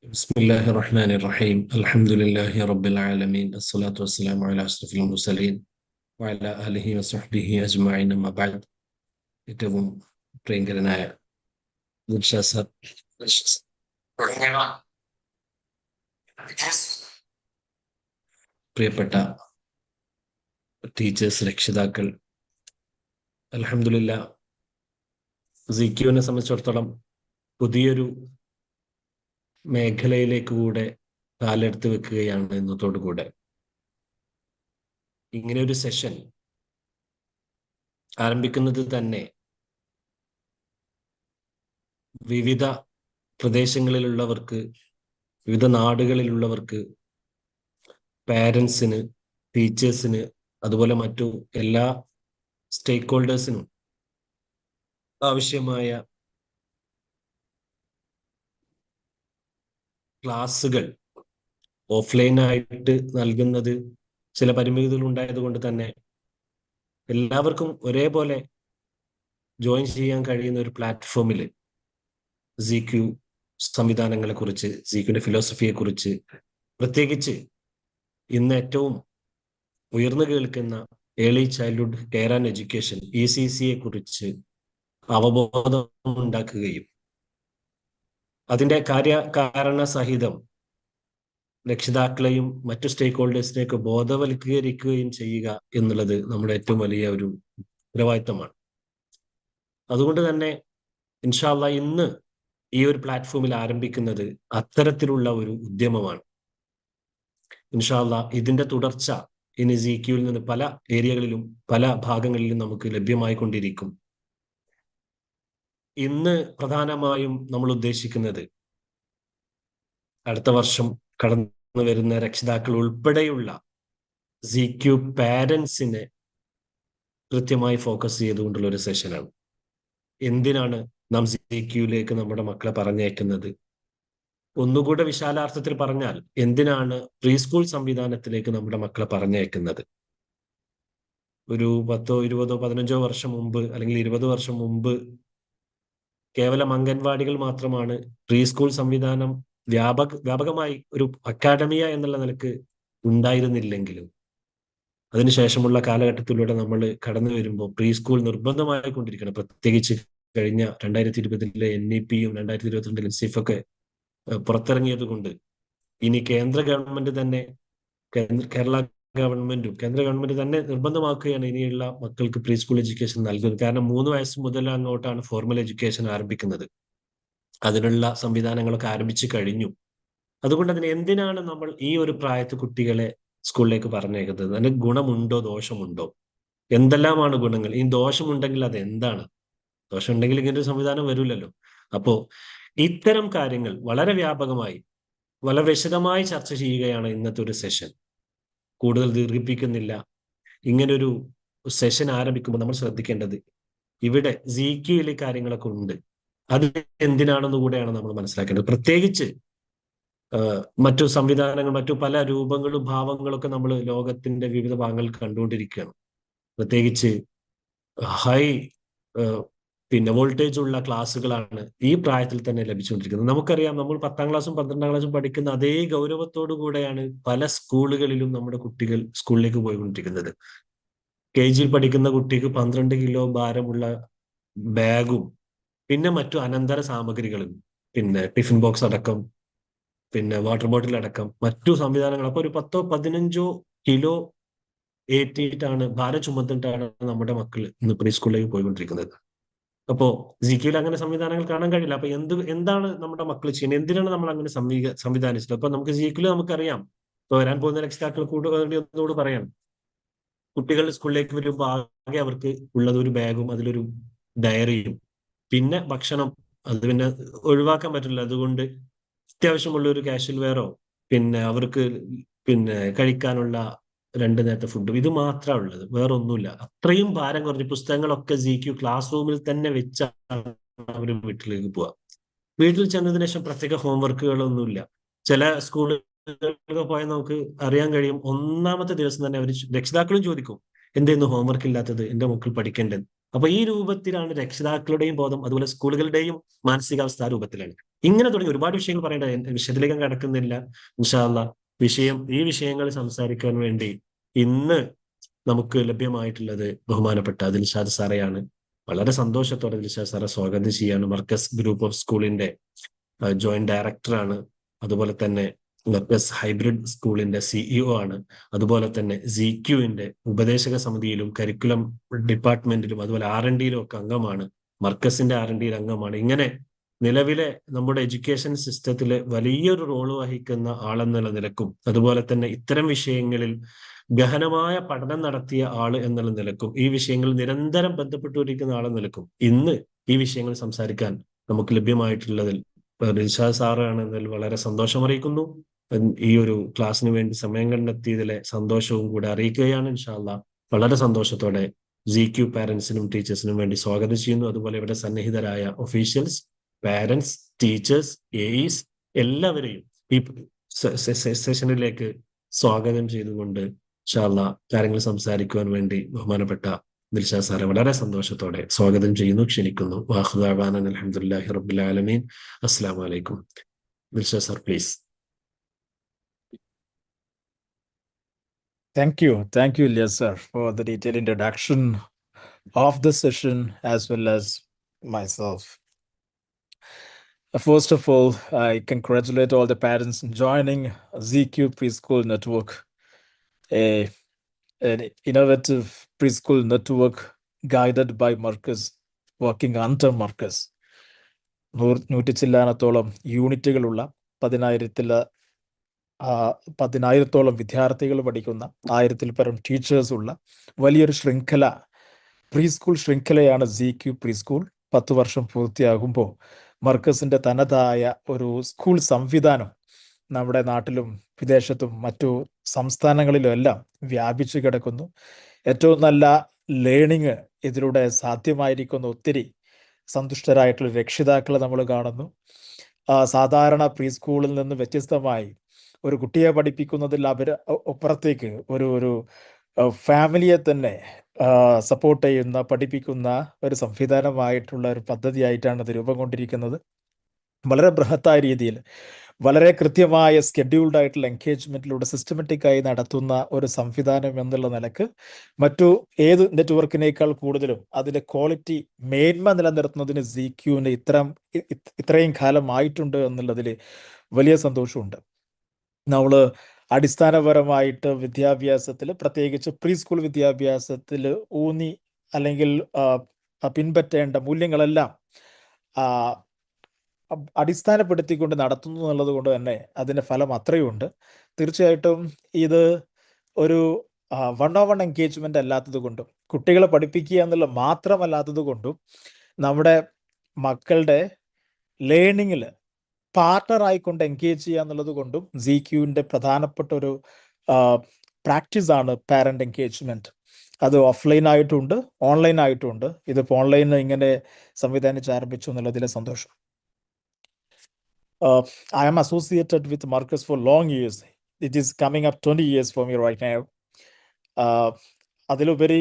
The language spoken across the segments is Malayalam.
بسم الله الرحمن الرحيم الحمد لله رب العالمين الصلاة والسلام على أشرف المرسلين وعلى آله وصحبه أجمعين أما بعد ഏറ്റവും പ്രിയങ്കരനായ ദിൽഷാദ് സർ, പ്രിയപ്പെട്ട ടീച്ചേഴ്സ്, രക്ഷിതാക്കൾ, അൽഹംദുലില്ലാ സിക്യുവിനെ സംബന്ധിച്ചിടത്തോളം പുതിയൊരു മേഖലയിലേക്ക് കൂടെ കാലെടുത്ത് വെക്കുകയാണ് ഇന്നത്തോടു കൂടെ. ഇങ്ങനെ ഒരു സെഷൻ ആരംഭിക്കുന്നത് തന്നെ വിവിധ പ്രദേശങ്ങളിലുള്ളവർക്ക്, വിവിധ നാടുകളിലുള്ളവർക്ക്, പാരൻസിന്, ടീച്ചേഴ്സിന്, അതുപോലെ മറ്റു എല്ലാ സ്റ്റേക്ക് ഹോൾഡേഴ്സിനും ആവശ്യമായ ക്ലാസ്സുകൾ ഓഫ്ലൈനായിട്ട് നൽകുന്നത് ചില പരിമിതികൾ ഉണ്ടായത് കൊണ്ട് തന്നെ എല്ലാവർക്കും ഒരേപോലെ ജോയിൻ ചെയ്യാൻ കഴിയുന്ന ഒരു പ്ലാറ്റ്ഫോമിൽ സിക്യു സംവിധാനങ്ങളെ കുറിച്ച്, സിക്യുവിന്റെ ഫിലോസഫിയെ കുറിച്ച്, പ്രത്യേകിച്ച് ഇന്ന് ഏറ്റവും ഉയർന്നു കേൾക്കുന്ന early childhood care and education ECCയെ കുറിച്ച് അവബോധം ഉണ്ടാക്കുകയും അതിന്റെ കാര്യകാരണ സഹിതം രക്ഷിതാക്കളെയും മറ്റു സ്റ്റേക്ക് ഹോൾഡേഴ്സിനെയൊക്കെ ബോധവൽക്കരിക്കുകയും ചെയ്യുക എന്നുള്ളത് നമ്മുടെ ഏറ്റവും വലിയ ഒരു ഉത്തരവാദിത്തമാണ്. അതുകൊണ്ട് തന്നെ ഇൻഷാ അല്ലാഹ് ഇന്ന് ഈ ഒരു പ്ലാറ്റ്ഫോമിൽ ആരംഭിക്കുന്നത് അത്തരത്തിലുള്ള ഒരു ഉദ്യമമാണ്. ഇൻഷാ അല്ലാഹ് ഇതിന്റെ തുടർച്ച ഇനി സിക്യുവിൽ നിന്ന് പല ഏരിയകളിലും പല ഭാഗങ്ങളിലും നമുക്ക് ലഭ്യമായിക്കൊണ്ടിരിക്കും. ഇന്ന് പ്രധാനമായും നമ്മൾ ഉദ്ദേശിക്കുന്നത് അടുത്ത വർഷം കടന്നു വരുന്ന രക്ഷിതാക്കൾ ഉൾപ്പെടെയുള്ള സിക്യു പാരൻസിനെ കൃത്യമായി ഫോക്കസ് ചെയ്തുകൊണ്ടുള്ള ഒരു സെഷനാണ്. എന്തിനാണ് നാം സിക്യുവിലേക്ക് നമ്മുടെ മക്കളെ പറഞ്ഞയക്കുന്നത്? ഒന്നുകൂടെ വിശാലാർത്ഥത്തിൽ പറഞ്ഞാൽ, എന്തിനാണ് പ്രീ സ്കൂൾ സംവിധാനത്തിലേക്ക് നമ്മുടെ മക്കളെ പറഞ്ഞയക്കുന്നത്? ഒരു 10, 20, 15 വർഷം മുമ്പ്, അല്ലെങ്കിൽ 20 വർഷം മുമ്പ് കേവലം അംഗൻവാടികൾ മാത്രമാണ് പ്രീ സ്കൂൾ സംവിധാനം വ്യാപകമായി ഒരു അക്കാഡമിയ എന്നുള്ള നിലക്ക് ഉണ്ടായിരുന്നില്ലെങ്കിലും അതിനുശേഷമുള്ള കാലഘട്ടത്തിലൂടെ നമ്മൾ കടന്നു വരുമ്പോൾ പ്രീ സ്കൂൾ നിർബന്ധമായി കൊണ്ടിരിക്കണം. പ്രത്യേകിച്ച് കഴിഞ്ഞ 2020 NEPയും 2022 NSIF പുറത്തിറങ്ങിയത് കൊണ്ട് ഇനി കേന്ദ്ര ഗവൺമെന്റ് തന്നെ, കേരള ഗവൺമെന്റ് തന്നെ നിർബന്ധമാക്കുകയാണ് ഇനിയുള്ള മക്കൾക്ക് പ്രീ സ്കൂൾ എഡ്യൂക്കേഷൻ നൽകുന്നത്. കാരണം 3 വയസ്സ് മുതൽ അങ്ങോട്ടാണ് ഫോർമൽ എഡ്യൂക്കേഷൻ ആരംഭിക്കുന്നത്. അതിനുള്ള സംവിധാനങ്ങളൊക്കെ ആരംഭിച്ചു കഴിഞ്ഞു. അതുകൊണ്ട് അതിന് എന്തിനാണ് നമ്മൾ ഈ ഒരു പ്രായത്തിൽ കുട്ടികളെ സ്കൂളിലേക്ക് പറഞ്ഞേക്കുന്നത്? അതിന് ഗുണമുണ്ടോ ദോഷമുണ്ടോ? എന്തെല്ലാമാണ് ഗുണങ്ങൾ? ഈ ദോഷമുണ്ടെങ്കിൽ അത് എന്താണ്? ദോഷം ഉണ്ടെങ്കിൽ ഇങ്ങനെ ഒരു സംവിധാനം വരില്ലല്ലോ. അപ്പോ ഇത്തരം കാര്യങ്ങൾ വളരെ വ്യാപകമായി, വളരെ വിശദമായി ചർച്ച ചെയ്യുകയാണ് ഇന്നത്തെ ഒരു സെഷൻ. കൂടുതൽ ദീർഘിപ്പിക്കുന്നില്ല. ഇങ്ങനൊരു സെഷൻ ആരംഭിക്കുമ്പോൾ നമ്മൾ ശ്രദ്ധിക്കേണ്ടത് ഇവിടെ സിക്യുവിലെ കാര്യങ്ങളൊക്കെ ഉണ്ട്. അത് എന്തിനാണെന്ന് കൂടെയാണ് നമ്മൾ മനസ്സിലാക്കേണ്ടത്. പ്രത്യേകിച്ച് മറ്റു സംവിധാനങ്ങൾ, മറ്റു പല രൂപങ്ങളും ഭാവങ്ങളൊക്കെ നമ്മൾ ലോകത്തിന്റെ വിവിധ ഭാഗങ്ങളിൽ കണ്ടുകൊണ്ടിരിക്കുകയാണ്. പ്രത്യേകിച്ച് ഹൈ വോൾട്ടേജ് ഉള്ള ക്ലാസ്സുകളാണ് ഈ പ്രായത്തിൽ തന്നെ ലഭിച്ചുകൊണ്ടിരിക്കുന്നത്. നമുക്കറിയാം, നമ്മൾ 10ാം ക്ലാസ്സും 12ാം ക്ലാസ്സും പഠിക്കുന്ന അതേ ഗൗരവത്തോടു കൂടെയാണ് പല സ്കൂളുകളിലും നമ്മുടെ കുട്ടികൾ സ്കൂളിലേക്ക് പോയിക്കൊണ്ടിരിക്കുന്നത്. KG പഠിക്കുന്ന കുട്ടിക്ക് 12 കിലോ ഭാരമുള്ള ബാഗും പിന്നെ മറ്റു അനന്തര സാമഗ്രികളും, പിന്നെ ടിഫിൻ ബോക്സ് അടക്കം, പിന്നെ വാട്ടർ ബോട്ടിൽ അടക്കം മറ്റു സംവിധാനങ്ങൾ. അപ്പൊ ഒരു 10-15 കിലോ ഏറ്റിയിട്ടാണ്, ഭാരം ചുമന്നിട്ടാണ് നമ്മുടെ മക്കൾ ഇന്ന് പ്രീ സ്കൂളിലേക്ക് പോയിക്കൊണ്ടിരിക്കുന്നത്. അപ്പോ സിക്യുവിൽ അങ്ങനെ സംവിധാനങ്ങൾ കാണാൻ കഴിയില്ല. അപ്പൊ എന്താണ് നമ്മുടെ മക്കൾ ചെയ്യുന്നത്? എന്തിനാണ് നമ്മൾ അങ്ങനെ സംവിധാനിച്ചത്? അപ്പൊ നമുക്ക് സിക്യുവിൽ നമുക്കറിയാം. ഇപ്പൊ വരാൻ പോകുന്ന രക്ഷിതാക്കൾ ഒന്നുകൂടി പറയാം, കുട്ടികൾ സ്കൂളിലേക്ക് വരുമ്പോൾ ആകെ അവർക്ക് ഉള്ളത് ഒരു ബാഗും അതിലൊരു ഡയറിയും പിന്നെ ഭക്ഷണം. അത് പിന്നെ ഒഴിവാക്കാൻ പറ്റില്ല. അതുകൊണ്ട് അത്യാവശ്യമുള്ള ഒരു കാഷ്വൽ വെയറോ, പിന്നെ അവർക്ക് പിന്നെ കഴിക്കാനുള്ള 2 നേരത്തെ ഫുഡും, ഇത് മാത്രമാണ് ഉള്ളത്, വേറെ ഒന്നുമില്ല. അത്രയും ഭാരം കുറഞ്ഞ് പുസ്തകങ്ങളൊക്കെ സിക്യു ക്ലാസ് റൂമിൽ തന്നെ വെച്ചാണ് അവർ വീട്ടിലേക്ക് പോവുക. വീട്ടിൽ ചെന്നതിന് ശേഷം പ്രത്യേക ഹോംവർക്കുകളൊന്നുമില്ല. ചില സ്കൂളുകളിലൊക്കെ പോയാൽ നമുക്ക് അറിയാൻ കഴിയും, 1ാമത്തെ ദിവസം തന്നെ അവർ രക്ഷിതാക്കളും ചോദിക്കും, എന്തെന്ന് ഹോംവർക്ക് ഇല്ലാത്തത്, എന്റെ മക്കൾ പഠിക്കേണ്ടത്. അപ്പൊ ഈ രൂപത്തിലാണ് രക്ഷിതാക്കളുടെയും ബോധം, അതുപോലെ സ്കൂളുകളുടെയും മാനസികാവസ്ഥ ആ രൂപത്തിലാണ്. ഇങ്ങനെ തുടങ്ങി ഒരുപാട് വിഷയങ്ങൾ പറയേണ്ട, വിഷയത്തിലേക്ക് കടക്കുന്നില്ല. ഇൻഷാ അല്ലാഹ് ഈ വിഷയങ്ങൾ സംസാരിക്കാൻ വേണ്ടി ഇന്ന് നമുക്ക് ലഭ്യമായിട്ടുള്ളത് ബഹുമാനപ്പെട്ട ദിൽഷാദ് സാറെയാണ്. വളരെ സന്തോഷത്തോടെ ദിൽഷാദ് സാറെ സ്വാഗതം ചെയ്യാണ്. മർക്കസ് ഗ്രൂപ്പ് ഓഫ് സ്കൂളിന്റെ ജോയിന്റ് ഡയറക്ടറാണ്. അതുപോലെ തന്നെ മർക്കസ് ഹൈബ്രിഡ് സ്കൂളിന്റെ സിഇഒ ആണ്. അതുപോലെ തന്നെ സിക്യുവിന്റെ ഉപദേശക സമിതിയിലും കരിക്കുലം ഡിപ്പാർട്ട്മെന്റിലും അതുപോലെ R&Dയിലും ഒക്കെ അംഗമാണ്. മർക്കസിന്റെ R&Dയിൽ അംഗമാണ്. ഇങ്ങനെ നിലവിലെ നമ്മുടെ എഡ്യൂക്കേഷൻ സിസ്റ്റത്തിൽ വലിയൊരു റോള് വഹിക്കുന്ന ആളെന്നുള്ള നിലക്കും, അതുപോലെ തന്നെ ഇത്തരം വിഷയങ്ങളിൽ ഗഹനമായ പഠനം നടത്തിയ ആള് എന്നുള്ള നിലക്കും, ഈ വിഷയങ്ങൾ നിരന്തരം ബന്ധപ്പെട്ടുകൊണ്ടിരിക്കുന്ന ആളെന്ന നിലക്കും ഇന്ന് ഈ വിഷയങ്ങൾ സംസാരിക്കാൻ നമുക്ക് ലഭ്യമായിട്ടുള്ളതിൽ റിൻഷാദ് സാറാണ് എന്നതിൽ വളരെ സന്തോഷം അറിയിക്കുന്നു. ഈ ഒരു ക്ലാസ്സിന് വേണ്ടി സമയം കണ്ടെത്തിയതിലെ സന്തോഷവും കൂടെ അറിയിക്കുകയാണ്. ഇൻഷാ അല്ലാഹ് വളരെ സന്തോഷത്തോടെ ZQ പാരന്റ്സിനും ടീച്ചേഴ്സിനും വേണ്ടി സ്വാഗതം ചെയ്യുന്നു. അതുപോലെ ഇവിടെ സന്നിഹിതരായ ഒഫീഷ്യൽസ്, പാരന്റ്സ്, ടീച്ചേഴ്സ്, AEs എല്ലാവരെയും ഈ സെഷനിലേക്ക് സ്വാഗതം ചെയ്തുകൊണ്ട് ഇൻഷാ അല്ലാഹ് കാര്യങ്ങൾ സംസാരിക്കുവാൻ വേണ്ടി ബഹുമാനപ്പെട്ട ദിൽഷാദ് സാറെ വളരെ സന്തോഷത്തോടെ സ്വാഗതം ചെയ്യുന്നു, ക്ഷണിക്കുന്നു. വാഖിറു ദഅ്വാനാ അൽഹംദുലില്ലാഹി റബ്ബിൽ ആലമീൻ. അസ്സലാമു അലൈക്കും. Dilshad sir, please. Thank you, Ilyas sir, for the detailed introduction of the session as well as myself. First of all, I congratulate all the parents joining ZQ Preschool Network, an innovative preschool network guided by Marcus, working under Marcus. 100 ചില്ലാനത്തോളം യൂണിറ്റുകളുള്ള 10,000-ഓളം വിദ്യാർത്ഥികൾ പഠിക്കുന്ന 1000-ൽ പരം ടീച്ചേഴ്സ് ഉള്ള വലിയൊരു ശൃംഖല, പ്രീസ്കൂൾ ശൃംഖലയാണ് ZQ പ്രീസ്കൂൾ. 10 വർഷം പൂർത്തിയാകുമ്പോൾ മർക്കസിന്റെ തനതായ ഒരു സ്കൂൾ സംവിധാനം നമ്മുടെ നാട്ടിലും വിദേശത്തും മറ്റു സംസ്ഥാനങ്ങളിലും എല്ലാം വ്യാപിച്ചു കിടക്കുന്നു. ഏറ്റവും നല്ല ലേണിംഗ് ഇതിലൂടെ സാധ്യമായിരിക്കുന്ന ഒത്തിരി സന്തുഷ്ടരായിട്ടുള്ള രക്ഷിതാക്കളെ നമ്മൾ കാണുന്നു. സാധാരണ പ്രീസ്കൂളിൽ നിന്ന് വ്യത്യസ്തമായി ഒരു കുട്ടിയെ പഠിപ്പിക്കുന്നതിൽ അപ്പുറത്തേക്ക് ഒരു ഫാമിലിയെ തന്നെ സപ്പോർട്ട് ചെയ്യുന്ന, പഠിപ്പിക്കുന്ന ഒരു സംവിധാനമായിട്ടുള്ള ഒരു പദ്ധതിയായിട്ടാണ് ഇത് രൂപം കൊണ്ടിരിക്കുന്നത്. വളരെ ബൃഹത്തായ രീതിയിൽ വളരെ കൃത്യമായ സ്കെഡ്യൂൾഡ് ആയിട്ടുള്ള എൻഗേജ്മെന്റിലൂടെ സിസ്റ്റമാറ്റിക്കായി നടത്തുന്ന ഒരു സംവിധാനം എന്നുള്ള നിലക്ക് മറ്റു ഏത് നെറ്റ്വർക്കിനേക്കാൾ കൂടുതലും അതിന്റെ ക്വാളിറ്റി, മേന്മ നിലനിർത്തുന്നതിന് ZQവിന് ഇത്രയും കാലം ആയിട്ടുണ്ട് എന്നുള്ളതിൽ വലിയ സന്തോഷമുണ്ട്. നമ്മൾ അടിസ്ഥാനപരമായിട്ട് വിദ്യാഭ്യാസത്തിൽ, പ്രത്യേകിച്ച് പ്രീസ്കൂൾ വിദ്യാഭ്യാസത്തിൽ ഊന്നി അല്ലെങ്കിൽ പിൻപറ്റേണ്ട മൂല്യങ്ങളെല്ലാം അടിസ്ഥാനപ്പെടുത്തിക്കൊണ്ട് നടത്തുന്നു എന്നുള്ളത് കൊണ്ട് തന്നെ അതിൻ്റെ ഫലം അത്രയുണ്ട്. തീർച്ചയായിട്ടും ഇത് ഒരു 1-on-1 എൻഗേജ്മെന്റ് അല്ലാത്തത് കൊണ്ടും കുട്ടികളെ പഠിപ്പിക്കുക എന്നുള്ള മാത്രമല്ലാത്തത് കൊണ്ടും നമ്മുടെ മക്കളുടെ ലേണിങ്ങിൽ പാർട്ണർ ആയിക്കൊണ്ട് എൻഗേജ് ചെയ്യുക എന്നുള്ളത് കൊണ്ടും ZQവിൻ്റെ പ്രധാനപ്പെട്ട ഒരു പ്രാക്ടീസാണ് പാരന്റ് എൻഗേജ്മെന്റ്. അത് ഓഫ്ലൈൻ ആയിട്ടുണ്ട്, ഓൺലൈൻ ആയിട്ടുണ്ട്. ഇതിപ്പോൾ ഓൺലൈൻ ഇങ്ങനെ സംവിധാനിച്ച് ആരംഭിച്ചു എന്നുള്ളതിലെ സന്തോഷം. I am associated with Marcus for long years. It is coming up 20 years for me right now. അതിലുപരി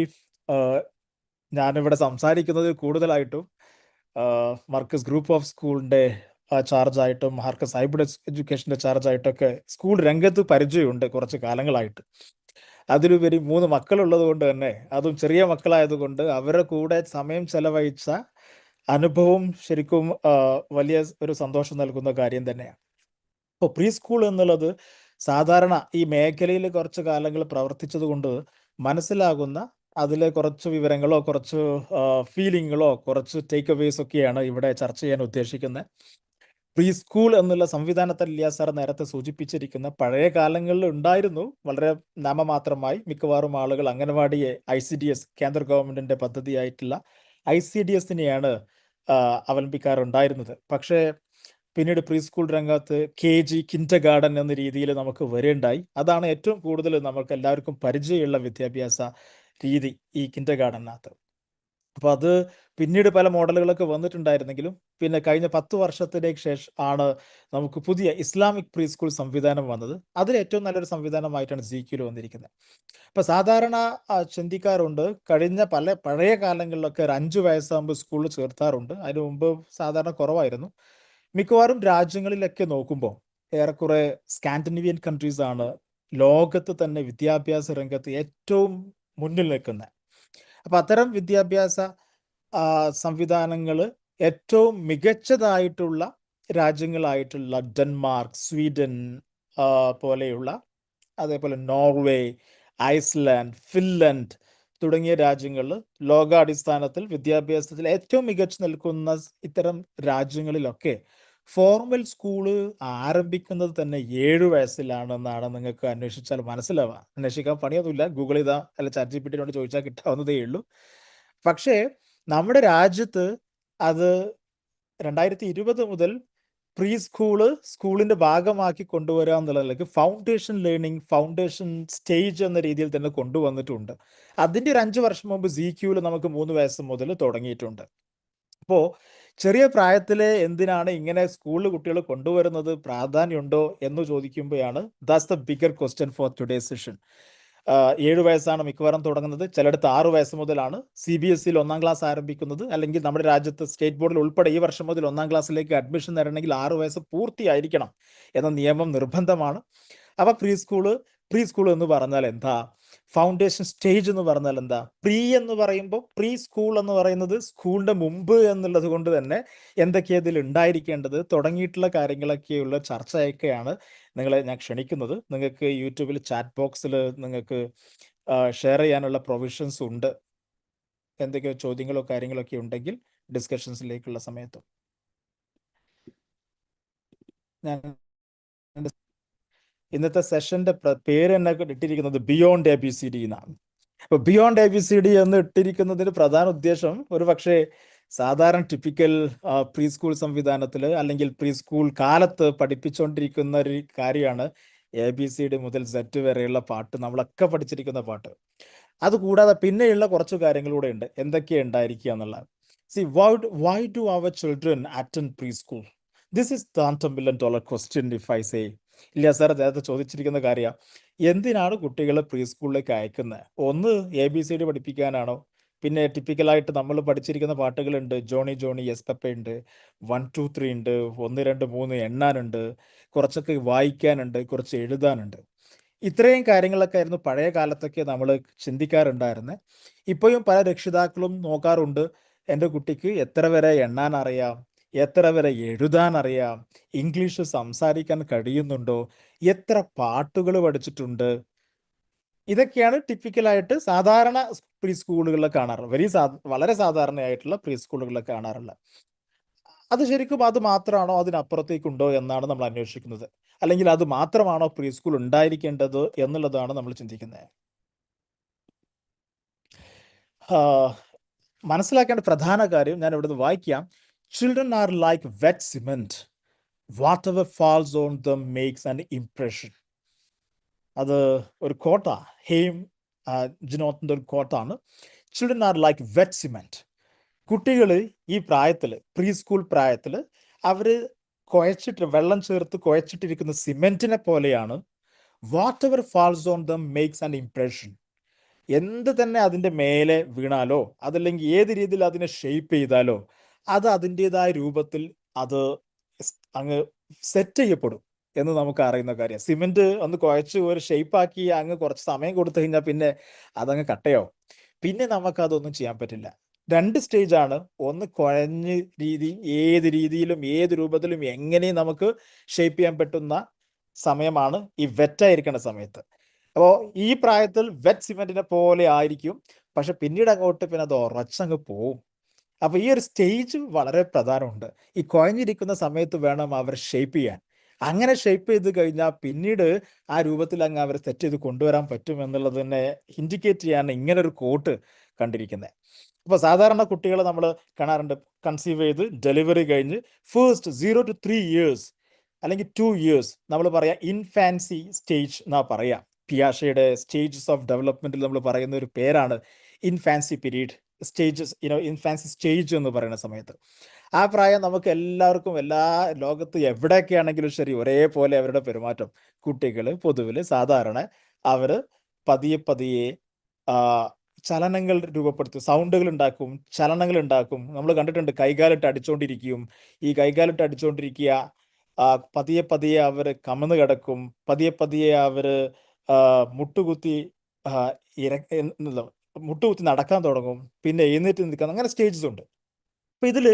ഞാനിവിടെ സംസാരിക്കുന്നത് കൂടുതലായിട്ടും മർക്കസ് ഗ്രൂപ്പ് ഓഫ് സ്കൂളിൻ്റെ ചാർജായിട്ടും മാർക്കസ് ഹൈബ്രിഡ് എഡ്യൂക്കേഷൻ്റെ ചാർജായിട്ടൊക്കെ സ്കൂൾ രംഗത്ത് പരിചയമുണ്ട് കുറച്ച് കാലങ്ങളായിട്ട്. അതിലുപരി 3 മക്കളുള്ളത് കൊണ്ട് തന്നെ, അതും ചെറിയ മക്കളായതുകൊണ്ട് അവരുടെ കൂടെ സമയം ചെലവഴിച്ച അനുഭവം ശരിക്കും വലിയ ഒരു സന്തോഷം നൽകുന്ന കാര്യം തന്നെയാണ്. അപ്പോൾ പ്രീ സ്കൂൾ എന്നുള്ളത് സാധാരണ ഈ മേഖലയിൽ കുറച്ച് കാലങ്ങൾ പ്രവർത്തിച്ചത് കൊണ്ട് മനസ്സിലാകുന്ന അതിലെ കുറച്ച് വിവരങ്ങളോ കുറച്ച് ഫീലിങ്ങുകളോ കുറച്ച് ടേക്ക് അവേസ് ഒക്കെയാണ് ഇവിടെ ചർച്ച ചെയ്യാൻ ഉദ്ദേശിക്കുന്നത്. പ്രീ സ്കൂൾ എന്നുള്ള സംവിധാനത്തിൽ ഇല്യാസ് സാർ നേരത്തെ സൂചിപ്പിച്ചിരിക്കുന്ന പഴയ കാലങ്ങളിൽ ഉണ്ടായിരുന്നു, വളരെ നാമമാത്രമായി. മിക്കവാറും ആളുകൾ അംഗനവാടിയെ ICDS, കേന്ദ്ര ഗവൺമെന്റിന്റെ പദ്ധതിയായിട്ടുള്ള ICDSനെയാണ് അവലംബിക്കാറുണ്ടായിരുന്നത്. പക്ഷേ പിന്നീട് പ്രീ സ്കൂൾ രംഗത്ത് KG, കിൻഡർ ഗാർഡൻ എന്ന രീതിയിൽ നമുക്ക് വരേണ്ടായി. അതാണ് ഏറ്റവും കൂടുതൽ നമുക്ക് എല്ലാവർക്കും പരിചയമുള്ള വിദ്യാഭ്യാസ രീതി, ഈ കിൻഡർ ഗാർഡനകത്ത്. അപ്പോൾ അത് പിന്നീട് പല മോഡലുകളൊക്കെ വന്നിട്ടുണ്ടായിരുന്നെങ്കിലും പിന്നെ കഴിഞ്ഞ 10 വർഷത്തിലേക്ക് ശേഷം ആണ് നമുക്ക് പുതിയ ഇസ്ലാമിക് പ്രീ സ്കൂൾ സംവിധാനം വന്നത്. അതിൽ ഏറ്റവും നല്ലൊരു സംവിധാനമായിട്ടാണ് ZQL വന്നിരിക്കുന്നത്. അപ്പോൾ സാധാരണ ചിന്തിക്കാറുണ്ട്, കഴിഞ്ഞ പഴയ കാലങ്ങളിലൊക്കെ ഒരു 5 വയസ്സാകുമ്പോൾ സ്കൂളിൽ ചേർത്താറുണ്ട്. അതിന് മുമ്പ് സാധാരണ കുറവായിരുന്നു. മിക്കവാറും രാജ്യങ്ങളിലൊക്കെ നോക്കുമ്പോൾ ഏറെക്കുറെ സ്കാൻഡിനേവിയൻ കൺട്രീസ് ആണ് ലോകത്ത് തന്നെ വിദ്യാഭ്യാസ രംഗത്ത് ഏറ്റവും മുന്നിൽ നിൽക്കുന്നത്. അപ്പം അത്തരം വിദ്യാഭ്യാസ സംവിധാനങ്ങൾ ഏറ്റവും മികച്ചതായിട്ടുള്ള രാജ്യങ്ങളായിട്ടുള്ള ഡെൻമാർക്ക്, സ്വീഡൻ പോലെയുള്ള, അതേപോലെ നോർവേ, ഐസ്ലാൻഡ്, ഫിൻലൻഡ് തുടങ്ങിയ രാജ്യങ്ങളിൽ ലോകാടിസ്ഥാനത്തിൽ വിദ്യാഭ്യാസത്തിൽ ഏറ്റവും മികച്ചു നിൽക്കുന്ന ഇത്തരം രാജ്യങ്ങളിലൊക്കെ ഫോർമൽ സ്കൂള് ആരംഭിക്കുന്നത് തന്നെ 7 വയസ്സിലാണെന്നാണ് നിങ്ങൾക്ക് അന്വേഷിച്ചാൽ മനസ്സിലാവുക. അന്വേഷിക്കാൻ പണിയൊന്നുമില്ല, ഗൂഗിൾ ചെയ്താൽ അല്ല ChatGPT ചോദിച്ചാൽ കിട്ടാവുന്നതേ ഉള്ളൂ. പക്ഷേ നമ്മുടെ രാജ്യത്ത് അത് 2020 മുതൽ പ്രീ സ്കൂളിന്റെ ഭാഗമാക്കി കൊണ്ടുവരിക എന്നുള്ളതിലേക്ക് ഫൗണ്ടേഷൻ ലേണിംഗ്, ഫൗണ്ടേഷൻ സ്റ്റേജ് എന്ന രീതിയിൽ തന്നെ കൊണ്ടുവന്നിട്ടുണ്ട്. അതിൻ്റെ ഒരു 5 വർഷം മുമ്പ് ZQL നമുക്ക് 3 വയസ്സ് മുതൽ തുടങ്ങിയിട്ടുണ്ട്. അപ്പോൾ ചെറിയ പ്രായത്തിലെ എന്തിനാണ് ഇങ്ങനെ സ്കൂളിൽ കുട്ടികൾ കൊണ്ടുവരുന്നത്, പ്രാധാന്യമുണ്ടോ എന്ന് ചോദിക്കുമ്പോഴാണ് that's the bigger question for today session. 7 വയസ്സാണ് മിക്കവാറും തുടങ്ങുന്നത്, ചിലയിടത്ത് 6 വയസ്സ് മുതലാണ് CBSEയിൽ 1-ാം ക്ലാസ് ആരംഭിക്കുന്നത്. അല്ലെങ്കിൽ നമ്മുടെ രാജ്യത്ത് സ്റ്റേറ്റ് ബോർഡിൽ ഉൾപ്പെടെ ഈ വർഷം മുതൽ 1-ാം ക്ലാസ്സിലേക്ക് അഡ്മിഷൻ നേടണമെങ്കിൽ 6 വയസ്സ് പൂർത്തിയായിരിക്കണം എന്ന നിയമം നിർബന്ധമാണ്. അപ്പോൾ പ്രീ സ്കൂൾ എന്ന് പറഞ്ഞാൽ എന്താ, ഫൗണ്ടേഷൻ സ്റ്റേജ് എന്ന് പറഞ്ഞാൽ എന്താ, പ്രീ എന്ന് പറയുമ്പോൾ പ്രീ സ്കൂൾ എന്ന് പറയുന്നത് സ്കൂളിന്റെ മുമ്പ് എന്നുള്ളത് കൊണ്ട് തന്നെ എന്തൊക്കെയാണ് ഇതിൽ ഉണ്ടായിരിക്കേണ്ടത് തുടങ്ങിയിട്ടുള്ള കാര്യങ്ങളൊക്കെയുള്ള ചർച്ചയൊക്കെയാണ് നിങ്ങളെ ഞാൻ ക്ഷണിക്കുന്നത്. നിങ്ങൾക്ക് യൂട്യൂബിൽ ചാറ്റ് ബോക്സിൽ നിങ്ങൾക്ക് ഷെയർ ചെയ്യാനുള്ള പ്രൊവിഷൻസ് ഉണ്ട്. എന്തൊക്കെയോ ചോദ്യങ്ങളോ കാര്യങ്ങളൊക്കെ ഉണ്ടെങ്കിൽ ഡിസ്കഷൻസിലേക്കുള്ള സമയത്ത് ഞാൻ ഇന്നത്തെ സെഷന്റെ പേര് തന്നെ ഇട്ടിരിക്കുന്നത് ബിയോണ്ട് ABCD എന്നാണ്. അപ്പൊ ബിയോണ്ട് ABCD എന്ന് ഇട്ടിരിക്കുന്നതിന് പ്രധാന ഉദ്ദേശം ഒരു പക്ഷേ സാധാരണ ടിപ്പിക്കൽ പ്രീ സ്കൂൾ സംവിധാനത്തിൽ അല്ലെങ്കിൽ പ്രീ സ്കൂൾ കാലത്ത് പഠിപ്പിച്ചുകൊണ്ടിരിക്കുന്ന ഒരു കാര്യമാണ് ABCD മുതൽ Z വരെയുള്ള പാട്ട്, നമ്മളൊക്കെ പഠിച്ചിരിക്കുന്ന പാട്ട്. അതുകൂടാതെ പിന്നെയുള്ള കുറച്ച് കാര്യങ്ങളൂടെ ഉണ്ട്, എന്തൊക്കെയാണ് ഉണ്ടായിരിക്കുക എന്നുള്ളത്. Why do our children attend preschool? This is the $100 million question if I say. ഇല്ല സാർ, നേരത്തെ ചോദിച്ചിരിക്കുന്ന കാര്യമാണ്, എന്തിനാണ് കുട്ടികളെ പ്രീ സ്കൂളിലേക്ക് അയക്കുന്നത്? ഒന്ന് ABCD പഠിപ്പിക്കാനാണോ? പിന്നെ ടിപ്പിക്കലായിട്ട് നമ്മൾ പഠിച്ചിരിക്കുന്ന പാട്ടുകളുണ്ട്, ജോണി ജോണി യെസ് പെപ്പ ഉണ്ട്, 1 2 3 ഉണ്ട്, 1 2 3 എണ്ണാനുണ്ട്, കുറച്ചൊക്കെ വായിക്കാനുണ്ട്, കുറച്ച് എഴുതാനുണ്ട്. ഇത്രയും കാര്യങ്ങളൊക്കെ ആയിരുന്നു പഴയ കാലത്തൊക്കെ നമ്മൾ ചിന്തിക്കാറുണ്ടായിരുന്നത്. ഇപ്പോഴും പല രക്ഷിതാക്കളും നോക്കാറുണ്ട്, എൻ്റെ കുട്ടിക്ക് എത്ര വരെ എണ്ണാൻ അറിയാം, എത്ര വരെ എഴുതാൻ അറിയാം, ഇംഗ്ലീഷ് സംസാരിക്കാൻ കഴിയുന്നുണ്ടോ, എത്ര പാട്ടുകൾ പഠിച്ചിട്ടുണ്ട്. ഇതൊക്കെയാണ് ടിപ്പിക്കലായിട്ട് സാധാരണ പ്രീ സ്കൂളുകളിൽ കാണാറുള്ളത്, വളരെ സാധാരണയായിട്ടുള്ള പ്രീ സ്കൂളുകളിൽ കാണാറുള്ളത്. അത് ശരിക്കും അത് മാത്രമാണോ, അതിനപ്പുറത്തേക്കുണ്ടോ എന്നാണ് നമ്മൾ അന്വേഷിക്കുന്നത്. അല്ലെങ്കിൽ അത് മാത്രമാണോ പ്രീ സ്കൂൾ ഉണ്ടായിരിക്കേണ്ടത് എന്നുള്ളതാണ് നമ്മൾ ചിന്തിക്കുന്നത്. മനസ്സിലാക്കേണ്ട പ്രധാന കാര്യം ഞാൻ ഇവിടുന്ന് വായിക്കാം. Children are like wet cement. Whatever falls on them makes an impression. അത് ഒരു കോട്ടാ, ജിനോത്തിൻ്റെ ഒരു കോട്ടാണ്. Children are like wet cement. കുട്ടികൾ ഈ പ്രായത്തിൽ, പ്രീ സ്കൂൾ പ്രായത്തിൽ, അവർ വെള്ളം ചേർത്ത് കുഴച്ചിട്ടിരിക്കുന്ന സിമെന്റിനെ പോലെയാണ്. What ever false on them makes an impression. എന്ത് തന്നെ അതിൻ്റെ മേലെ വീണാലോ, അതല്ലെങ്കിൽ ഏത് രീതിയിൽ അതിനെ ഷെയ്പ്പ് ചെയ്താലോ, അത് അതിൻ്റെതായ രൂപത്തിൽ അത് അങ്ങ് സെറ്റ് ചെയ്യപ്പെടും എന്ന് നമുക്ക് അറിയുന്ന കാര്യം. സിമെന്റ് ഒന്ന് കുഴച്ച് ഒരു ഷെയ്പ്പാക്കി അങ്ങ് കുറച്ച് സമയം കൊടുത്തു കഴിഞ്ഞാൽ പിന്നെ അതങ്ങ് കട്ടയാവും. പിന്നെ നമുക്കതൊന്നും ചെയ്യാൻ പറ്റില്ല. 2 സ്റ്റേജാണ്. ഒന്ന് കുഴഞ്ഞ് ഏത് രീതിയിലും ഏത് രൂപത്തിലും എങ്ങനെയും നമുക്ക് ഷേപ്പ് ചെയ്യാൻ പറ്റുന്ന സമയമാണ് ഈ വെറ്റായിരിക്കേണ്ട സമയത്ത്. അപ്പോൾ ഈ പ്രായത്തിൽ വെറ്റ് സിമെന്റിനെ പോലെ ആയിരിക്കും, പക്ഷെ പിന്നീട് അങ്ങോട്ട് പിന്നെ അത് ഉറച്ചങ്ങ് പോവും. അപ്പോൾ ഈ ഒരു സ്റ്റേജ് വളരെ പ്രധാനമുണ്ട്. ഈ കുഴഞ്ഞിരിക്കുന്ന സമയത്ത് വേണം അവർ ഷേപ്പ് ചെയ്യാൻ. അങ്ങനെ ഷേപ്പ് ചെയ്ത് കഴിഞ്ഞാൽ പിന്നീട് ആ രൂപത്തിൽ അങ്ങ് അവർ സെറ്റ് ചെയ്ത് കൊണ്ടുവരാൻ പറ്റും എന്നുള്ളത് തന്നെ ഇൻഡിക്കേറ്റ് ചെയ്യാൻ ഇങ്ങനൊരു കോട്ട് കണ്ടിരിക്കുന്നത്. അപ്പോൾ സാധാരണ കുട്ടികളെ നമ്മൾ കാണാറുണ്ട്, കൺസീവ് ചെയ്ത് ഡെലിവറി കഴിഞ്ഞ് ഫസ്റ്റ് 0 to 3 years അല്ലെങ്കിൽ 2 years നമ്മൾ പറയാം ഇൻഫാൻസി സ്റ്റേജ് എന്നാ പറയാം. പിയാഷയുടെ സ്റ്റേജസ് ഓഫ് ഡെവലപ്മെന്റിൽ നമ്മൾ പറയുന്ന ഒരു പേരാണ് infancy period stages, infancy stage എന്ന് പറയുന്ന സമയത്ത്. ആ പ്രായം നമുക്ക് എല്ലാവർക്കും എല്ലാ ലോകത്ത് എവിടെയൊക്കെ ആണെങ്കിലും ശരി ഒരേപോലെ അവരുടെ പെരുമാറ്റം. കുട്ടികൾ പൊതുവിൽ സാധാരണ അവർ പതിയെ പതിയെ ആ, ചലനങ്ങൾ രൂപപ്പെടുത്തും, സൗണ്ടുകൾ ഉണ്ടാക്കും, ചലനങ്ങൾ ഉണ്ടാക്കും. നമ്മൾ കണ്ടിട്ടുണ്ട് കൈകാലിട്ട് അടിച്ചുകൊണ്ടിരിക്കും. ഈ കൈകാലിട്ട് അടിച്ചുകൊണ്ടിരിക്കുക, പതിയെ പതിയെ അവർ കമന്ന് കിടക്കും, പതിയെ പതിയെ അവർ മുട്ടുകുത്തി ആ, മുട്ടുകുത്തി നടക്കാൻ തുടങ്ങും, പിന്നെ എഴുന്നേറ്റ് നിൽക്കാൻ, അങ്ങനെ സ്റ്റേജസ് ഉണ്ട്. അപ്പൊ ഇതില്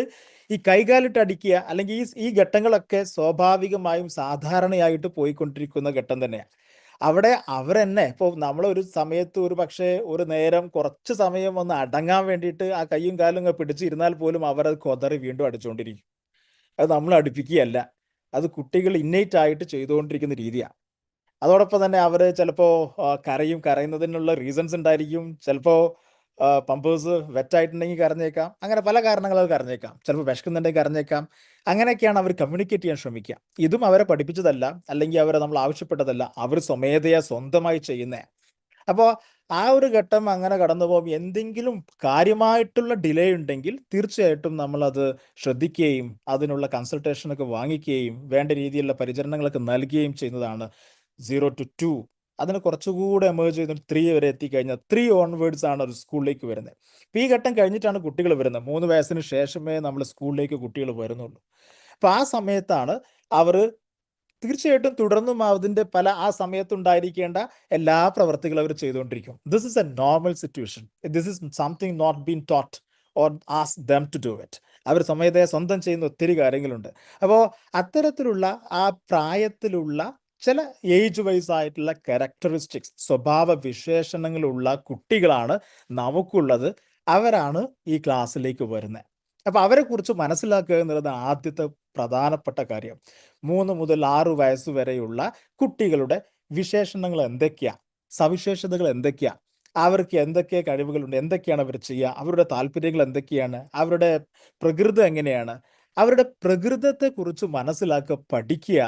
ഈ കൈകാലിട്ട് അടിക്കുക അല്ലെങ്കിൽ ഈ ഘട്ടങ്ങളൊക്കെ സ്വാഭാവികമായും സാധാരണയായിട്ട് പോയിക്കൊണ്ടിരിക്കുന്ന ഘട്ടം തന്നെയാണ്. അവിടെ അവരെന്നെ ഇപ്പോൾ നമ്മളൊരു സമയത്ത് ഒരു പക്ഷേ ഒരു നേരം കുറച്ച് സമയം ഒന്ന് അടങ്ങാൻ വേണ്ടിയിട്ട് ആ കൈയും കാലും അങ്ങ് പിടിച്ചിരുന്നാൽ പോലും അവരത് കൊതറി വീണ്ടും അടിച്ചുകൊണ്ടിരിക്കും. അത് നമ്മൾ അടുപ്പിക്കുകയല്ല, അത് കുട്ടികൾ ഇന്നേറ്റ് ആയിട്ട് ചെയ്തുകൊണ്ടിരിക്കുന്ന രീതിയാണ്. അതോടൊപ്പം തന്നെ അവർ ചിലപ്പോൾ കരയുന്നതിനുള്ള റീസൺസ് ഉണ്ടായിരിക്കും. ചിലപ്പോൾ പമ്പേഴ്സ് വെറ്റായിട്ടുണ്ടെങ്കിൽ കരഞ്ഞേക്കാം. അങ്ങനെ പല കാരണങ്ങളാൽ കരഞ്ഞേക്കാം. ചിലപ്പോൾ വിശക്കുന്നുണ്ടെങ്കിൽ കരഞ്ഞേക്കാം. അങ്ങനെയൊക്കെയാണ് അവർ കമ്മ്യൂണിക്കേറ്റ് ചെയ്യാൻ ശ്രമിക്കുക. ഇതും അവരെ പഠിപ്പിച്ചതല്ല, അല്ലെങ്കിൽ അവരെ നമ്മൾ ആവശ്യപ്പെട്ടതല്ല, അവർ സ്വമേധയാ സ്വന്തമായി ചെയ്യുന്നേ. അപ്പോൾ ആ ഒരു ഘട്ടം അങ്ങനെ കടന്നു പോകും. എന്തെങ്കിലും കാര്യമായിട്ടുള്ള ഡിലേ ഉണ്ടെങ്കിൽ തീർച്ചയായിട്ടും നമ്മളത് ശ്രദ്ധിക്കുകയും അതിനുള്ള കൺസൾട്ടേഷനൊക്കെ വാങ്ങിക്കുകയും വേണ്ട രീതിയിലുള്ള പരിചരണങ്ങളൊക്കെ നൽകുകയും ചെയ്യുന്നതാണ് 0 to 2. അതിന് കുറച്ചുകൂടെ എമേർജ് ചെയ്തിട്ട് 3 വരെ എത്തിക്കഴിഞ്ഞാൽ 3 ഓൺവേർഡ്സ് ആണ് ഒരു സ്കൂളിലേക്ക് വരുന്നത്. അപ്പോൾ ഈ ഘട്ടം കഴിഞ്ഞിട്ടാണ് കുട്ടികൾ വരുന്നത്. 3 വയസ്സിന് ശേഷമേ നമ്മൾ സ്കൂളിലേക്ക് കുട്ടികൾ വരുന്നുള്ളൂ. അപ്പോൾ ആ സമയത്താണ് അവർ തീർച്ചയായിട്ടും തുടർന്നും അതിൻ്റെ ആ സമയത്തുണ്ടായിരിക്കേണ്ട എല്ലാ പ്രവർത്തികളും അവർ ചെയ്തുകൊണ്ടിരിക്കും. This is a normal situation. This is something not been taught or ask them to do it. അവർ സ്വമേധയാ സ്വന്തം ചെയ്യുന്ന ഒത്തിരി കാര്യങ്ങളുണ്ട്. അപ്പോൾ അത്തരത്തിലുള്ള ആ പ്രായത്തിലുള്ള ചില ഏജ് വൈസ് ആയിട്ടുള്ള ക്യാരക്ടറിസ്റ്റിക്സ്, സ്വഭാവ വിശേഷണങ്ങളുള്ള കുട്ടികളാണ് നമുക്കുള്ളത്. അവരാണ് ഈ ക്ലാസ്സിലേക്ക് വരുന്നത്. അപ്പോൾ അവരെക്കുറിച്ച് മനസ്സിലാക്കുക എന്നുള്ളത് ആദ്യത്തെ പ്രധാനപ്പെട്ട കാര്യം. 3 മുതൽ 6 വയസ്സ് വരെയുള്ള കുട്ടികളുടെ വിശേഷണങ്ങൾ എന്തൊക്കെയാണ്, സവിശേഷതകൾ എന്തൊക്കെയാണ്, അവർക്ക് എന്തൊക്കെ കഴിവുകളുണ്ട്, എന്തൊക്കെയാണ് അവർ ചെയ്യുക, അവരുടെ താല്പര്യങ്ങൾ എന്തൊക്കെയാണ്, അവരുടെ പ്രകൃതം എങ്ങനെയാണ്, അവരുടെ പ്രകൃതത്തെക്കുറിച്ച് മനസ്സിലാക്കുക, പഠിക്കുക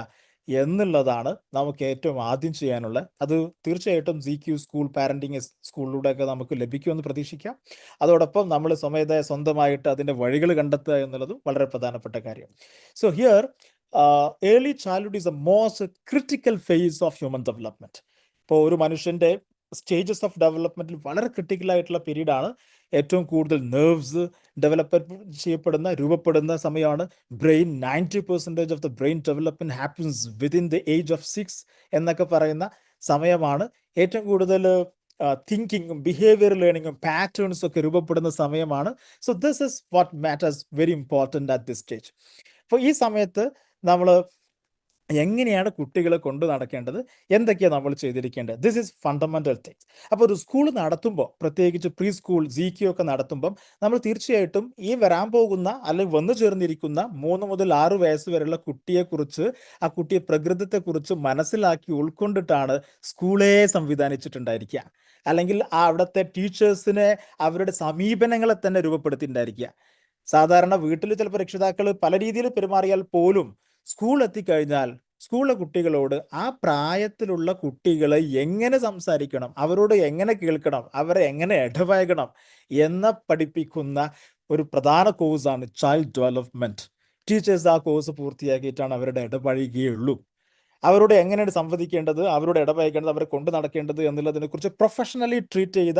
എന്നുള്ളതാണ് നമുക്ക് ഏറ്റവും ആദ്യം ചെയ്യാനുള്ളത്. അത് തീർച്ചയായിട്ടും ZQ സ്കൂൾ പാരന്റിങ് സ്കൂളിലൂടെയൊക്കെ നമുക്ക് ലഭിക്കുമെന്ന് പ്രതീക്ഷിക്കാം. അതോടൊപ്പം നമ്മൾ സ്വന്തമായിട്ട് അതിൻ്റെ വഴികൾ കണ്ടെത്തുക എന്നുള്ളതും വളരെ പ്രധാനപ്പെട്ട കാര്യം. So here early childhood is a most critical phase of human development. ഇപ്പോൾ ഒരു മനുഷ്യൻ്റെ സ്റ്റേജസ് ഓഫ് ഡെവലപ്മെന്റിൽ വളരെ ക്രിട്ടിക്കൽ ആയിട്ടുള്ള പീരീഡാണ്. ഏറ്റവും കൂടുതൽ നെർവ്സ് ഡെവലപ്പ് രൂപപ്പെടുന്ന സമയമാണ്. Brain 90% of the brain development happens within the age of 6 എന്നൊക്കെ പറയുന്ന സമയമാണ്. ഏറ്റവും കൂടുതൽ തിങ്കിങ്ങും ബിഹേവിയർ ലേണിങ്ങും പാറ്റേൺസും ഒക്കെ രൂപപ്പെടുന്ന സമയമാണ്. So this is what matters very important at this stage. അപ്പോൾ ഈ സമയത്ത് നമ്മൾ എങ്ങനെയാണ് കുട്ടികളെ കൊണ്ട് നടക്കേണ്ടത്, എന്തൊക്കെയാണ് നമ്മൾ ചെയ്തിരിക്കേണ്ടത്, ദിസ് ഈസ് ഫണ്ടമെന്റൽ തിങ്സ്. അപ്പോൾ ഒരു സ്കൂൾ നടത്തുമ്പോൾ, പ്രത്യേകിച്ച് പ്രീ സ്കൂൾ ZQ ഒക്കെ നടത്തുമ്പം നമ്മൾ തീർച്ചയായിട്ടും ഈ വരാൻ പോകുന്ന അല്ലെങ്കിൽ വന്നു ചേർന്നിരിക്കുന്ന 3 മുതൽ 6 വയസ്സ് വരെയുള്ള കുട്ടിയെക്കുറിച്ച്, ആ കുട്ടിയെ പ്രകൃതത്തെക്കുറിച്ച് മനസ്സിലാക്കി ഉൾക്കൊണ്ടിട്ടാണ് സ്കൂളേ സംവിധാനിച്ചിട്ടുണ്ടായിരിക്കുക. അല്ലെങ്കിൽ അവിടുത്തെ ടീച്ചേഴ്സിനെ അവരുടെ സമീപനങ്ങളെ തന്നെ രൂപപ്പെടുത്തിയിട്ടുണ്ടായിരിക്കുക. സാധാരണ വീട്ടിൽ ചിലപ്പോൾ രക്ഷിതാക്കൾ പല രീതിയിൽ പെരുമാറിയാൽ പോലും സ്കൂൾ എത്തിക്കഴിഞ്ഞാൽ സ്കൂളിലെ കുട്ടികളോട് ആ പ്രായത്തിലുള്ള കുട്ടികളെ എങ്ങനെ സംസാരിക്കണം, അവരോട് എങ്ങനെ കേൾക്കണം, അവരെ എങ്ങനെ ഇടപഴകണം എന്ന് പഠിപ്പിക്കുന്ന ഒരു പ്രധാന കോഴ്സാണ് ചൈൽഡ് ഡെവലപ്മെന്റ്. ടീച്ചേഴ്സ് ആ കോഴ്സ് പൂർത്തിയാക്കിയിട്ടാണ് അവരുടെ ഇടപഴകുകയുള്ളൂ. അവരോട് എങ്ങനെയാണ് സംവദിക്കേണ്ടത്, അവരോട് ഇടപഴകേണ്ടത്, അവരെ കൊണ്ട് നടക്കേണ്ടത് എന്നുള്ളതിനെ കുറിച്ച് പ്രൊഫഷണലി ട്രീറ്റ് ചെയ്ത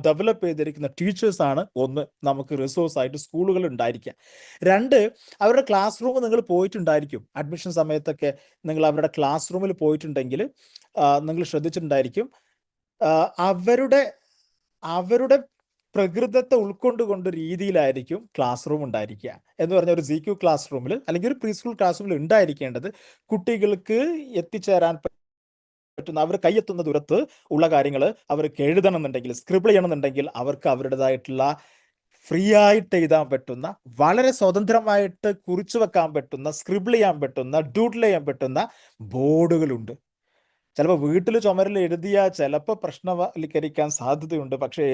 ഡെവലപ്പ് ചെയ്തിരിക്കുന്ന ടീച്ചേഴ്സാണ് ഒന്ന് നമുക്ക് റിസോഴ്സ് ആയിട്ട് സ്കൂളുകൾ ഉണ്ടായിരിക്കുക. 2, അവരുടെ ക്ലാസ് റൂം നിങ്ങൾ പോയിട്ടുണ്ടായിരിക്കും. അഡ്മിഷൻ സമയത്തൊക്കെ നിങ്ങൾ അവരുടെ ക്ലാസ് റൂമിൽ പോയിട്ടുണ്ടെങ്കിൽ നിങ്ങൾ ശ്രദ്ധിച്ചിട്ടുണ്ടായിരിക്കും. അവരുടെ പ്രകൃതത്തെ ഉൾക്കൊണ്ടുകൊണ്ട് രീതിയിലായിരിക്കും ക്ലാസ് റൂം ഉണ്ടായിരിക്കുക. എന്ന് പറഞ്ഞാൽ ഒരു ZQ ക്ലാസ് റൂമിൽ അല്ലെങ്കിൽ ഒരു പ്രീ സ്കൂൾ ക്ലാസ് റൂമിൽ ഉണ്ടായിരിക്കേണ്ടത് കുട്ടികൾക്ക് എത്തിച്ചേരാൻ പറ്റുന്ന, അവർ കൈയെത്തുന്ന ദൂരത്ത് ഉള്ള കാര്യങ്ങൾ അവർക്ക് എഴുതണമെന്നുണ്ടെങ്കിൽ, സ്ക്രിബിൾ ചെയ്യണമെന്നുണ്ടെങ്കിൽ അവർക്ക് അവരുടേതായിട്ടുള്ള ഫ്രീ ആയിട്ട് എഴുതാൻ പറ്റുന്ന, വളരെ സ്വതന്ത്രമായിട്ട് കുറിച്ചു വെക്കാൻ പറ്റുന്ന, സ്ക്രിബിൾ ചെയ്യാൻ പറ്റുന്ന, ഡൂഡിൽ ചെയ്യാൻ പറ്റുന്ന ബോർഡുകളുണ്ട്. ചിലപ്പോൾ വീട്ടിൽ ചുമരിൽ എഴുതിയ ചിലപ്പോൾ പ്രശ്നവൽക്കരിക്കാൻ സാധ്യതയുണ്ട്. പക്ഷേ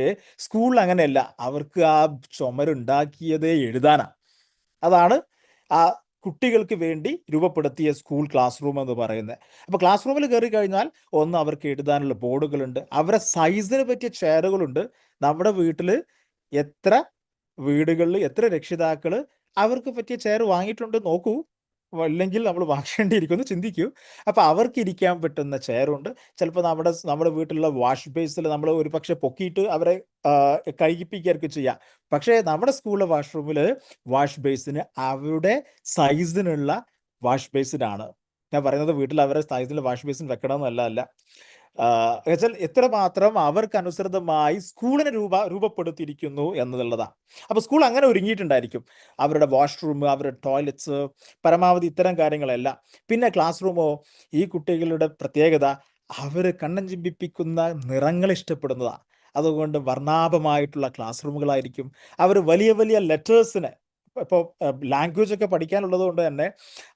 സ്കൂളിൽ അങ്ങനെയല്ല, അവർക്ക് ആ ചുമരുണ്ടാക്കിയതേ എഴുതാനാണ്. അതാണ് ആ കുട്ടികൾക്ക് വേണ്ടി രൂപപ്പെടുത്തിയ സ്കൂൾ ക്ലാസ് റൂം എന്ന് പറയുന്നത്. അപ്പോൾ ക്ലാസ് റൂമിൽ കയറി കഴിഞ്ഞാൽ അവർക്ക് എഴുതാനുള്ള ബോർഡുകളുണ്ട്, അവരുടെ സൈസിന് പറ്റിയ ചെയറുകളുണ്ട്. നമ്മുടെ വീട്ടിൽ എത്ര വീടുകളിൽ എത്ര രക്ഷിതാക്കൾ അവർക്ക് പറ്റിയ ചെയർ വാങ്ങിയിട്ടുണ്ട് നോക്കൂ. അല്ലെങ്കിൽ നമ്മൾ വാങ്ങേണ്ടിയിരിക്കുമെന്ന് ചിന്തിക്കൂ. അപ്പോൾ അവർക്ക് ഇരിക്കാൻ പറ്റുന്ന ചെയറുണ്ട്. ചിലപ്പോൾ നമ്മുടെ വീട്ടിലുള്ള വാഷ് ബേസിൽ നമ്മൾ ഒരു പക്ഷേ പൊക്കിയിട്ട് അവരെ കഴുകിപ്പിക്കുകയൊക്കെ ചെയ്യാം. പക്ഷേ നമ്മുടെ സ്കൂളിലെ വാഷ്റൂമിൽ വാഷ് ബേസിന് അവരുടെ സൈസിനുള്ള വാഷ് ബേസിനാണ്. ഞാൻ പറയുന്നത് വീട്ടിൽ അവരുടെ സൈസിൽ വാഷ് ബേസിൻ വെക്കണമെന്നല്ല. എന്നുവെച്ചാൽ എത്രമാത്രം അവർക്ക് അനുസൃതമായി സ്കൂളിനെ രൂപപ്പെടുത്തിയിരിക്കുന്നു എന്നുള്ളതാണ്. അപ്പോൾ സ്കൂൾ അങ്ങനെ ഒരുങ്ങിയിട്ടുണ്ടായിരിക്കും. അവരുടെ വാഷ്റൂം, അവരുടെ ടോയ്ലറ്റ്സ്, പരമാവധി ഇത്തരം കാര്യങ്ങളെല്ലാം. പിന്നെ ക്ലാസ് റൂമോ, ഈ കുട്ടികളുടെ പ്രത്യേകത അവർ കണ്ണൻ ചിമ്പിപ്പിക്കുന്ന നിറങ്ങൾ ഇഷ്ടപ്പെടുന്നതാണ്. അതുകൊണ്ട് വർണ്ണാഭമായിട്ടുള്ള ക്ലാസ് റൂമുകളായിരിക്കും. അവർ വലിയ വലിയ ലെറ്റേഴ്സിന് ഇപ്പോൾ ലാംഗ്വേജ് ഒക്കെ പഠിക്കാനുള്ളത് കൊണ്ട് തന്നെ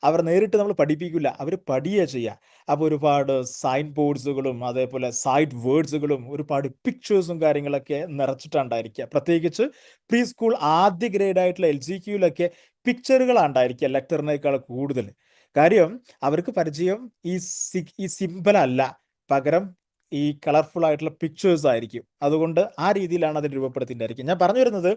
അവർ നേരിട്ട് നമ്മൾ പഠിപ്പിക്കില്ല, അവർ പഠിക്കുക ചെയ്യുക. അപ്പോൾ ഒരുപാട് സൈൻ ബോർഡ്സുകളും അതേപോലെ സൈഡ് വേർഡ്സുകളും ഒരുപാട് പിക്ചേഴ്സും കാര്യങ്ങളൊക്കെ നിറച്ചിട്ടുണ്ടായിരിക്കുക. പ്രത്യേകിച്ച് പ്രീ സ്കൂൾ ആദ്യ ഗ്രേഡായിട്ടുള്ള LGQയിലൊക്കെ പിക്ചറുകളാണ് ഉണ്ടായിരിക്കുക ലെറ്ററിനേക്കാൾ കൂടുതൽ. കാര്യം അവർക്ക് പരിചയം ഈ സിമ്പിൾ അല്ല, പകരം ഈ കളർഫുൾ ആയിട്ടുള്ള പിക്ചേഴ്സ് ആയിരിക്കും. അതുകൊണ്ട് ആ രീതിയിലാണ് അതിന് രൂപപ്പെടുത്തിയിട്ടുണ്ടായിരിക്കും. ഞാൻ പറഞ്ഞു വരുന്നത്,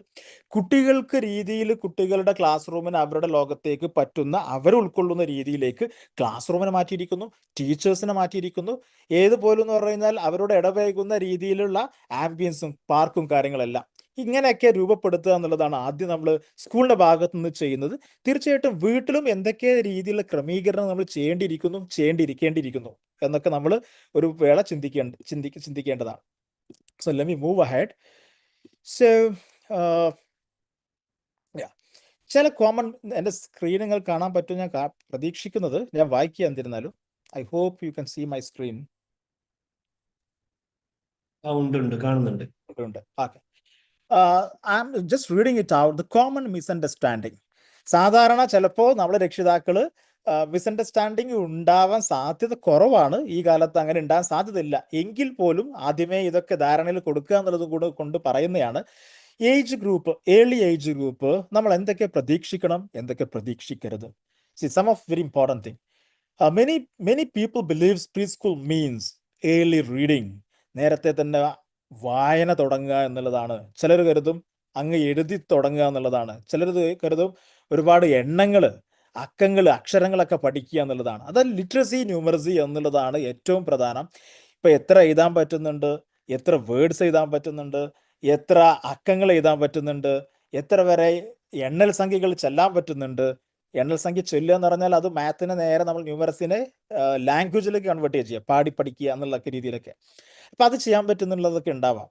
കുട്ടികൾക്ക് രീതിയിൽ കുട്ടികളുടെ ക്ലാസ് റൂമിന് അവരുടെ ലോകത്തേക്ക് പറ്റുന്ന അവർ ഉൾക്കൊള്ളുന്ന രീതിയിലേക്ക് ക്ലാസ് റൂമിനെ മാറ്റിയിരിക്കുന്നു, ടീച്ചേഴ്സിനെ മാറ്റിയിരിക്കുന്നു. ഏതുപോലും എന്ന് പറഞ്ഞു കഴിഞ്ഞാൽ അവരോട് ഇടപഴകുന്ന രീതിയിലുള്ള ആംബിയൻസും പാർക്കും കാര്യങ്ങളെല്ലാം ഇങ്ങനെയൊക്കെ രൂപപ്പെടുത്തുക എന്നുള്ളതാണ് ആദ്യം നമ്മൾ സ്കൂളിന്റെ ഭാഗത്ത് നിന്ന് ചെയ്യുന്നത്. തീർച്ചയായിട്ടും വീട്ടിലും എന്തൊക്കെ രീതിയിലുള്ള ക്രമീകരണം നമ്മൾ ചെയ്യേണ്ടിയിരിക്കുന്നു എന്നൊക്കെ നമ്മൾ ഒരു വേള ചിന്തിക്കേണ്ടതാണ്. So let me move ahead. So ചില കോമൺ, എൻ്റെ സ്ക്രീൻ നിങ്ങൾ കാണാൻ പറ്റും ഞാൻ പ്രതീക്ഷിക്കുന്നത്. ഞാൻ വായിക്കുക എന്നിരുന്നാലും. I hope you can see my screen. ഉണ്ട് കാണുന്നുണ്ട്. ഉണ്ട്. Okay. I am just reading it out. The common misunderstanding. സാധാരണ ചിലപ്പോൾ നമ്മുടെ രക്ഷിതാക്കൾ മിസ്അണ്ടർസ്റ്റാൻഡിങ് ഉണ്ടാവാൻ സാധ്യത കുറവാണ്. ഈ കാലത്ത് അങ്ങനെ ഉണ്ടാകാൻ സാധ്യതയില്ല. എങ്കിൽ പോലും ആദ്യമേ ഇതൊക്കെ ധാരണയിൽ കൊടുക്കുക എന്നുള്ളത് കൂടെ കൊണ്ട് പറയുന്നതാണ്. Age group, early age group നമ്മൾ എന്തൊക്കെ പ്രതീക്ഷിക്കണം, എന്തൊക്കെ പ്രതീക്ഷിക്കരുത്. Some of very important thing. Many people believes preschool means early reading. നേരത്തെ തന്നെ വായന തുടങ്ങുക എന്നുള്ളതാണ്. ചിലർ കരുതും അങ്ങ് എഴുതി തുടങ്ങുക എന്നുള്ളതാണ്. ചിലർ കരുതും ഒരുപാട് എണ്ണങ്ങൾ, അക്ഷരങ്ങളൊക്കെ പഠിക്കുക എന്നുള്ളതാണ്. അത് ലിറ്ററസി, ന്യൂമറസി എന്നുള്ളതാണ് ഏറ്റവും പ്രധാനം. ഇപ്പം എത്ര എഴുതാൻ പറ്റുന്നുണ്ട്, എത്ര വേർഡ്സ് എഴുതാൻ പറ്റുന്നുണ്ട്, എത്ര അക്കങ്ങൾ എഴുതാൻ പറ്റുന്നുണ്ട്, എത്ര വരെ എണ്ണൽ സംഖ്യകൾ ചെല്ലാൻ പറ്റുന്നുണ്ട്. എണ്ണൽ സംഖ്യ ചൊല്ലുക എന്ന് പറഞ്ഞാൽ അത് മാത്തിന് നേരെ നമ്മൾ ന്യൂമറസിനെ ലാംഗ്വേജിലേക്ക് കൺവേർട്ട് ചെയ്യുക, പാടി പഠിക്കുക എന്നുള്ള രീതിയിലൊക്കെ. അപ്പം അത് ചെയ്യാൻ പറ്റുന്നുള്ളതൊക്കെ ഉണ്ടാവാം.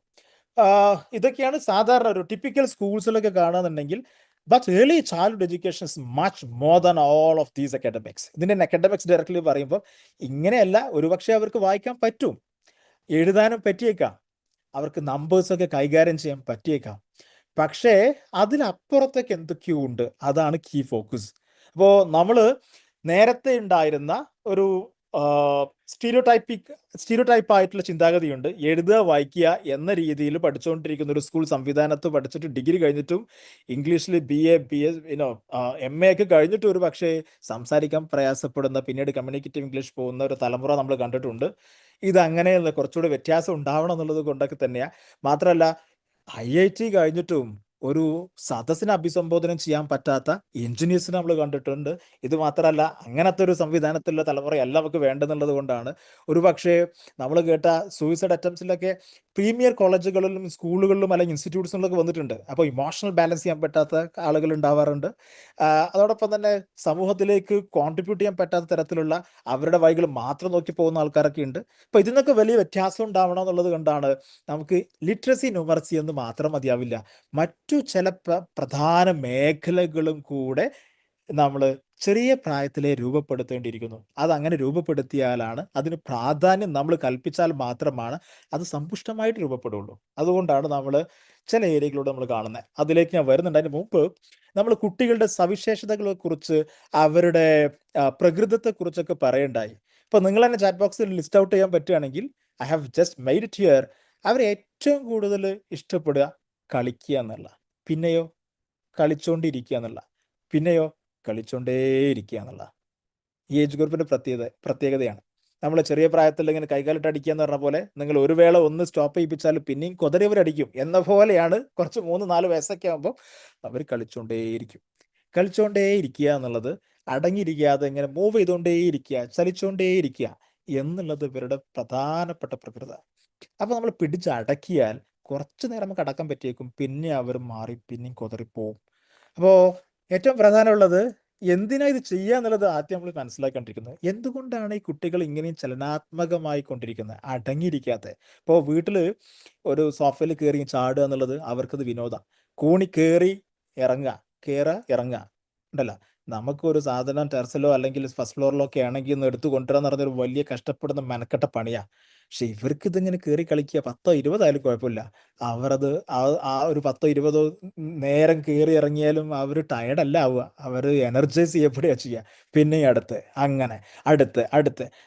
ഇതൊക്കെയാണ് സാധാരണ ഒരു ടിപ്പിക്കൽ സ്കൂൾസിലൊക്കെ കാണുന്നുണ്ടെങ്കിൽ. But early childhood education is much more than all of these academics. ഇതിൻ്റെ അക്കാഡമിക്സ് ഡയറക്റ്റ്ലി പറയുമ്പോൾ ഇങ്ങനെയല്ല. ഒരുപക്ഷെ അവർക്ക് വായിക്കാൻ പറ്റും, എഴുതാനും പറ്റിയേക്കാം, അവർക്ക് നമ്പേഴ്സൊക്കെ കൈകാര്യം ചെയ്യാൻ പറ്റിയേക്കാം. പക്ഷേ അതിനപ്പുറത്തേക്ക് എന്തൊക്കെയോ ഉണ്ട്. അതാണ് കീ ഫോക്കസ്. അപ്പോൾ നമ്മൾ നേരത്തെ ഉണ്ടായിരുന്ന ഒരു സ്റ്റീരിയോടൈപ്പ് ആയിട്ടുള്ള ചിന്താഗതിയുണ്ട്. എഴുതുക വായിക്കുക എന്ന രീതിയിൽ പഠിച്ചുകൊണ്ടിരിക്കുന്ന ഒരു സ്കൂൾ സംവിധാനത്ത് പഠിച്ചിട്ട് ഡിഗ്രി കഴിഞ്ഞിട്ടും ഇംഗ്ലീഷിൽ BA MA ഒക്കെ കഴിഞ്ഞിട്ട് ഒരു പക്ഷേ സംസാരിക്കാൻ പ്രയാസപ്പെടുന്ന, പിന്നീട് കമ്മ്യൂണിക്കേറ്റീവ് ഇംഗ്ലീഷ് പോകുന്ന ഒരു തലമുറ നമ്മൾ കണ്ടിട്ടുണ്ട്. ഇതങ്ങനെയുള്ള കുറച്ചുകൂടി വ്യത്യാസം ഉണ്ടാവണം എന്നുള്ളത് കൊണ്ടൊക്കെ തന്നെയാണ്. മാത്രമല്ല IIT കഴിഞ്ഞിട്ടും ഒരു സദസ്സിനെ അഭിസംബോധന ചെയ്യാൻ പറ്റാത്ത എഞ്ചിനീയേഴ്സിനെ നമ്മൾ കണ്ടിട്ടുണ്ട്. ഇത് മാത്രമല്ല, അങ്ങനത്തെ ഒരു സംവിധാനത്തിലുള്ള തലമുറയല്ല നമുക്ക് വേണ്ടെന്നുള്ളത് കൊണ്ടാണ് ഒരുപക്ഷെ നമ്മൾ കേട്ട സൂയിസൈഡ് അറ്റംപ്റ്റ്സിലൊക്കെ പ്രീമിയർ കോളേജുകളിലും സ്കൂളുകളിലും അല്ലെങ്കിൽ ഇൻസ്റ്റിറ്റ്യൂട്ട്സിലൊക്കെ വന്നിട്ടുണ്ട്. അപ്പോൾ ഇമോഷണൽ ബാലൻസ് ചെയ്യാൻ പറ്റാത്ത ആളുകൾ ഉണ്ടാവാറുണ്ട്. അതോടൊപ്പം തന്നെ സമൂഹത്തിലേക്ക് കോൺട്രിബ്യൂട്ട് ചെയ്യാൻ പറ്റാത്ത തരത്തിലുള്ള അവരുടെ വഴികൾ മാത്രം നോക്കി പോകുന്ന ആൾക്കാരൊക്കെ ഉണ്ട്. അപ്പോൾ ഇതിനൊക്കെ വലിയ വ്യത്യാസം ഉണ്ടാവണം എന്നുള്ളത് കൊണ്ടാണ് നമുക്ക് ലിറ്ററസി, ന്യൂമറസി എന്ന് മാത്രം മതിയാവില്ല, മറ്റു ചില പ്രധാന മേഖലകളും കൂടെ നമ്മൾ ചെറിയ പ്രായത്തിലെ രൂപപ്പെടുത്തേണ്ടിയിരിക്കുന്നു. അതങ്ങനെ രൂപപ്പെടുത്തിയാലാണ്, അതിന് പ്രാധാന്യം നമ്മൾ കൽപ്പിച്ചാൽ മാത്രമാണ് അത് സമ്പുഷ്ടമായിട്ട് രൂപപ്പെടുള്ളൂ. അതുകൊണ്ടാണ് നമ്മൾ ചില ഏരിയകളിലൂടെ നമ്മൾ കാണുന്നത്. അതിലേക്ക് ഞാൻ വരുന്നുണ്ട്. അതിന് മുമ്പ് നമ്മൾ കുട്ടികളുടെ സവിശേഷതകളെക്കുറിച്ച്, അവരുടെ പ്രകൃതത്തെക്കുറിച്ചൊക്കെ പറയണ്ടായി. ഇപ്പോൾ നിങ്ങൾ തന്നെ ചാറ്റ് ബോക്സിൽ ലിസ്റ്റ് ഔട്ട് ചെയ്യാൻ പറ്റുകയാണെങ്കിൽ, I have just made it here. അവർ ഏറ്റവും കൂടുതൽ ഇഷ്ടപ്പെടുക കളിക്കുക എന്നുള്ള, പിന്നെയോ കളിച്ചുകൊണ്ടിരിക്കുക എന്നുള്ള, പിന്നെയോ കളിച്ചുകൊണ്ടേയിരിക്കുക എന്നുള്ള ഈ ഏജ് ഗ്രൂപ്പിൻ്റെ പ്രത്യേകതയാണ്. നമ്മൾ ചെറിയ പ്രായത്തിൽ ഇങ്ങനെ കൈകാലിട്ട് അടിക്കുക എന്ന് പറഞ്ഞ പോലെ നിങ്ങൾ ഒരു വേള ഒന്ന് സ്റ്റോപ്പ് ചെയ്യിപ്പിച്ചാൽ പിന്നെയും കുതിരവരടിക്കും എന്ന പോലെയാണ് കുറച്ച് 3-4 വയസ്സൊക്കെ ആകുമ്പോൾ അവർ കളിച്ചുകൊണ്ടേയിരിക്കുക എന്നുള്ളത്, അടങ്ങിയിരിക്കാതെ ഇങ്ങനെ മൂവ് ചെയ്തുകൊണ്ടേയിരിക്കുക, ചലിച്ചുകൊണ്ടേയിരിക്കുക എന്നുള്ളത് ഇവരുടെ പ്രധാനപ്പെട്ട പ്രകൃത. അപ്പൊ നമ്മൾ പിടിച്ചടക്കിയാൽ കുറച്ചു നേരം നമുക്ക് അടക്കാൻ പറ്റിയേക്കും, പിന്നെ അവർ മാറി പിന്നെയും കുതറിപ്പോവും. അപ്പോൾ ഏറ്റവും പ്രധാനമുള്ളത് എന്തിനാ ഇത് ചെയ്യുക എന്നുള്ളത് ആദ്യം നമ്മൾ മനസ്സിലാക്കിക്കൊണ്ടിരിക്കുന്നത്. എന്തുകൊണ്ടാണ് ഈ കുട്ടികൾ ഇങ്ങനെയും ചലനാത്മകമായി കൊണ്ടിരിക്കുന്നത്, അടങ്ങിയിരിക്കാത്ത? ഇപ്പോൾ വീട്ടിൽ ഒരു സോഫയിൽ കയറി ചാടുക എന്നുള്ളത് അവർക്കത് വിനോദമാണ്. കൂണി കയറി ഇറങ്ങുക, ഇറങ്ങുക ഉണ്ടല്ലോ. നമുക്കൊരു സാധനം ടെറസിലോ അല്ലെങ്കിൽ ഫസ്റ്റ് ഫ്ലോറിലോ ഒക്കെ ആണെങ്കിൽ ഒന്ന് എടുത്തു കൊണ്ടുവരാന്ന് പറഞ്ഞൊരു വലിയ കഷ്ടപ്പെടുന്ന മെനക്കെട്ട പണിയാണ്. പക്ഷെ ഇവർക്ക് ഇതിങ്ങനെ കയറി കളിക്കുക, 10-20 ആയാലും കുഴപ്പമില്ല. അവരത് ആ ഒരു 10-20 നേരം കയറി ഇറങ്ങിയാലും അവർ ടയർഡല്ല ആവുക, അവർ എനർജൈസ് ചെയ്യപ്പെടുക ചെയ്യുക. പിന്നെ അടുത്ത്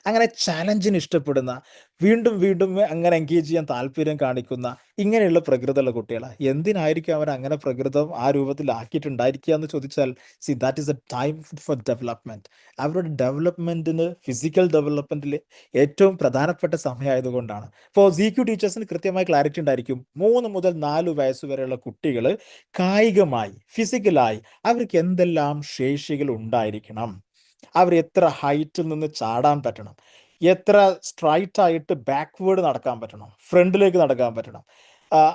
അങ്ങനെ ചാലഞ്ചിന് ഇഷ്ടപ്പെടുന്ന, വീണ്ടും വീണ്ടും അങ്ങനെ എൻഗേജ് ചെയ്യാൻ താല്പര്യം കാണിക്കുന്ന ഇങ്ങനെയുള്ള പ്രകൃതമുള്ള കുട്ടികളാണ്. എന്തിനായിരിക്കും അവർ അങ്ങനെ പ്രകൃതം ആ രൂപത്തിലാക്കിയിട്ടുണ്ടായിരിക്കുക എന്ന് ചോദിച്ചാൽ, C that is A time for development. അവരുടെ ഡെവലപ്മെന്റിന്, ഫിസിക്കൽ ഡെവലപ്മെന്റിൽ ഏറ്റവും പ്രധാനപ്പെട്ട സമയമായതുകൊണ്ടാണ്. ഇപ്പോൾ ZQ ടീച്ചേഴ്സിന് കൃത്യമായ ക്ലാരിറ്റി ഉണ്ടായിരിക്കും. 3 മുതൽ 4 വയസ്സ് വരെയുള്ള കുട്ടികൾ കായികമായി, ഫിസിക്കലായി അവർക്ക് എന്തെല്ലാം ശേഷികൾ ഉണ്ടായിരിക്കണം, അവർ എത്ര ഹൈറ്റിൽ നിന്ന് ചാടാൻ പറ്റണം, എത്ര സ്ട്രൈറ്റ് ആയിട്ട് ബാക്ക്വേർഡ് നടക്കാൻ പറ്റണം, ഫ്രണ്ടിലേക്ക് നടക്കാൻ പറ്റണം,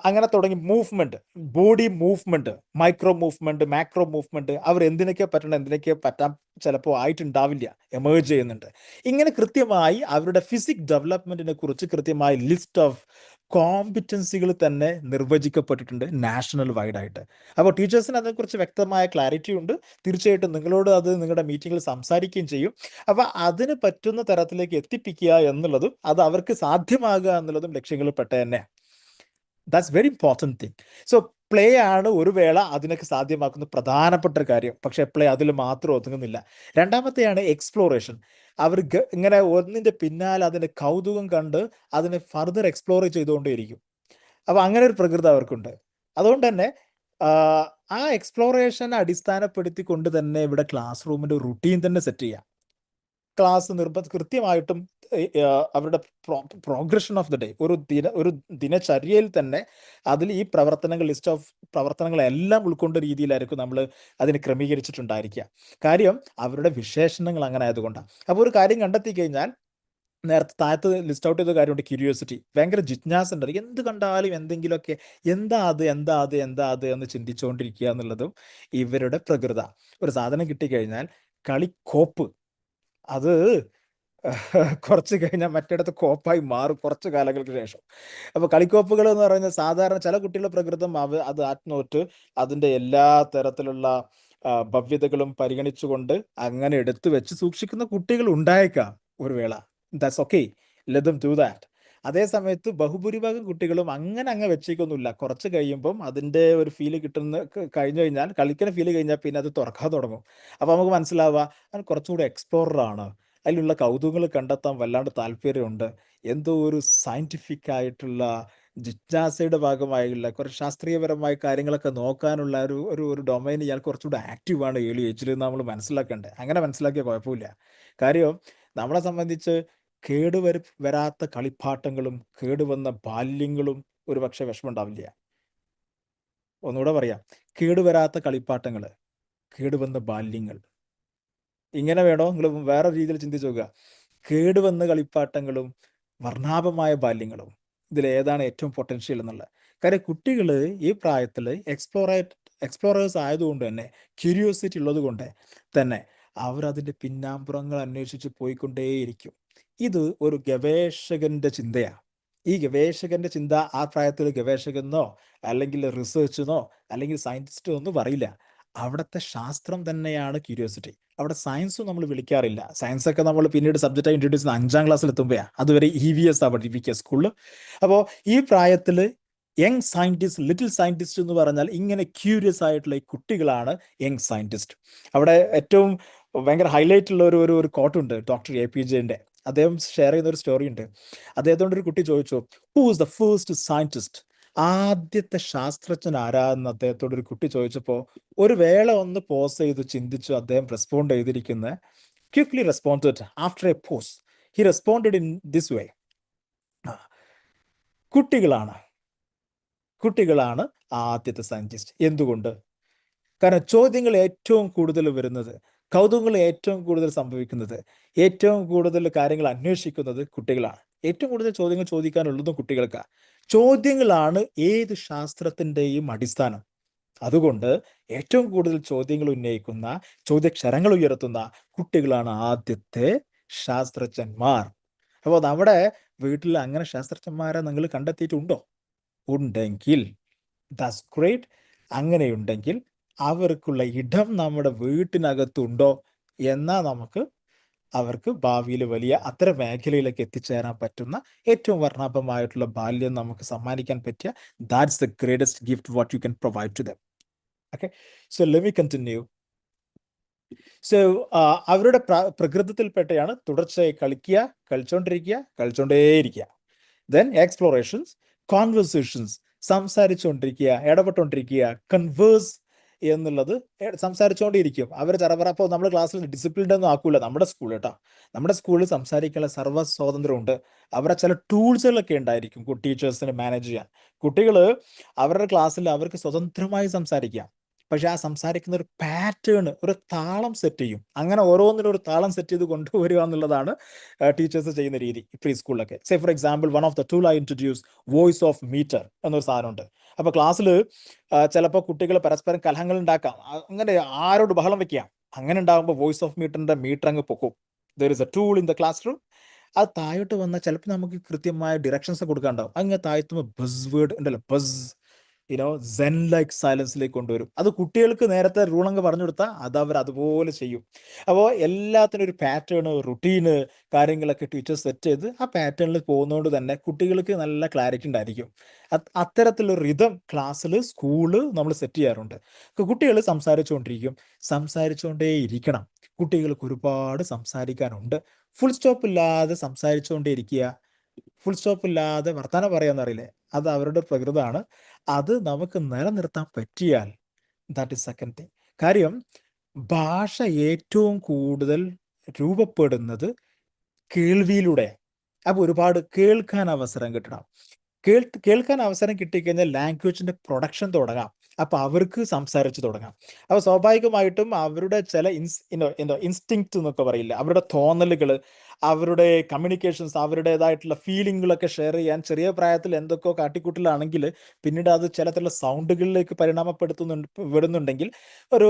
അങ്ങനെ തുടങ്ങി movement, body movement, micro movement, macro movement, അവർ എന്തിനൊക്കെ പറ്റണം, എന്തിനൊക്കെ പറ്റാൻ ചിലപ്പോൾ ആയിട്ടുണ്ടാവില്ല, എമേർജ് ചെയ്യുന്നുണ്ട്. ഇങ്ങനെ കൃത്യമായി അവരുടെ ഫിസിക് ഡെവലപ്മെന്റിനെ കുറിച്ച് കൃത്യമായി ലിസ്റ്റ് ഓഫ് കോമ്പിറ്റൻസികൾ തന്നെ നിർവചിക്കപ്പെട്ടിട്ടുണ്ട് നാഷണൽ വൈഡ് ആയിട്ട്. അപ്പോൾ ടീച്ചേഴ്സിന് അതേക്കുറിച്ച് വ്യക്തമായ ക്ലാരിറ്റി ഉണ്ട്. തീർച്ചയായിട്ടും നിങ്ങളോട് അത് നിങ്ങളുടെ മീറ്റിങ്ങിൽ സംസാരിക്കുകയും ചെയ്യും. അപ്പോൾ അതിന് പറ്റുന്ന തരത്തിലേക്ക് എത്തിപ്പിക്കുക എന്നുള്ളതും അത് അവർക്ക് സാധ്യമാകുക എന്നുള്ളതും ലക്ഷ്യങ്ങളിൽ പെട്ട തന്നെ. That's very important thing. So play ആണ് ഒരു വേള അതിനൊക്കെ സാധ്യമാക്കുന്ന പ്രധാനപ്പെട്ട ഒരു കാര്യം. പക്ഷേ പ്ലേ അതിൽ മാത്രം ഒതുങ്ങുന്നില്ല. രണ്ടാമത്തെയാണ് എക്സ്പ്ലോറേഷൻ. അവർ ഇങ്ങനെ ഒന്നിൻ്റെ പിന്നാലെ അതിൻ്റെ കൗതുകം കണ്ട് അതിനെ ഫർദർ എക്സ്പ്ലോർ ചെയ്തുകൊണ്ടേയിരിക്കും. അപ്പോൾ അങ്ങനെ ഒരു പ്രകൃതി അവർക്കുണ്ട്. അതുകൊണ്ട് തന്നെ ആ എക്സ്പ്ലോറേഷനെ അടിസ്ഥാനപ്പെടുത്തിക്കൊണ്ട് തന്നെ ഇവിടെ ക്ലാസ് റൂമിൻ്റെ റുട്ടീൻ തന്നെ സെറ്റ് ചെയ്യാം. ക്ലാസ് കൃത്യമായിട്ടും അവരുടെ പ്രോഗ്രഷൻ ഓഫ് ദ ഡേ, ഒരു ദിനചര്യയിൽ തന്നെ അതിൽ ഈ പ്രവർത്തനങ്ങൾ, ലിസ്റ്റ് ഓഫ് പ്രവർത്തനങ്ങളെല്ലാം ഉൾക്കൊണ്ട രീതിയിലായിരിക്കും നമ്മൾ അതിനെ ക്രമീകരിച്ചിട്ടുണ്ടായിരിക്കുക. കാര്യം അവരുടെ വിശേഷണങ്ങൾ അങ്ങനെ ആയതുകൊണ്ടാണ്. അപ്പോൾ ഒരു കാര്യം കണ്ടെത്തി കഴിഞ്ഞാൽ, നേരത്തെ താഴത്ത് ലിസ്റ്റ് ഔട്ട് ചെയ്ത കാര്യമുണ്ട്, ക്യൂരിയോസിറ്റി, ഭയങ്കര ജിജ്ഞാസ ഉണ്ട്. എന്ത് കണ്ടാലും എന്തെങ്കിലുമൊക്കെ എന്താ അത് എന്ന് ചിന്തിച്ചുകൊണ്ടിരിക്കുക എന്നുള്ളതും ഇവരുടെ പ്രകൃത. ഒരു സാധനം കിട്ടിക്കഴിഞ്ഞാൽ കളിക്കോപ്പ്, അത് കുറച്ച് കഴിഞ്ഞാൽ മറ്റിടത്ത് കോപ്പായി മാറും കുറച്ച് കാലങ്ങൾക്ക് ശേഷം. അപ്പോൾ കളിക്കോപ്പുകൾ എന്ന് പറയുന്നത് സാധാരണ ചില കുട്ടികളുടെ പ്രകൃതം അത് ആത്മോറ്റ് അതിൻ്റെ എല്ലാ തരത്തിലുള്ള ഭവ്യതകളും പരിഗണിച്ചുകൊണ്ട് അങ്ങനെ എടുത്തു വെച്ച് സൂക്ഷിക്കുന്ന കുട്ടികൾ ഉണ്ടായേക്കാം ഒരു വേള. That's okay, let them do that. അതേ സമയത്ത് ബഹുഭൂരിഭാഗം കുട്ടികളും അങ്ങനെ വെച്ചേക്കൊന്നുമില്ല. കുറച്ച് കഴിയുമ്പം അതിൻ്റെ ഒരു ഫീല് കഴിഞ്ഞു കഴിഞ്ഞാൽ, കളിക്കുന്ന ഫീല് കഴിഞ്ഞാൽ പിന്നെ അത് തുറക്കാൻ തുടങ്ങും. അപ്പോൾ നമുക്ക് മനസ്സിലാവുക അത് കുറച്ചുകൂടി എക്സ്പ്ലോററാണ്, അതിലുള്ള കൗതുകങ്ങൾ കണ്ടെത്താൻ വല്ലാണ്ട് താല്പര്യമുണ്ട്, എന്തോ ഒരു സയൻറ്റിഫിക് ആയിട്ടുള്ള ജിജ്ഞാസയുടെ ഭാഗമായുള്ള കുറച്ച് ശാസ്ത്രീയപരമായ കാര്യങ്ങളൊക്കെ നോക്കാനുള്ള ഒരു ഡൊമൈൻ ഇയാൾ കുറച്ചുകൂടി ആക്റ്റീവാണ് ഏർലി ഏജിൽ നമ്മൾ മനസ്സിലാക്കേണ്ടത്. അങ്ങനെ മനസ്സിലാക്കിയ കുഴപ്പമില്ല. കാര്യം നമ്മളെ സംബന്ധിച്ച് വരാത്ത കളിപ്പാട്ടങ്ങളും കേടുവന്ന ബാല്യങ്ങളും ഒരു പക്ഷെ വിഷമമുണ്ടാവില്ല. ഒന്നുകൂടെ പറയാം, കേടുവരാത്ത കളിപ്പാട്ടങ്ങൾ, കേടുവന്ന ബാല്യങ്ങൾ. ഇങ്ങനെ വേണോ നിങ്ങൾ വേറെ രീതിയിൽ ചിന്തിച്ചു നോക്കുക. കേടുവന്ന കളിപ്പാട്ടങ്ങളും വർണ്ണാഭമായ ബാല്യങ്ങളും, ഇതിലേതാണ് ഏറ്റവും പൊട്ടൻഷ്യൽ എന്നുള്ളത്. കാര്യം കുട്ടികൾ ഈ പ്രായത്തിൽ എക്സ്പ്ലോറേഴ്സ് ആയതുകൊണ്ട് തന്നെ, ക്യൂരിയോസിറ്റി ഉള്ളത് കൊണ്ട് തന്നെ അവരതിൻ്റെ പിന്നാമ്പുറങ്ങൾ അന്വേഷിച്ച് പോയിക്കൊണ്ടേയിരിക്കും. ഇത് ഒരു ഗവേഷകന്റെ ചിന്തയാണ്. ഈ ഗവേഷകന്റെ ചിന്ത ആ പ്രായത്തിൽ ഗവേഷകനോ അല്ലെങ്കിൽ റിസർച്ചെന്നോ അല്ലെങ്കിൽ സയൻറ്റിസ്റ്റോ ഒന്നും പറയില്ല. അവിടുത്തെ ശാസ്ത്രം തന്നെയാണ് ക്യൂരിയോസിറ്റി. അവിടെ സയൻസും നമ്മൾ വിളിക്കാറില്ല. സയൻസൊക്കെ നമ്മൾ പിന്നീട് സബ്ജക്റ്റായി ഇൻട്രൊഡ്യൂസ് ചെയ്യുന്ന 5ാം ക്ലാസ്സിൽ എത്തുമ്പോഴാണ്. അതുവരെ EVS ആണ് പഠിപ്പിക്കുക സ്കൂളിൽ. അപ്പോൾ ഈ പ്രായത്തിൽ യങ് സയൻറ്റിസ്റ്റ്, ലിറ്റിൽ സയൻറ്റിസ്റ്റ് എന്ന് പറഞ്ഞാൽ ഇങ്ങനെ ക്യൂരിയസ് ആയിട്ടുള്ള ഈ കുട്ടികളാണ് യങ് സയൻറ്റിസ്റ്റ്. അവിടെ ഏറ്റവും ഭയങ്കര ഹൈലൈറ്റ് ഉള്ള ഒരു കോട്ടുണ്ട് ഡോക്ടർ APJന്റെ. അദ്ദേഹം ഷെയർ ചെയ്യുന്ന ഒരു സ്റ്റോറി ഉണ്ട്. അദ്ദേഹത്തോട് ഒരു കുട്ടി ചോദിച്ചു, who is the first scientist, ആദ്യത്തെ ശാസ്ത്രജ്ഞൻ ആരാന്ന് അദ്ദേഹത്തോട് ഒരു കുട്ടി ചോദിച്ചപ്പോൾ ഒരു വേള ഒന്ന് പോസ് ചെയ്ത് ചിന്തിച്ചു അദ്ദേഹം റെസ്പോണ്ട് ചെയ്തിരിക്കുന്നത്, quickly responded after a pause, he responded in this way. കുട്ടികളാണ് കുട്ടികളാണ് ആദ്യത്തെ സയന്റിസ്റ്റ്. എന്തുകൊണ്ട്? കാരണം ചോദ്യങ്ങൾ ഏറ്റവും കൂടുതൽ വരുന്നത്, കൗതുകങ്ങൾ ഏറ്റവും കൂടുതൽ സംഭവിക്കുന്നത്, ഏറ്റവും കൂടുതൽ കാര്യങ്ങൾ അന്വേഷിക്കുന്നത് കുട്ടികളാണ്. ഏറ്റവും കൂടുതൽ ചോദ്യങ്ങൾ ചോദിക്കാനുള്ളതും കുട്ടികൾക്കാണ്. ചോദ്യങ്ങളാണ് ഏത് ശാസ്ത്രത്തിൻ്റെയും അടിസ്ഥാനം. അതുകൊണ്ട് ഏറ്റവും കൂടുതൽ ചോദ്യങ്ങൾ ഉന്നയിക്കുന്ന, ചോദ്യക്ഷരങ്ങൾ ഉയർത്തുന്ന കുട്ടികളാണ് ആദ്യത്തെ ശാസ്ത്രജ്ഞന്മാർ. അപ്പോൾ നമ്മുടെ വീട്ടിൽ അങ്ങനെ ശാസ്ത്രജ്ഞന്മാരെ നിങ്ങൾ കണ്ടെത്തിയിട്ടുണ്ടോ? ഉണ്ടെങ്കിൽ ദാറ്റ്സ് ഗ്രേറ്റ്. അങ്ങനെയുണ്ടെങ്കിൽ അവർക്കുള്ള ഇടം നമ്മുടെ വീട്ടിനകത്തുണ്ടോ എന്നാൽ നമുക്ക് അവർക്ക് ഭാവിയിൽ വലിയ അത്തരം മേഖലയിലേക്ക് എത്തിച്ചേരാൻ പറ്റുന്ന ഏറ്റവും വർണ്ണാഭമായിട്ടുള്ള ബാല്യം നമുക്ക് സമ്മാനിക്കാൻ പറ്റിയ, that's the greatest gift what you can provide to them. Okay, so let me continue. So അവരുടെ പ്രകൃതത്തിൽപ്പെട്ടയാണ് തുടർച്ചയായി കളിച്ചുകൊണ്ടേയിരിക്കുക. ദെൻ എക്സ്പ്ലോറേഷൻസ്, കോൺവെർസേഷൻസ്, സംസാരിച്ചുകൊണ്ടിരിക്കുക, ഇടപെട്ടുകൊണ്ടിരിക്കുക. കൺവേഴ്സ് എന്നുള്ളത് സംസാരിച്ചുകൊണ്ടിരിക്കും അവർ ചറപറ. അപ്പോൾ നമ്മൾ ക്ലാസ്സിൽ ഡിസിപ്ലിൻഡ് ഒന്നും ആക്കൂല. നമ്മുടെ സ്കൂൾ കേട്ടോ, നമ്മുടെ സ്കൂളിൽ സംസാരിക്കാനുള്ള സർവ്വ സ്വാതന്ത്ര്യമുണ്ട്. അവരുടെ ചില ടൂൾസുകളൊക്കെ ഉണ്ടായിരിക്കും ടീച്ചേഴ്സിന് മാനേജ് ചെയ്യാൻ. കുട്ടികൾ അവരുടെ ക്ലാസ്സിൽ അവർക്ക് സ്വതന്ത്രമായി സംസാരിക്കാം. പക്ഷെ ആ സംസാരിക്കുന്ന ഒരു പാറ്റേൺ, ഒരു താളം സെറ്റ് ചെയ്യും. അങ്ങനെ ഓരോന്നിനും ഒരു താളം സെറ്റ് ചെയ്ത് കൊണ്ടുവരിക എന്നുള്ളതാണ് ടീച്ചേഴ്സ് ചെയ്യുന്ന രീതി പ്രീ സ്കൂളിലൊക്കെ. Say for example, one of the tool I introduce voice of meter എന്നൊരു സാധനമുണ്ട്. അപ്പോൾ ക്ലാസ്സിൽ ചിലപ്പോൾ കുട്ടികൾ പരസ്പരം കലഹങ്ങൾ ഉണ്ടാക്കാം, അങ്ങനെ ആരോട് ബഹളം വെക്കാം. അങ്ങനെ ഉണ്ടാകുമ്പോൾ വോയിസ് ഓഫ് മീറ്ററിന്റെ മീറ്റർ അങ്ങ് പൊക്കും. There is a tool in the classroom. അത് താഴോട്ട് വന്നാൽ ചിലപ്പോൾ നമുക്ക് കൃത്യമായ ഡിറക്ഷൻസ് കൊടുക്കാണ്ടാവും. അങ്ങനെ താഴ്ത്തുമ്പോൾ ബസ് വേർഡ് ഉണ്ടല്ലോ, ബസ് സെൻ ലൈക്ക് സൈലൻസിലേക്ക് കൊണ്ടുവരും. അത് കുട്ടികൾക്ക് നേരത്തെ റൂളങ്ങ് പറഞ്ഞു കൊടുത്താൽ അത് അവർ അതുപോലെ ചെയ്യും. അപ്പോൾ എല്ലാത്തിനും ഒരു പാറ്റേൺ, റുട്ടീന് കാര്യങ്ങളൊക്കെ ടീച്ചർ സെറ്റ് ചെയ്ത് ആ പാറ്റേണിൽ പോകുന്നതുകൊണ്ട് തന്നെ കുട്ടികൾക്ക് നല്ല ക്ലാരിറ്റി ഉണ്ടായിരിക്കും. അത്തരത്തിലുള്ള റിതം ക്ലാസ്സിൽ, സ്കൂള് നമ്മൾ സെറ്റ് ചെയ്യാറുണ്ട്. കുട്ടികൾ സംസാരിച്ചുകൊണ്ടേ ഇരിക്കണം. കുട്ടികൾക്ക് ഒരുപാട് സംസാരിക്കാനുണ്ട്. ഫുൾ സ്റ്റോപ്പ് ഇല്ലാതെ സംസാരിച്ചുകൊണ്ടേ ഇരിക്കുക, ഫുൾ സ്റ്റോപ്പ് ഇല്ലാതെ വർത്തമാനം പറയാന്നറിയില്ലേ, അത് അവരുടെ പ്രകൃതമാണ്. അത് നമുക്ക് നിലനിർത്താൻ പറ്റിയാൽ ദാറ്റ് ഇസ് സെക്കൻഡ് തിങ്. കാര്യം ഭാഷ ഏറ്റവും കൂടുതൽ രൂപപ്പെടുന്നത് കേൾവിയിലൂടെ. അപ്പോൾ ഒരുപാട് കേൾക്കാൻ അവസരം കിട്ടണം. കേൾക്കാൻ അവസരം കിട്ടിക്കഴിഞ്ഞാൽ ലാംഗ്വേജിന്റെ പ്രൊഡക്ഷൻ തുടങ്ങാം. അപ്പോൾ അവർക്ക് സംസാരിച്ച് തുടങ്ങാം. അപ്പോൾ സ്വാഭാവികമായിട്ടും അവരുടെ ചില ഇൻസ്റ്റിങ്ക്റ്റ് എന്നൊക്കെ പറയില്ല, അവരുടെ തോന്നലുകൾ, അവരുടെ കമ്മ്യൂണിക്കേഷൻസ്, അവരുടേതായിട്ടുള്ള ഫീലിങ്ങുകളൊക്കെ ഷെയർ ചെയ്യാൻ ചെറിയ പ്രായത്തിൽ എന്തൊക്കെയോ കാട്ടിക്കൂട്ടലാണെങ്കിൽ പിന്നീട് അത് ചില സൗണ്ടുകളിലേക്ക് വിടുന്നുണ്ടെങ്കിൽ ഒരു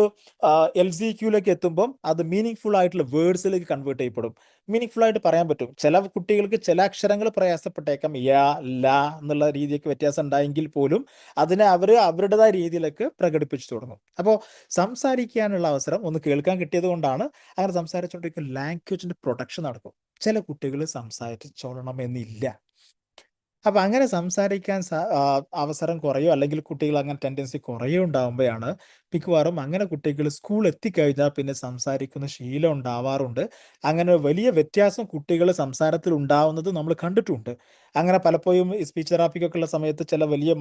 LCQലേക്ക് എത്തുമ്പം അത് മീനിങ് ഫുൾ ആയിട്ടുള്ള വേർഡ്സിലേക്ക് കൺവേർട്ട് ചെയ്യപ്പെടും. മീനിങ് ഫുൾ ആയിട്ട് പറയാൻ പറ്റും. ചില കുട്ടികൾക്ക് ചില അക്ഷരങ്ങൾ പ്രയാസപ്പെട്ടേക്കാം, യാ ല എന്നുള്ള രീതിയൊക്കെ വ്യത്യാസം ഉണ്ടായെങ്കിൽ പോലും അതിനെ അവരുടേതായ രീതിയിലേക്ക് പ്രകടിപ്പിച്ചു തുടങ്ങും. അപ്പോൾ സംസാരിക്കാനുള്ള അവസരം ഒന്ന് കേൾക്കാൻ കിട്ടിയത് കൊണ്ടാണ് അങ്ങനെ സംസാരിച്ചുകൊണ്ടിരിക്കുന്ന ലാംഗ്വേജിന്റെ പ്രൊഡക്ഷൻ നടക്കും. ചില കുട്ടികൾ സംസാരിച്ചോളണമെന്നില്ല. അപ്പം അങ്ങനെ സംസാരിക്കാൻ അവസരം കുറയോ അല്ലെങ്കിൽ കുട്ടികൾ അങ്ങനെ ടെൻഡൻസി കുറയോ ഉണ്ടാകുമ്പോഴാണ് മിക്കവാറും അങ്ങനെ കുട്ടികൾ സ്കൂൾ എത്തിക്കഴിഞ്ഞാൽ പിന്നെ സംസാരിക്കുന്ന ശീലം ഉണ്ടാവാറുണ്ട്. അങ്ങനെ വലിയ വ്യത്യാസം കുട്ടികൾ സംസാരത്തിൽ ഉണ്ടാവുന്നത് നമ്മൾ കണ്ടിട്ടുണ്ട്. അങ്ങനെ പലപ്പോഴും ഈ സ്പീച്ച് തെറാപ്പിക്കൊക്കെ ഉള്ള സമയത്ത് ചില വലിയ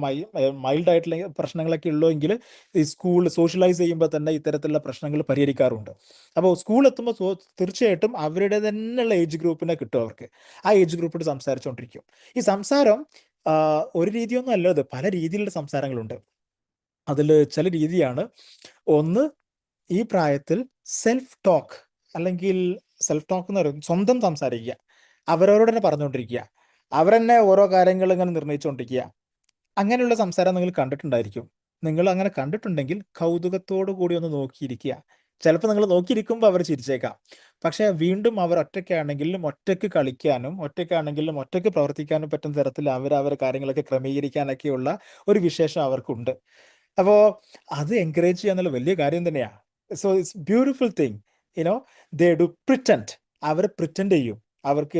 മൈൽഡ് ആയിട്ടുള്ള പ്രശ്നങ്ങളൊക്കെ ഉള്ളെങ്കിൽ ഈ സ്കൂൾ സോഷ്യലൈസ് ചെയ്യുമ്പോൾ തന്നെ ഇത്തരത്തിലുള്ള പ്രശ്നങ്ങൾ പരിഹരിക്കാറുണ്ട്. അപ്പോൾ സ്കൂൾ എത്തുമ്പോൾ തീർച്ചയായിട്ടും അവരുടെ തന്നെയുള്ള ഏജ് ഗ്രൂപ്പിനെ കിട്ടും. അവർക്ക് ആ ഏജ് ഗ്രൂപ്പോട് സംസാരിച്ചുകൊണ്ടിരിക്കും. ഈ സംസാരം ഒരു രീതിയൊന്നും അല്ല, ഇത് പല രീതിയിലുള്ള സംസാരങ്ങളുണ്ട്. അതിൽ ചില രീതിയാണ്, ഒന്ന് ഈ പ്രായത്തിൽ സെൽഫ് ടോക്ക്, അല്ലെങ്കിൽ സെൽഫ് ടോക്ക് എന്ന് പറയും സ്വന്തം സംസാരിക്കുക, അവരവരോട് തന്നെ പറഞ്ഞുകൊണ്ടിരിക്കുക, അവരെന്നെ ഓരോ കാര്യങ്ങൾ ഇങ്ങനെ നിർണ്ണയിച്ചുകൊണ്ടിരിക്കുക. അങ്ങനെയുള്ള സംസാരം നിങ്ങൾ കണ്ടിട്ടുണ്ടായിരിക്കും. നിങ്ങൾ അങ്ങനെ കണ്ടിട്ടുണ്ടെങ്കിൽ കൗതുകത്തോടു കൂടി ഒന്ന് നോക്കിയിരിക്കുക. ചിലപ്പോൾ നിങ്ങൾ നോക്കിയിരിക്കുമ്പോൾ അവർ ചിരിച്ചേക്കാം. പക്ഷേ വീണ്ടും അവർ ഒറ്റയ്ക്കാണെങ്കിലും ഒറ്റയ്ക്ക് കളിക്കാനും ഒറ്റയ്ക്കാണെങ്കിലും ഒറ്റയ്ക്ക് പ്രവർത്തിക്കാനും പറ്റുന്ന തരത്തിൽ അവരവരുടെ കാര്യങ്ങളൊക്കെ ക്രമീകരിക്കാനൊക്കെയുള്ള ഒരു വിശേഷം അവർക്കുണ്ട്. അപ്പോൾ അത് എൻകറേജ് ചെയ്യാന്നുള്ള വലിയ കാര്യം തന്നെയാണ്. So it's beautiful thing. They do pretend. അവർ പ്രിറ്റൻഡ് ചെയ്യും. അവർക്ക്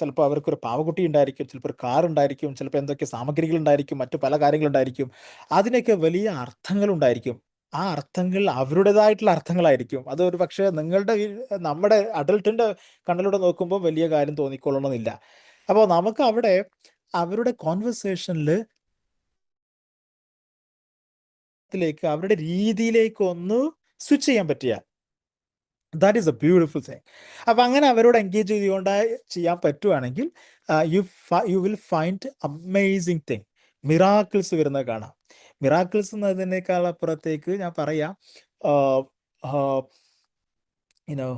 ചിലപ്പോൾ അവർക്കൊരു പാവക്കുട്ടി ഉണ്ടായിരിക്കും, ചിലപ്പോൾ ഒരു കാർ ഉണ്ടായിരിക്കും, ചിലപ്പോൾ എന്തൊക്കെ സാമഗ്രികൾ ഉണ്ടായിരിക്കും, മറ്റു പല കാര്യങ്ങളുണ്ടായിരിക്കും. അതിനൊക്കെ വലിയ അർത്ഥങ്ങളുണ്ടായിരിക്കും. ആ അർത്ഥങ്ങൾ അവരുടേതായിട്ടുള്ള അർത്ഥങ്ങളായിരിക്കും. അത് ഒരു പക്ഷേ നമ്മുടെ അഡൾട്ടിന്റെ കണ്ണിലൂടെ നോക്കുമ്പോൾ വലിയ കാര്യം തോന്നിക്കൊള്ളണമെന്നില്ല. അപ്പോൾ നമുക്ക് അവിടെ അവരുടെ കോൺവെർസേഷനിൽ അവരുടെ രീതിയിലേക്ക് ഒന്ന് സ്വിച്ച് ചെയ്യാൻ പറ്റിയ, that is A beautiful thing. അപ്പം അങ്ങനെ അവരോട് എൻഗേജ് ചെയ്തുകൊണ്ട് ചെയ്യാൻ പറ്റുവാണെങ്കിൽ you will find amazing thing. Miracles വരുന്നത് കാണാം. മിറാക്കിൾസ് എന്നതിനേക്കാൾ അപ്പുറത്തേക്ക് ഞാൻ പറയാം, യുനോ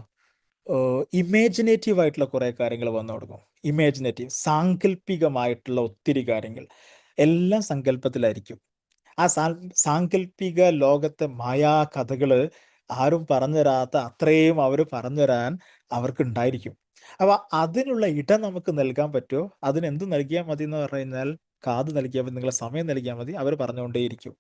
ഇമാജിനേറ്റീവ് ആയിട്ടുള്ള കുറേ കാര്യങ്ങൾ വന്നു തുടങ്ങും. ഇമാജിനേറ്റീവ്, സാങ്കല്പികമായിട്ടുള്ള ഒത്തിരി കാര്യങ്ങൾ എല്ലാം സങ്കല്പത്തിലായിരിക്കും. ആ സാങ്കല്പിക ലോകത്തെ മായാ കഥകൾ ആരും പറഞ്ഞു തരാത്ത അത്രയും അവർ പറഞ്ഞു തരാൻ അവർക്ക് ഉണ്ടായിരിക്കും. അപ്പൊ അതിനുള്ള ഇടം നമുക്ക് നൽകാൻ പറ്റുമോ? അതിന് എന്ത് നൽകിയാൽ മതി എന്ന് പറഞ്ഞു കഴിഞ്ഞാൽ, കാത് നൽകിയാൽ മതി, നിങ്ങളെ സമയം നൽകിയാൽ മതി. അവർ പറഞ്ഞുകൊണ്ടേയിരിക്കും.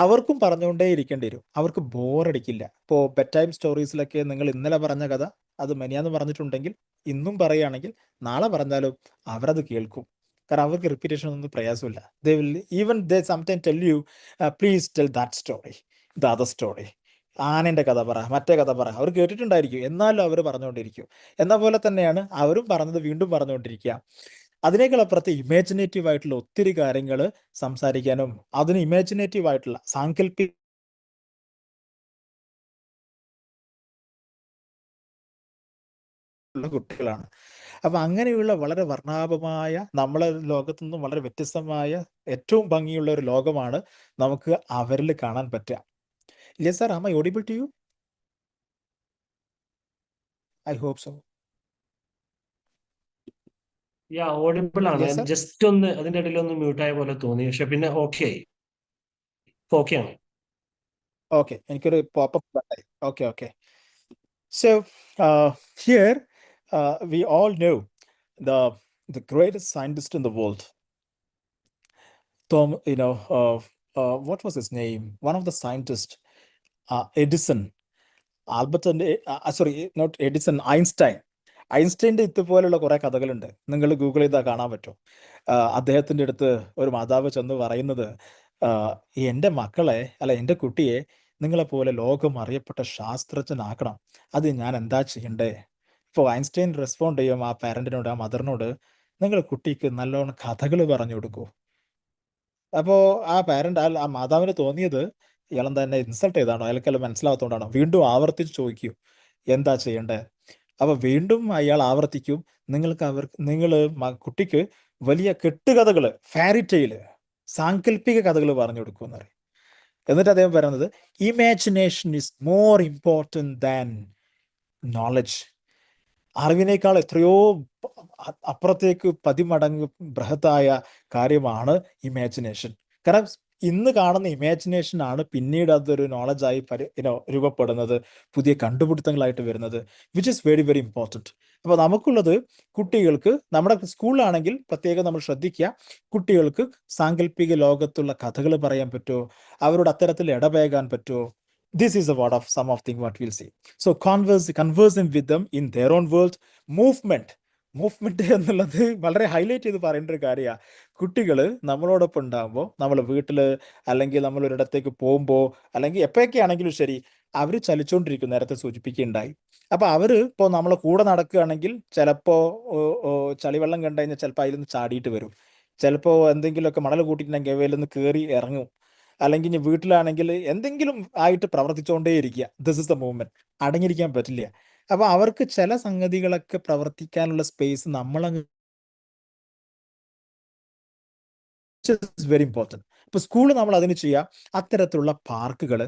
അവർക്കും പറഞ്ഞുകൊണ്ടേ ഇരിക്കേണ്ടി വരും. അവർക്ക് ബോറടിക്കില്ല. ഇപ്പോൾ ബെഡ് ടൈം സ്റ്റോറീസിലൊക്കെ നിങ്ങൾ ഇന്നലെ പറഞ്ഞ കഥ അത് മെനിയാന്ന് പറഞ്ഞിട്ടുണ്ടെങ്കിൽ ഇന്നും പറയുകയാണെങ്കിൽ നാളെ പറഞ്ഞാലും അവരത് കേൾക്കും. കാരണം അവർക്ക് റിപ്പീറ്റേഷൻ ഒന്നും പ്രയാസമില്ല. They will even they sometime tell you please tell that story, the other story. ആനേൻ്റെ കഥ പറ, മറ്റേ കഥ പറ. അവർ കേട്ടിട്ടുണ്ടായിരിക്കും, എന്നാലും അവർ പറഞ്ഞുകൊണ്ടിരിക്കും. എന്ന പോലെ തന്നെയാണ് അവരും പറഞ്ഞത് വീണ്ടും പറഞ്ഞുകൊണ്ടിരിക്കുക. അതിനേക്കാൾ അപ്പുറത്ത് ഇമാജിനേറ്റീവ് ആയിട്ടുള്ള ഒത്തിരി കാര്യങ്ങൾ സംസാരിക്കാനും അതിന് ഇമാജിനേറ്റീവ് ആയിട്ടുള്ള സാങ്കല്പിക കുട്ടികളാണ്. അപ്പം അങ്ങനെയുള്ള വളരെ വർണ്ണാഭമായ, നമ്മളെ ലോകത്തു നിന്നും വളരെ വ്യത്യസ്തമായ ഏറ്റവും ഭംഗിയുള്ള ഒരു ലോകമാണ് നമുക്ക് അവരിൽ കാണാൻ പറ്റുക. Yes sir, am I audible to you? I hope so. Audible ആണ്. Yes sir. ജസ്റ്റ് ഒന്ന് അതിന്റെ ഇടയിൽ ഒന്ന് മ്യൂട്ടായ പോലെ തോന്നി, പക്ഷെ പിന്നെ ഓക്കെ ആയി. ഓക്കെ ആണ്. ഓക്കെ, എനിക്കൊരു പോപ്പപ്പ് ഉണ്ടായി. Okay okay. So here we all know the greatest scientist in the world, Tom. What was his name? One of the scientists, Edison, Albert, sorry, not Edison, Einstein. ഐൻസ്റ്റൈൻ്റെ ഇതുപോലുള്ള കുറേ കഥകളുണ്ട്. നിങ്ങൾ ഗൂഗിൾ ചെയ്താൽ കാണാൻ പറ്റും. അദ്ദേഹത്തിൻ്റെ അടുത്ത് ഒരു മാതാവ് ചെന്ന് പറയുന്നത്, എൻ്റെ മക്കളെ, അല്ല എൻ്റെ കുട്ടിയെ നിങ്ങളെപ്പോലെ ലോകം അറിയപ്പെട്ട ശാസ്ത്രജ്ഞനാക്കണം. അത് ഞാൻ എന്താ ചെയ്യണ്ടേ? ഇപ്പോൾ ഐൻസ്റ്റൈൻ റെസ്പോണ്ട് ചെയ്യും ആ പാരൻറ്റിനോട്, ആ മദറിനോട്, നിങ്ങൾ കുട്ടിക്ക് നല്ലോണം കഥകൾ പറഞ്ഞു കൊടുക്കൂ. അപ്പോൾ ആ പാരന്റ്, ആ മാതാവിന് തോന്നിയത് ഇയാളെന്താ എന്നെ ഇൻസൾട്ട് ചെയ്താണോ, അയാൾക്കെല്ലാം മനസ്സിലാവാത്തതുകൊണ്ടാണോ? വീണ്ടും ആവർത്തിച്ച് ചോദിക്കൂ എന്താ ചെയ്യണ്ടേ. അപ്പൊ വീണ്ടും അയാൾ ആവർത്തിക്കും, നിങ്ങൾ കുട്ടിക്ക് വലിയ കെട്ടുകഥകൾ, ഫാരി ടെയില്, സാങ്കല്പിക കഥകൾ പറഞ്ഞു കൊടുക്കുമെന്ന് പറയും. എന്നിട്ട് അദ്ദേഹം പറയുന്നത്, imagination is more important than knowledge. അറിവിനേക്കാൾ എത്രയോ അപ്പുറത്തേക്ക് പതിമടങ്ങ് ബൃഹത്തായ കാര്യമാണ് ഇമാജിനേഷൻ. കാരണം ഇന്ന് കാണുന്ന ഇമാജിനേഷൻ ആണ് പിന്നീട് അതൊരു നോളജായി രൂപപ്പെടുന്നത്, പുതിയ കണ്ടുപിടുത്തങ്ങളായിട്ട് വരുന്നത്, which is very very important. അപ്പോൾ നമുക്കുള്ളത് കുട്ടികൾക്ക്, നമ്മുടെ സ്കൂളിലാണെങ്കിൽ പ്രത്യേകം നമ്മൾ ശ്രദ്ധിക്കുക, കുട്ടികൾക്ക് സാങ്കല്പിക ലോകത്തുള്ള കഥകൾ പറയാൻ പറ്റുമോ, അവരോട് അത്തരത്തിൽ ഇടപഴകാൻ പറ്റുമോ. This is a what of some of things what we'll see. So conversing with them in their own world. Movement എന്നുള്ളത് വളരെ ഹൈലൈറ്റ് ചെയ്ത് പറയേണ്ട ഒരു കാര്യമാണ്. കുട്ടികൾ നമ്മളോടൊപ്പം ഉണ്ടാകുമ്പോൾ, നമ്മൾ വീട്ടിൽ അല്ലെങ്കിൽ നമ്മൾ ഒരിടത്തേക്ക് പോകുമ്പോൾ അല്ലെങ്കിൽ എപ്പോഴൊക്കെ ആണെങ്കിലും ശരി, അവർ ചലിച്ചുകൊണ്ടിരിക്കും. നേരത്തെ സൂചിപ്പിക്കുകയുണ്ടായി. അപ്പോൾ അവർ ഇപ്പോൾ നമ്മളെ കൂടെ നടക്കുകയാണെങ്കിൽ ചിലപ്പോൾ ചളിവെള്ളം കണ്ടു കഴിഞ്ഞാൽ ചിലപ്പോൾ അതിൽ നിന്ന് ചാടിയിട്ട് വരും. ചിലപ്പോൾ എന്തെങ്കിലുമൊക്കെ മണൽ കൂട്ടിയിട്ടുണ്ടെങ്കിൽ അവയിൽ നിന്ന് കയറി ഇറങ്ങും. അല്ലെങ്കിൽ ഇനി വീട്ടിലാണെങ്കിൽ എന്തെങ്കിലും ആയിട്ട് പ്രവർത്തിച്ചുകൊണ്ടേയിരിക്കുക. This is the movement. അടങ്ങിയിരിക്കാൻ പറ്റില്ല. അപ്പൊ അവർക്ക് ചില സംഗതികളൊക്കെ പ്രവർത്തിക്കാനുള്ള സ്പേസ് നമ്മളങ്ങ് വെരി ഇമ്പോർട്ടൻറ്റ്. ഇപ്പൊ സ്കൂളിൽ നമ്മൾ അതിന് ചെയ്യുക, അത്തരത്തിലുള്ള പാർക്കുകൾ,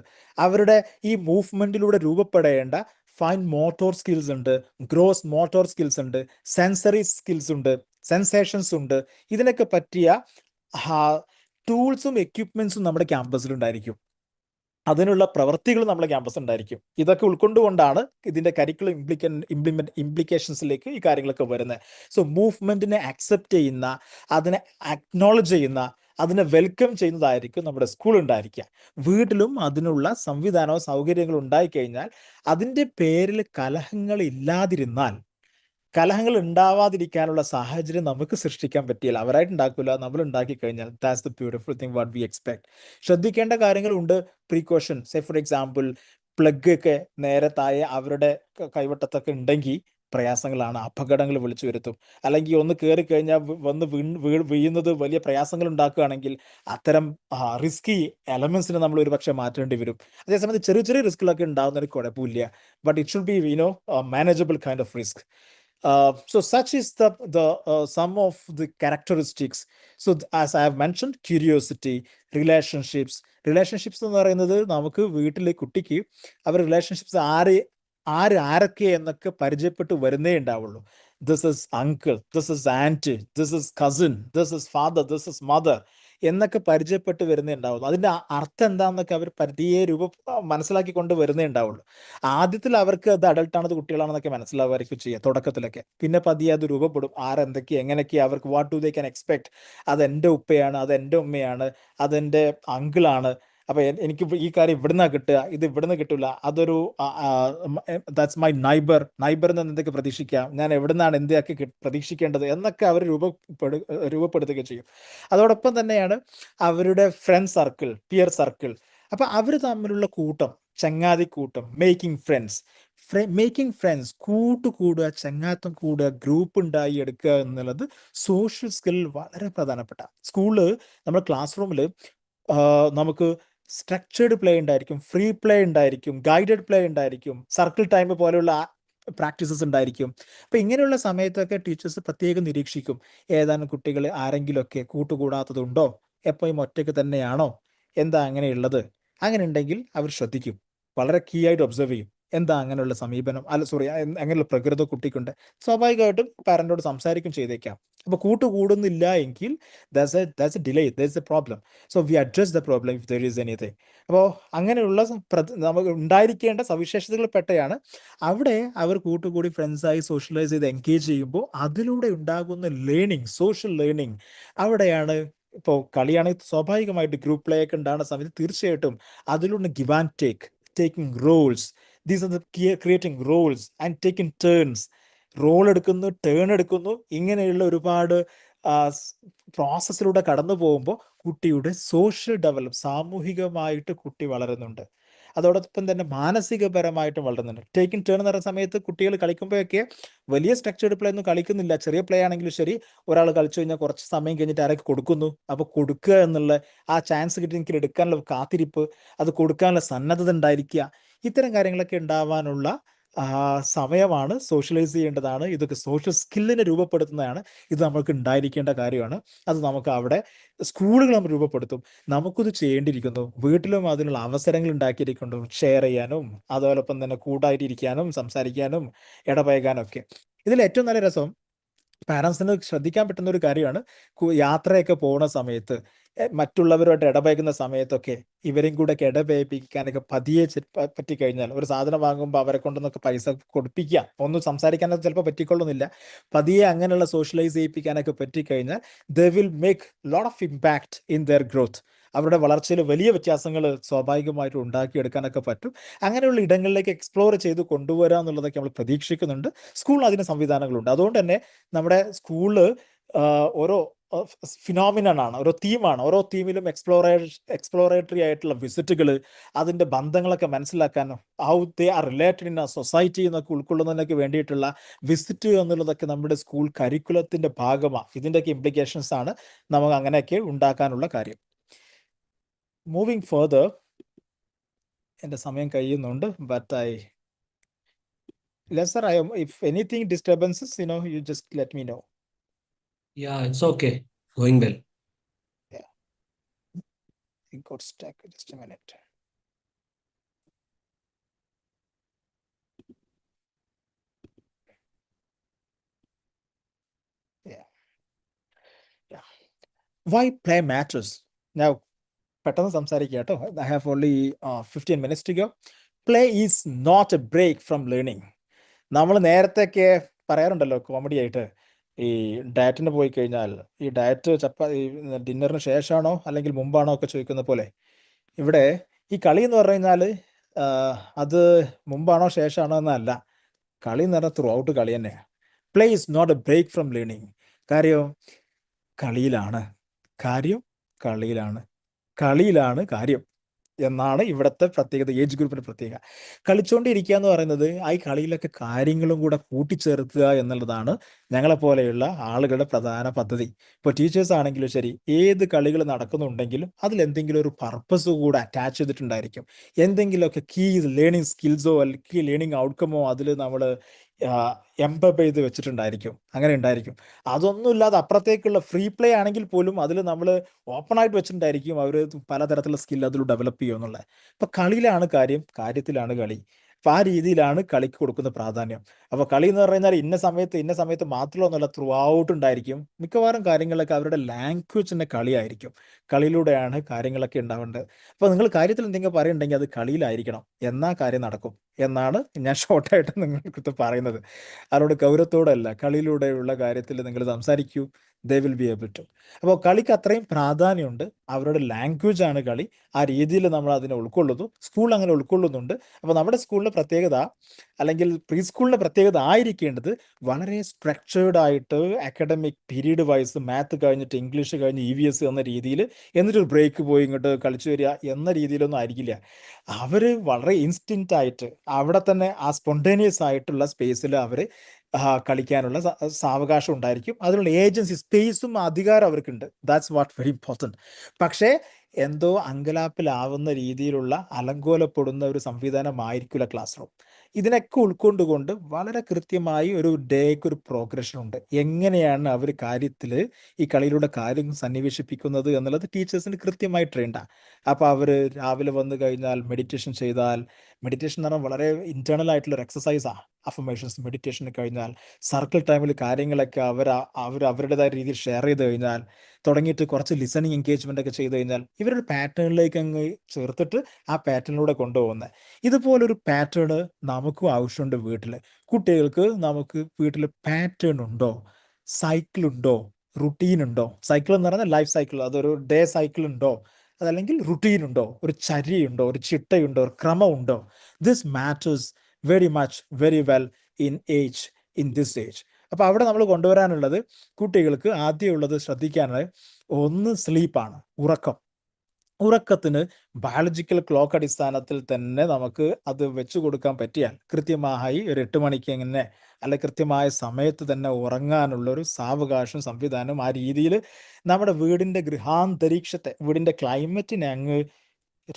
അവരുടെ ഈ മൂവ്മെന്റിലൂടെ രൂപപ്പെടേണ്ട ഫൈൻ മോട്ടോർ സ്കിൽസ് ഉണ്ട്, ഗ്രോസ് മോട്ടോർ സ്കിൽസ് ഉണ്ട്, സെൻസറി സ്കിൽസ് ഉണ്ട്, സെൻസേഷൻസ് ഉണ്ട്. ഇതിനൊക്കെ പറ്റിയ ടൂൾസും എക്യുപ്മെന്റ്സും നമ്മുടെ ക്യാമ്പസിൽ ഉണ്ടായിരിക്കും. അതിനുള്ള പ്രവൃത്തികൾ നമ്മുടെ ക്യാമ്പസ് ഉണ്ടായിരിക്കും. ഇതൊക്കെ ഉൾക്കൊണ്ടുകൊണ്ടാണ് ഇതിന്റെ കരിക്കുലം ഇംപ്ലിക്കേഷൻസിലേക്ക് ഈ കാര്യങ്ങളൊക്കെ വരുന്നത്. സോ മൂവ്മെന്റിനെ അക്സെപ്റ്റ് ചെയ്യുന്ന, അതിനെ അക്നോളജ് ചെയ്യുന്ന, അതിനെ വെൽക്കം ചെയ്യുന്നതായിരിക്കും നമ്മുടെ സ്കൂൾ ഉണ്ടായിരിക്കുക. വീട്ടിലും അതിനുള്ള സംവിധാനവും സൗകര്യങ്ങളും ഉണ്ടായിക്കഴിഞ്ഞാൽ, അതിൻ്റെ പേരിൽ കലഹങ്ങൾ ഇല്ലാതിരുന്നാൽ, കലഹങ്ങൾ ഉണ്ടാവാതിരിക്കാനുള്ള സാഹചര്യം നമുക്ക് സൃഷ്ടിക്കാൻ പറ്റിയില്ല. അവരായിട്ട് ഉണ്ടാക്കില്ല, നമ്മൾ ഉണ്ടാക്കി കഴിഞ്ഞാൽ that's the beautiful thing what we expect. ശ്രദ്ധിക്കേണ്ട കാര്യങ്ങളുണ്ട്, പ്രീക്കോഷൻ. സേ ഫോർ എക്സാമ്പിൾ, പ്ലഗ് ഒക്കെ നേരെ താഴെ അവരുടെ കൈവട്ടത്തൊക്കെ ഉണ്ടെങ്കിൽ പ്രയാസങ്ങളാണ്, അപകടങ്ങൾ വിളിച്ചു വരുത്തും. അല്ലെങ്കിൽ ഒന്ന് കയറി കഴിഞ്ഞാൽ വന്ന് വീഴുന്നത് വലിയ പ്രയാസങ്ങൾ ഉണ്ടാക്കുകയാണെങ്കിൽ അത്തരം റിസ്കി എലമെന്റ്സിനെ നമ്മൾ ഒരു പക്ഷേ മാറ്റേണ്ടി വരും. അതേസമയത്ത് ചെറിയ ചെറിയ റിസ്കുകളൊക്കെ ഉണ്ടാകുന്നതിന് കുഴപ്പമില്ല. But it should be manageable kind of risk. So such is the some of the characteristics. So as I have mentioned, curiosity, relationships എന്ന് പറയുന്നത് നമുക്ക് വീട്ടിലെ കുട്ടിക്ക് അവർ റിലേഷൻഷിപ്സ് ആരൊക്കെ എന്നൊക്കെ പരിചയപ്പെട്ട് വരുന്നേ ഉണ്ടാവുള്ളൂ. This is uncle, this is and, this is cousin, this is father, this is mother എന്നൊക്കെ പരിചയപ്പെട്ട് വരുന്നേ ഉണ്ടാവുള്ളൂ. അതിൻ്റെ അർത്ഥം എന്താണെന്നൊക്കെ അവർ പതിയെ മനസ്സിലാക്കിക്കൊണ്ട് വരുന്നേ ഉണ്ടാവുള്ളൂ. ആദ്യത്തിൽ അവർക്ക് അത് അഡൾട്ടാണത് കുട്ടികളാണെന്നൊക്കെ മനസ്സിലാവുമായിരിക്കും ചെയ്യുക തുടക്കത്തിലൊക്കെ. പിന്നെ പതിയെ അത് രൂപപ്പെടും. ആരെന്തൊക്കെ എങ്ങനെയൊക്കെ അവർക്ക് what do they can expect. അതെൻ്റെ ഉപ്പയാണ്, അതെൻ്റെ ഉമ്മയാണ്, അതെൻ്റെ അങ്കിളാണ്, അപ്പൊ എനിക്ക് ഈ കാര്യം ഇവിടുന്നാ കിട്ടുക, ഇത് ഇവിടുന്ന് കിട്ടില്ല, അതൊരു ദാറ്റ്സ് മൈ നൈബർ എന്ന് എന്തൊക്കെ പ്രതീക്ഷിക്കാം, ഞാൻ എവിടുന്നാണ് എന്തൊക്കെ പ്രതീക്ഷിക്കേണ്ടത് എന്നൊക്കെ അവർ രൂപപ്പെടുത്തുക ചെയ്യും. അതോടൊപ്പം തന്നെയാണ് അവരുടെ ഫ്രണ്ട് സർക്കിൾ, പിയർ സർക്കിൾ. അപ്പൊ അവർ തമ്മിലുള്ള കൂട്ടം, ചങ്ങാതിക്കൂട്ടം, മേക്കിംഗ് ഫ്രണ്ട്സ്, കൂട്ടുകൂടുക, ചങ്ങാത്തം കൂടുക, ഗ്രൂപ്പ് ഉണ്ടായി എടുക്കുക എന്നുള്ളത് സോഷ്യൽ സ്കിൽ വളരെ പ്രധാനപ്പെട്ട. സ്കൂളില് നമ്മുടെ ക്ലാസ് റൂമിൽ നമുക്ക് സ്ട്രക്ചേർഡ് പ്ലേ ഉണ്ടായിരിക്കും, ഫ്രീ പ്ലേ ഉണ്ടായിരിക്കും, ഗൈഡഡ് പ്ലേ ഉണ്ടായിരിക്കും, സർക്കിൾ ടൈം പോലെയുള്ള പ്രാക്ടീസസ് ഉണ്ടായിരിക്കും. അപ്പൊ ഇങ്ങനെയുള്ള സമയത്തൊക്കെ ടീച്ചേഴ്സ് പ്രത്യേകം നിരീക്ഷിക്കും ഏതാനും കുട്ടികൾ ആരെങ്കിലുമൊക്കെ കൂട്ടുകൂടാത്തതുണ്ടോ, എപ്പോഴും ഒറ്റയ്ക്ക് തന്നെയാണോ, എന്താ അങ്ങനെയുള്ളത്. അങ്ങനെ ഉണ്ടെങ്കിൽ അവർ ശ്രദ്ധിക്കും, വളരെ കീ ആയിട്ട് ഒബ്സർവ് ചെയ്യും. എന്താ അങ്ങനെയുള്ള സമീപനം, അങ്ങനെയുള്ള പ്രകൃത കുട്ടിക്കുണ്ട്. സ്വാഭാവികമായിട്ടും പാരന്റോട് സംസാരിക്കും ചെയ്തേക്കാം. അപ്പൊ കൂട്ടുകൂടുന്നില്ല എങ്കിൽ that's a delay, there's a problem. So we address the problem if there is anything. അപ്പോൾ അങ്ങനെയുള്ള നമുക്ക് ഉണ്ടായിരിക്കേണ്ട സവിശേഷതകൾ പെട്ടയാണ്. അവിടെ അവർ കൂട്ടുകൂടി ഫ്രണ്ട്സായി സോഷ്യലൈസ് ചെയ്ത് എൻഗേജ് ചെയ്യുമ്പോൾ അതിലൂടെ ഉണ്ടാകുന്ന ലേണിംഗ്, സോഷ്യൽ ലേണിംഗ്, അവിടെയാണ്. ഇപ്പോൾ കളിയാണെങ്കിൽ സ്വാഭാവികമായിട്ട് ഗ്രൂപ്പ് പ്ലേ ഒക്കെ ഉണ്ടാകുന്ന സമയത്ത് തീർച്ചയായിട്ടും അതിലൂടെ give and taking roles. These are creating roles and taking turns. Role എടുക്കുന്നു, ടേൺ എടുക്കുന്നു, ഇങ്ങനെയുള്ള ഒരുപാട് പ്രോസസ്സിലൂടെ കടന്നു പോകുമ്പോൾ കുട്ടിയുടെ സോഷ്യൽ സാമൂഹികമായിട്ട് കുട്ടി വളരുന്നുണ്ട്. അതോടൊപ്പം തന്നെ മാനസികപരമായിട്ടും വളരുന്നുണ്ട്. ടേക്കിംഗ് ടേൺ എന്ന് പറയുന്ന സമയത്ത് കുട്ടികൾ കളിക്കുമ്പോഴൊക്കെ വലിയ സ്ട്രക്ചേർഡ് പ്ലേ ഒന്നും കളിക്കുന്നില്ല. ചെറിയ പ്ലേ ആണെങ്കിലും ശരി, ഒരാൾ കളിച്ചു കഴിഞ്ഞാൽ കുറച്ച് സമയം കഴിഞ്ഞിട്ട് ആരൊക്കെ കൊടുക്കുന്നു, അപ്പോൾ കൊടുക്കുക എന്നുള്ള ആ ചാൻസ് കിട്ടി എനിക്ക് എടുക്കാനുള്ള കാത്തിരിപ്പ്, അത് കൊടുക്കാനുള്ള സന്നദ്ധത ഉണ്ടായിരിക്കുക, ഇത്തരം കാര്യങ്ങളൊക്കെ ഉണ്ടാവാനുള്ള സമയമാണ്. സോഷ്യലൈസ് ചെയ്യേണ്ടതാണ്. ഇതൊക്കെ സോഷ്യൽ സ്കില്ലിനെ രൂപപ്പെടുത്തുന്നതാണ്. ഇത് നമ്മൾക്ക് ഉണ്ടായിരിക്കേണ്ട കാര്യമാണ്. അത് നമുക്ക് അവിടെ സ്കൂളുകൾ നമ്മൾ രൂപപ്പെടുത്തും. നമുക്കിത് ചെയ്യേണ്ടിയിരിക്കുന്നു. വീട്ടിലും അതിനുള്ള അവസരങ്ങൾ ഉണ്ടാക്കിയിരിക്കുന്നു, ഷെയർ ചെയ്യാനും അതോടൊപ്പം തന്നെ കൂട്ടായിട്ടിരിക്കാനും സംസാരിക്കാനും ഇടപഴകാനും ഒക്കെ. ഇതിൽ ഏറ്റവും നല്ല രസം പാരൻസിന് ശ്രദ്ധിക്കാൻ പറ്റുന്ന ഒരു കാര്യമാണ്, യാത്രയൊക്കെ പോകുന്ന സമയത്ത് മറ്റുള്ളവരുമായിട്ട് ഇടപഴകുന്ന സമയത്തൊക്കെ ഇവരെയും കൂടെ ഒക്കെ ഇടപഴപ്പിക്കാനൊക്കെ പതിയെ പറ്റിക്കഴിഞ്ഞാൽ, ഒരു സാധനം വാങ്ങുമ്പോൾ അവരെ കൊണ്ടൊന്നൊക്കെ പൈസ കൊടുപ്പിക്കുക, ഒന്നും സംസാരിക്കാനൊക്കെ ചിലപ്പോൾ പറ്റിക്കൊള്ളുന്നില്ല, പതിയെ അങ്ങനെയുള്ള സോഷ്യലൈസ് ചെയ്യിപ്പിക്കാനൊക്കെ പറ്റിക്കഴിഞ്ഞാൽ they will make lot of impact in there growth. അവരുടെ വളർച്ചയിൽ വലിയ വ്യത്യാസങ്ങൾ സ്വാഭാവികമായിട്ടും ഉണ്ടാക്കിയെടുക്കാനൊക്കെ പറ്റും. അങ്ങനെയുള്ള ഇടങ്ങളിലേക്ക് എക്സ്പ്ലോർ ചെയ്ത് കൊണ്ടുവരിക എന്നുള്ളതൊക്കെ നമ്മൾ പ്രതീക്ഷിക്കുന്നുണ്ട്. സ്കൂളിൽ അതിന് സംവിധാനങ്ങളുണ്ട്. അതുകൊണ്ട് തന്നെ നമ്മുടെ സ്കൂള് ഓരോ ഫിനോമിനനാണ്, ഓരോ തീമാണ്. ഓരോ തീമിലും എക്സ്പ്ലോറേറ്ററി ആയിട്ടുള്ള വിസിറ്റുകൾ, അതിൻ്റെ ബന്ധങ്ങളൊക്കെ മനസ്സിലാക്കാനും how they are related in ആ സൊസൈറ്റി എന്നൊക്കെ ഉൾക്കൊള്ളുന്നതിനൊക്കെ വേണ്ടിയിട്ടുള്ള വിസിറ്റ് എന്നുള്ളതൊക്കെ നമ്മുടെ സ്കൂൾ കരിക്കുലത്തിൻ്റെ ഭാഗമാണ്. ഇതിൻ്റെയൊക്കെ ഇംപ്ലിക്കേഷൻസ് ആണ് നമുക്ക് അങ്ങനെയൊക്കെ ഉണ്ടാക്കാനുള്ള കാര്യം. മൂവിങ് ഫർദർ, എൻ്റെ സമയം കഴിയുന്നുണ്ട്. But Lesser, if anything disturbances, you just let me know. Yeah, it's okay. Going well. Yeah. It got stuck. Just a minute. Yeah. Why play matters? Now, പെട്ടെന്ന് സംസാരിക്കുക കേട്ടോ. I have only 15 minutes to go. Play is not a break from learning. നമ്മൾ നേരത്തെയൊക്കെ പറയാറുണ്ടല്ലോ കോമഡി ആയിട്ട്, ഈ ഡയറ്റിന് പോയി കഴിഞ്ഞാൽ ഈ ഡയറ്റ് ഡിന്നറിന് ശേഷമാണോ അല്ലെങ്കിൽ മുമ്പാണോ ഒക്കെ ചോദിക്കുന്ന പോലെ, ഇവിടെ ഈ കളി എന്ന് പറഞ്ഞു കഴിഞ്ഞാൽ അത് മുമ്പാണോ ശേഷമാണോ എന്നല്ല. കളി എന്ന് പറഞ്ഞാൽ ത്രൂ ഔട്ട് കളി തന്നെയാണ്. Play is not a break from learning. കാര്യം കളിയിലാണ് കാര്യം. എന്നാണ് ഇവിടുത്തെ പ്രത്യേകത, ഏജ് ഗ്രൂപ്പിന്റെ പ്രത്യേകത. കളിച്ചുകൊണ്ടിരിക്കുക എന്ന് പറയുന്നത് ആ ഈ കളിയിലൊക്കെ കാര്യങ്ങളും കൂടെ കൂട്ടിച്ചേർക്കുക എന്നുള്ളതാണ് ഞങ്ങളെപ്പോലെയുള്ള ആളുകളുടെ പ്രധാന പദ്ധതി. ഇപ്പോൾ ടീച്ചേഴ്സ് ആണെങ്കിലും ശരി, ഏത് കളികൾ നടക്കുന്നുണ്ടെങ്കിലും അതിലെന്തെങ്കിലും ഒരു പർപ്പസ് കൂടെ അറ്റാച്ച് ചെയ്തിട്ടുണ്ടായിരിക്കും. എന്തെങ്കിലുമൊക്കെ കീ ലേണിംഗ് സ്കിൽസോ അല്ലെങ്കിൽ കീ ലേണിംഗ് ഔട്ട്കമോ അതിൽ നമ്മൾ എംബബ് ചെയ്ത് വെച്ചിട്ടുണ്ടായിരിക്കും. അങ്ങനെ ഉണ്ടായിരിക്കും. അതൊന്നുമില്ലാതെ അപ്പുറത്തേക്കുള്ള ഫ്രീ പ്ലേ ആണെങ്കിൽ പോലും അതിൽ നമ്മൾ ഓപ്പൺ ആയിട്ട് വെച്ചിട്ടുണ്ടായിരിക്കും അവർ പലതരത്തിലുള്ള സ്കിൽ അതിൽ ഡെവലപ്പ് ചെയ്യുക എന്നുള്ളത്. അപ്പൊ കളിയിലാണ് കാര്യം, കാര്യത്തിലാണ് കളി. അപ്പൊ ആ രീതിയിലാണ് കളിക്ക് കൊടുക്കുന്ന പ്രാധാന്യം. അപ്പൊ കളി എന്ന് പറഞ്ഞാൽ ഇന്ന സമയത്ത് മാത്രമൊന്നുമല്ല, ത്രൂ ഔട്ട് ഉണ്ടായിരിക്കും. മിക്കവാറും കാര്യങ്ങളൊക്കെ അവരുടെ ലാംഗ്വേജിന്റെ കളിയായിരിക്കും. കളിയിലൂടെയാണ് കാര്യങ്ങളൊക്കെ ഉണ്ടാവേണ്ടത്. അപ്പൊ നിങ്ങൾ കാര്യത്തിൽ എന്തെങ്കിലും പറയുന്നുണ്ടെങ്കിൽ അത് കളിയിലായിരിക്കണം, എന്നാ കാര്യം നടക്കും എന്നാണ് ഞാൻ ഷോർട്ടായിട്ട് നിങ്ങൾക്ക് പറയുന്നത്. അവരോട് ഗൗരവത്തോടല്ല, കളിയിലൂടെയുള്ള കാര്യത്തിൽ നിങ്ങൾ സംസാരിക്കൂ, they will be able to. അപ്പോൾ കളിക്ക് അത്രയും പ്രാധാന്യമുണ്ട്. അവരുടെ ലാംഗ്വേജ് ആണ് കളി. ആ രീതിയിൽ നമ്മൾ അതിനെ ഉൾക്കൊള്ളുന്നു. സ്കൂൾ അങ്ങനെ ഉൾക്കൊള്ളുന്നുണ്ട്. അപ്പോൾ നമ്മുടെ സ്കൂളിൻ്റെ പ്രത്യേകത, അല്ലെങ്കിൽ പ്രീ സ്കൂളിൻ്റെ പ്രത്യേകത ആയിരിക്കേണ്ടത് വളരെ സ്ട്രക്ചേർഡ് ആയിട്ട് അക്കാഡമിക് പീരീഡ് വൈസ് മാത്ത് കഴിഞ്ഞിട്ട് ഇംഗ്ലീഷ് കഴിഞ്ഞ് EVS എന്ന രീതിയിൽ, എന്നിട്ടൊരു ബ്രേക്ക് പോയി ഇങ്ങോട്ട് കളിച്ചു വരിക എന്ന രീതിയിലൊന്നും ആയിരിക്കില്ല. അവർ വളരെ ഇൻസ്റ്റിൻറ്റ് ആയിട്ട് അവിടെ തന്നെ ആ സ്പോണ്ടേനിയസ് ആയിട്ടുള്ള സ്പേസിൽ അവർ കളിക്കാനുള്ള സാവകാശം ഉണ്ടായിരിക്കും. അതിനുള്ള ഏജൻസി, സ്പേസും അധികാരം അവർക്കുണ്ട്. That's what very important. പക്ഷേ എന്തോ അങ്കലാപ്പിലാവുന്ന രീതിയിലുള്ള അലങ്കോലപ്പെടുന്ന ഒരു സംവിധാനമായിരിക്കില്ല ക്ലാസ് റൂം. ഇതിനൊക്കെ ഉൾക്കൊണ്ടുകൊണ്ട് വളരെ കൃത്യമായി ഒരു ഡേക്ക് ഒരു പ്രോഗ്രഷൻ ഉണ്ട്. എങ്ങനെയാണ് അവർ കാര്യത്തിൽ ഈ കളിയിലൂടെ കാര്യം സന്നിവേശിപ്പിക്കുന്നത് എന്നുള്ളത് ടീച്ചേഴ്സിന് കൃത്യമായി ട്രെയിൻഡാണ്. അപ്പോൾ അവർ രാവിലെ വന്നു കഴിഞ്ഞാൽ മെഡിറ്റേഷൻ ചെയ്താൽ, മെഡിറ്റേഷൻ എന്ന് പറഞ്ഞാൽ വളരെ ഇൻറ്റേർണൽ ആയിട്ടുള്ള ഒരു എക്സസൈസാണ്. അഫർമേഷൻസ് മെഡിറ്റേഷൻ കഴിഞ്ഞാൽ സർക്കിൾ ടൈമിൽ കാര്യങ്ങളൊക്കെ അവർ അവരുടേതായ രീതിയിൽ ഷെയർ ചെയ്ത് കഴിഞ്ഞാൽ, തുടങ്ങിയിട്ട് കുറച്ച് ലിസണിങ് എൻഗേജ്മെൻ്റ് ഒക്കെ ചെയ്ത് കഴിഞ്ഞാൽ ഇവരൊരു പാറ്റേണിലേക്ക് അങ്ങ് ചേർത്തിട്ട് ആ പാറ്റേണിലൂടെ കൊണ്ടുപോകുന്നത്. ഇതുപോലൊരു പാറ്റേൺ നമുക്കും ആവശ്യമുണ്ട് വീട്ടിൽ. കുട്ടികൾക്ക് നമുക്ക് വീട്ടിൽ പാറ്റേൺ ഉണ്ടോ, സൈക്കിൾ ഉണ്ടോ, റുട്ടീൻ ഉണ്ടോ? സൈക്കിൾ എന്ന് പറഞ്ഞാൽ ലൈഫ് സൈക്കിൾ, അതൊരു ഡേ സൈക്കിൾ ഉണ്ടോ, അതല്ലെങ്കിൽ റുട്ടീൻ ഉണ്ടോ, ഒരു ചര്യയുണ്ടോ, ഒരു ചിട്ടയുണ്ടോ, ഒരു ക്രമമുണ്ടോ? This matters very much very well in this age. അപ്പോൾ അവിടെ നമ്മൾ കൊണ്ടുവരാനുള്ളത്, കുട്ടികൾക്ക് ആദ്യമുള്ളത് ശ്രദ്ധിക്കാനുള്ളത് ഒന്ന് സ്ലീപ്പാണ്, ഉറക്കം. ഉറക്കത്തിന് ബയോളജിക്കൽ ക്ലോക്ക് അടിസ്ഥാനത്തിൽ തന്നെ നമുക്ക് അത് വെച്ചു കൊടുക്കാൻ പറ്റിയാൽ കൃത്യമായി ഒരു 8 മണിക്ക് എങ്ങനെ, അല്ലെ കൃത്യമായ സമയത്ത് തന്നെ ഉറങ്ങാനുള്ളൊരു സാവകാശം സംവിധാനം ആ രീതിയിൽ നമ്മുടെ വീടിൻ്റെ ഗൃഹാന്തരീക്ഷത്തെ, വീടിൻ്റെ ക്ലൈമറ്റിനെ അങ്ങ്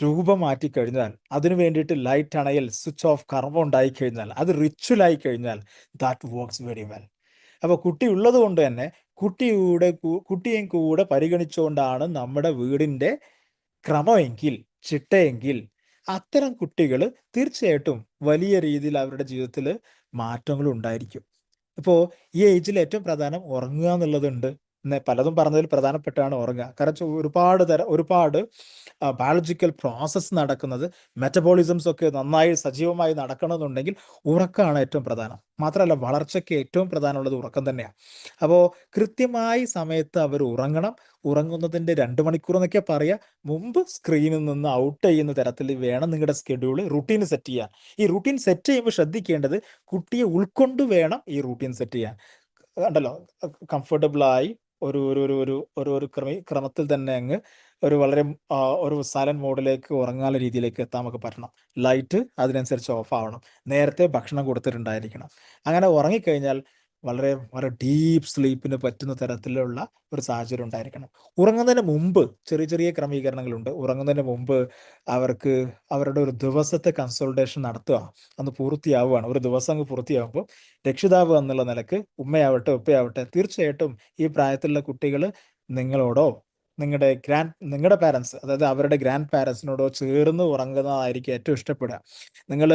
രൂപം മാറ്റിക്കഴിഞ്ഞാൽ, അതിനു വേണ്ടിയിട്ട് ലൈറ്റ് അണയൽ, സ്വിച്ച് ഓഫ് കർമ്മം ഉണ്ടായിക്കഴിഞ്ഞാൽ, അത് റിച്വലായി കഴിഞ്ഞാൽ, ദാറ്റ് വർക്ക്സ് വെരി വെൽ. അപ്പോൾ കുട്ടി ഉള്ളത് കൊണ്ട് തന്നെ കുട്ടിയെയും കൂടെ പരിഗണിച്ചുകൊണ്ടാണ് നമ്മുടെ വീടിൻ്റെ ക്രമമെങ്കിൽ, ചിട്ടയെങ്കിൽ, അത്തരം കുട്ടികൾ തീർച്ചയായിട്ടും വലിയ രീതിയിൽ അവരുടെ ജീവിതത്തിൽ മാറ്റങ്ങൾ ഉണ്ടായിരിക്കും. ഇപ്പോൾ ഈ ഏജിൽ ഏറ്റവും പ്രധാനം ഉറങ്ങുക എന്നുള്ളതുണ്ട്. പലതും പറഞ്ഞതിൽ പ്രധാനപ്പെട്ടാണ് ഉറങ്ങുക. കാരണം ഒരുപാട് ബയോളജിക്കൽ പ്രോസസ്സ് നടക്കുന്നത്, മെറ്റബോളിസംസ് ഒക്കെ നന്നായി സജീവമായി നടക്കണമെന്നുണ്ടെങ്കിൽ ഉറക്കമാണ് ഏറ്റവും പ്രധാനം. മാത്രമല്ല വളർച്ചയ്ക്ക് ഏറ്റവും പ്രധാനമുള്ളത് ഉറക്കം തന്നെയാണ്. അപ്പോൾ കൃത്യമായി സമയത്ത് അവർ ഉറങ്ങണം. ഉറങ്ങുന്നതിൻ്റെ 2 മണിക്കൂർ എന്നൊക്കെ പറയുക, മുമ്പ് സ്ക്രീനിൽ നിന്ന് ഔട്ട് ചെയ്യുന്ന തരത്തിൽ വേണം നിങ്ങളുടെ സ്കെഡ്യൂള്, റുട്ടീൻ സെറ്റ് ചെയ്യാൻ. ഈ റുട്ടീൻ സെറ്റ് ചെയ്യുമ്പോൾ ശ്രദ്ധിക്കേണ്ടത്, കുട്ടിയെ ഉൾക്കൊണ്ട് വേണം ഈ റുട്ടീൻ സെറ്റ് ചെയ്യാൻ. ഉണ്ടല്ലോ, കംഫർട്ടബിളായി ഒരു ഒരു ഒരു ഒരു ഒരു ഒരു ക്രമത്തിൽ തന്നെ അങ്ങ് ഒരു വളരെ ഒരു സൈലന്റ് മോഡിലേക്ക് ഉറങ്ങാനുള്ള രീതിയിലേക്ക് എത്താൻ നമുക്ക് പറ്റണം. ലൈറ്റ് അതിനനുസരിച്ച് ഓഫ് ആവണം. നേരത്തെ ഭക്ഷണം കൊടുത്തിട്ടുണ്ടായിരിക്കണം. അങ്ങനെ ഉറങ്ങിക്കഴിഞ്ഞാൽ വളരെ വളരെ ഡീപ്പ് സ്ലീപ്പിന് പറ്റുന്ന തരത്തിലുള്ള ഒരു സാഹചര്യം ഉണ്ടായിരിക്കണം. ഉറങ്ങുന്നതിന് മുമ്പ് ചെറിയ ചെറിയ ക്രമീകരണങ്ങളുണ്ട്. ഉറങ്ങുന്നതിന് മുമ്പ് അവർക്ക് അവരുടെ ഒരു ദിവസത്തെ കൺസൾട്ടേഷൻ നടത്തുക, അന്ന് പൂർത്തിയാവുകയാണ്. ഒരു ദിവസം അങ്ങ് പൂർത്തിയാകുമ്പോൾ രക്ഷിതാവ് എന്നുള്ള നിലക്ക്, ഉമ്മയാവട്ടെ ഉപ്പയാവട്ടെ, തീർച്ചയായിട്ടും ഈ പ്രായത്തിലുള്ള കുട്ടികൾ നിങ്ങളോടോ നിങ്ങളുടെ പാരൻസ്, അതായത് അവരുടെ ഗ്രാൻഡ് പാരൻസിനോടോ ചേർന്ന് ഉറങ്ങുന്നതായിരിക്കും ഏറ്റവും ഇഷ്ടപ്പെടുക. നിങ്ങൾ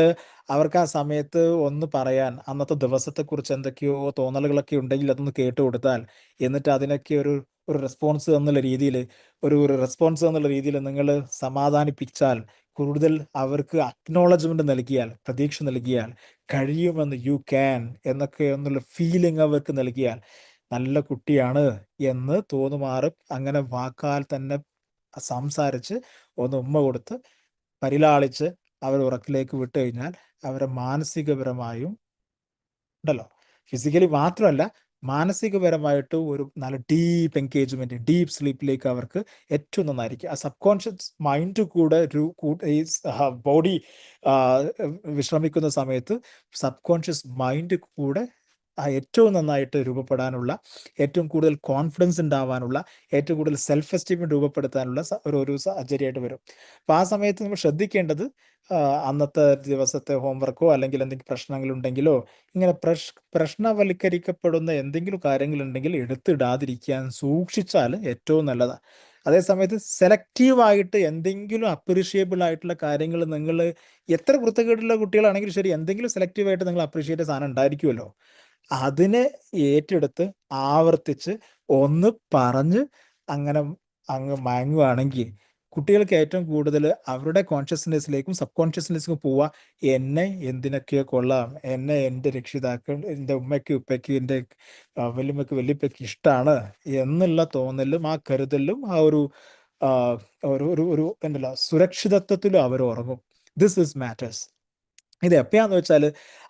അവർക്ക് ആ സമയത്ത് ഒന്ന് പറയാൻ, അന്നത്തെ ദിവസത്തെക്കുറിച്ച് എന്തൊക്കെയോ തോന്നലുകളൊക്കെ ഉണ്ടെങ്കിൽ അതൊന്ന് കേട്ട് കൊടുത്താൽ, എന്നിട്ട് അതിനൊക്കെ ഒരു ഒരു റെസ്പോൺസ് എന്നുള്ള രീതിയിൽ നിങ്ങൾ സമാധാനിപ്പിച്ചാൽ, കൂടുതൽ അവർക്ക് അക്നോളജ്മെന്റ് നൽകിയാൽ, പ്രതീക്ഷ നൽകിയാൽ, കഴിയുമെന്ന്, യു ക്യാൻ എന്നൊക്കെ എന്നുള്ള ഫീലിംഗ് അവർക്ക് നൽകിയാൽ, നല്ല കുട്ടിയാണ് എന്ന് തോന്നുമാറും അങ്ങനെ വാക്കാൽ തന്നെ സംസാരിച്ച് ഒന്ന് ഉമ്മ കൊടുത്ത് പരിലാളിച്ച് അവർ ഉറക്കിലേക്ക് വിട്ടു കഴിഞ്ഞാൽ, അവരെ മാനസികപരമായും ഉണ്ടല്ലോ, ഫിസിക്കലി മാത്രമല്ല മാനസികപരമായിട്ട് ഒരു നല്ല ഡീപ്പ് എൻഗേജ്മെന്റ്, ഡീപ്പ് സ്ലീപ്പിലേക്ക് അവർക്ക് ഏറ്റവും നന്നായിരിക്കും. ആ സബ് കോൺഷ്യസ് മൈൻഡ് കൂടെ ഈ ബോഡി വിശ്രമിക്കുന്ന സമയത്ത് സബ് കോൺഷ്യസ് മൈൻഡ് കൂടെ ഏറ്റവും നന്നായിട്ട് രൂപപ്പെടാനുള്ള, ഏറ്റവും കൂടുതൽ കോൺഫിഡൻസ് ഉണ്ടാവാനുള്ള, ഏറ്റവും കൂടുതൽ സെൽഫ് എസ്റ്റീം രൂപപ്പെടുത്താനുള്ള ഒരു സാഹചര്യമായിട്ട് വരും. അപ്പം ആ സമയത്ത് നമ്മൾ ശ്രദ്ധിക്കേണ്ടത് അന്നത്തെ ദിവസത്തെ ഹോംവർക്കോ അല്ലെങ്കിൽ എന്തെങ്കിലും പ്രശ്നങ്ങളുണ്ടെങ്കിലോ ഇങ്ങനെ പ്രശ്നവൽക്കരിക്കപ്പെടുന്ന എന്തെങ്കിലും കാര്യങ്ങളുണ്ടെങ്കിൽ എടുത്തിടാതിരിക്കാൻ സൂക്ഷിച്ചാൽ ഏറ്റവും നല്ലതാണ്. അതേസമയത്ത് സെലക്റ്റീവായിട്ട് എന്തെങ്കിലും അപ്രീഷിയബിൾ ആയിട്ടുള്ള കാര്യങ്ങൾ നിങ്ങൾ എത്ര വൃത്തികേടുള്ള കുട്ടികളാണെങ്കിലും ശരി, എന്തെങ്കിലും സെലക്റ്റീവായിട്ട് നിങ്ങൾ അപ്രീഷിയേറ്റ് സാധനം ഉണ്ടായിരിക്കുമല്ലോ, അതിനെ ഏറ്റെടുത്ത് ആവർത്തിച്ച് ഒന്ന് പറഞ്ഞ് അങ്ങനെ അങ്ങ് മയങ്ങുകയാണെങ്കിൽ കുട്ടികൾക്ക് ഏറ്റവും കൂടുതൽ അവരുടെ കോൺഷ്യസ്നെസ്സിലേക്കും സബ് കോൺഷ്യസ്നെസ്സിലേക്കും പോവുക, എന്നെ എന്തിനൊക്കെയോ കൊള്ളാം, എന്നെ എൻ്റെ രക്ഷിതാക്കൾ, എൻ്റെ ഉമ്മയ്ക്ക് ഉപ്പയ്ക്ക്, എൻ്റെ വല്യമ്മയ്ക്ക് വല്യപ്പയ്ക്ക് ഇഷ്ടമാണ് എന്നുള്ള തോന്നലും ആ കരുതലും ആ ഒരു എന്തല്ല സുരക്ഷിതത്വത്തിലും അവർ ഉറങ്ങും. This is matters. ഇത് എപ്പോഴാന്ന് വെച്ചാൽ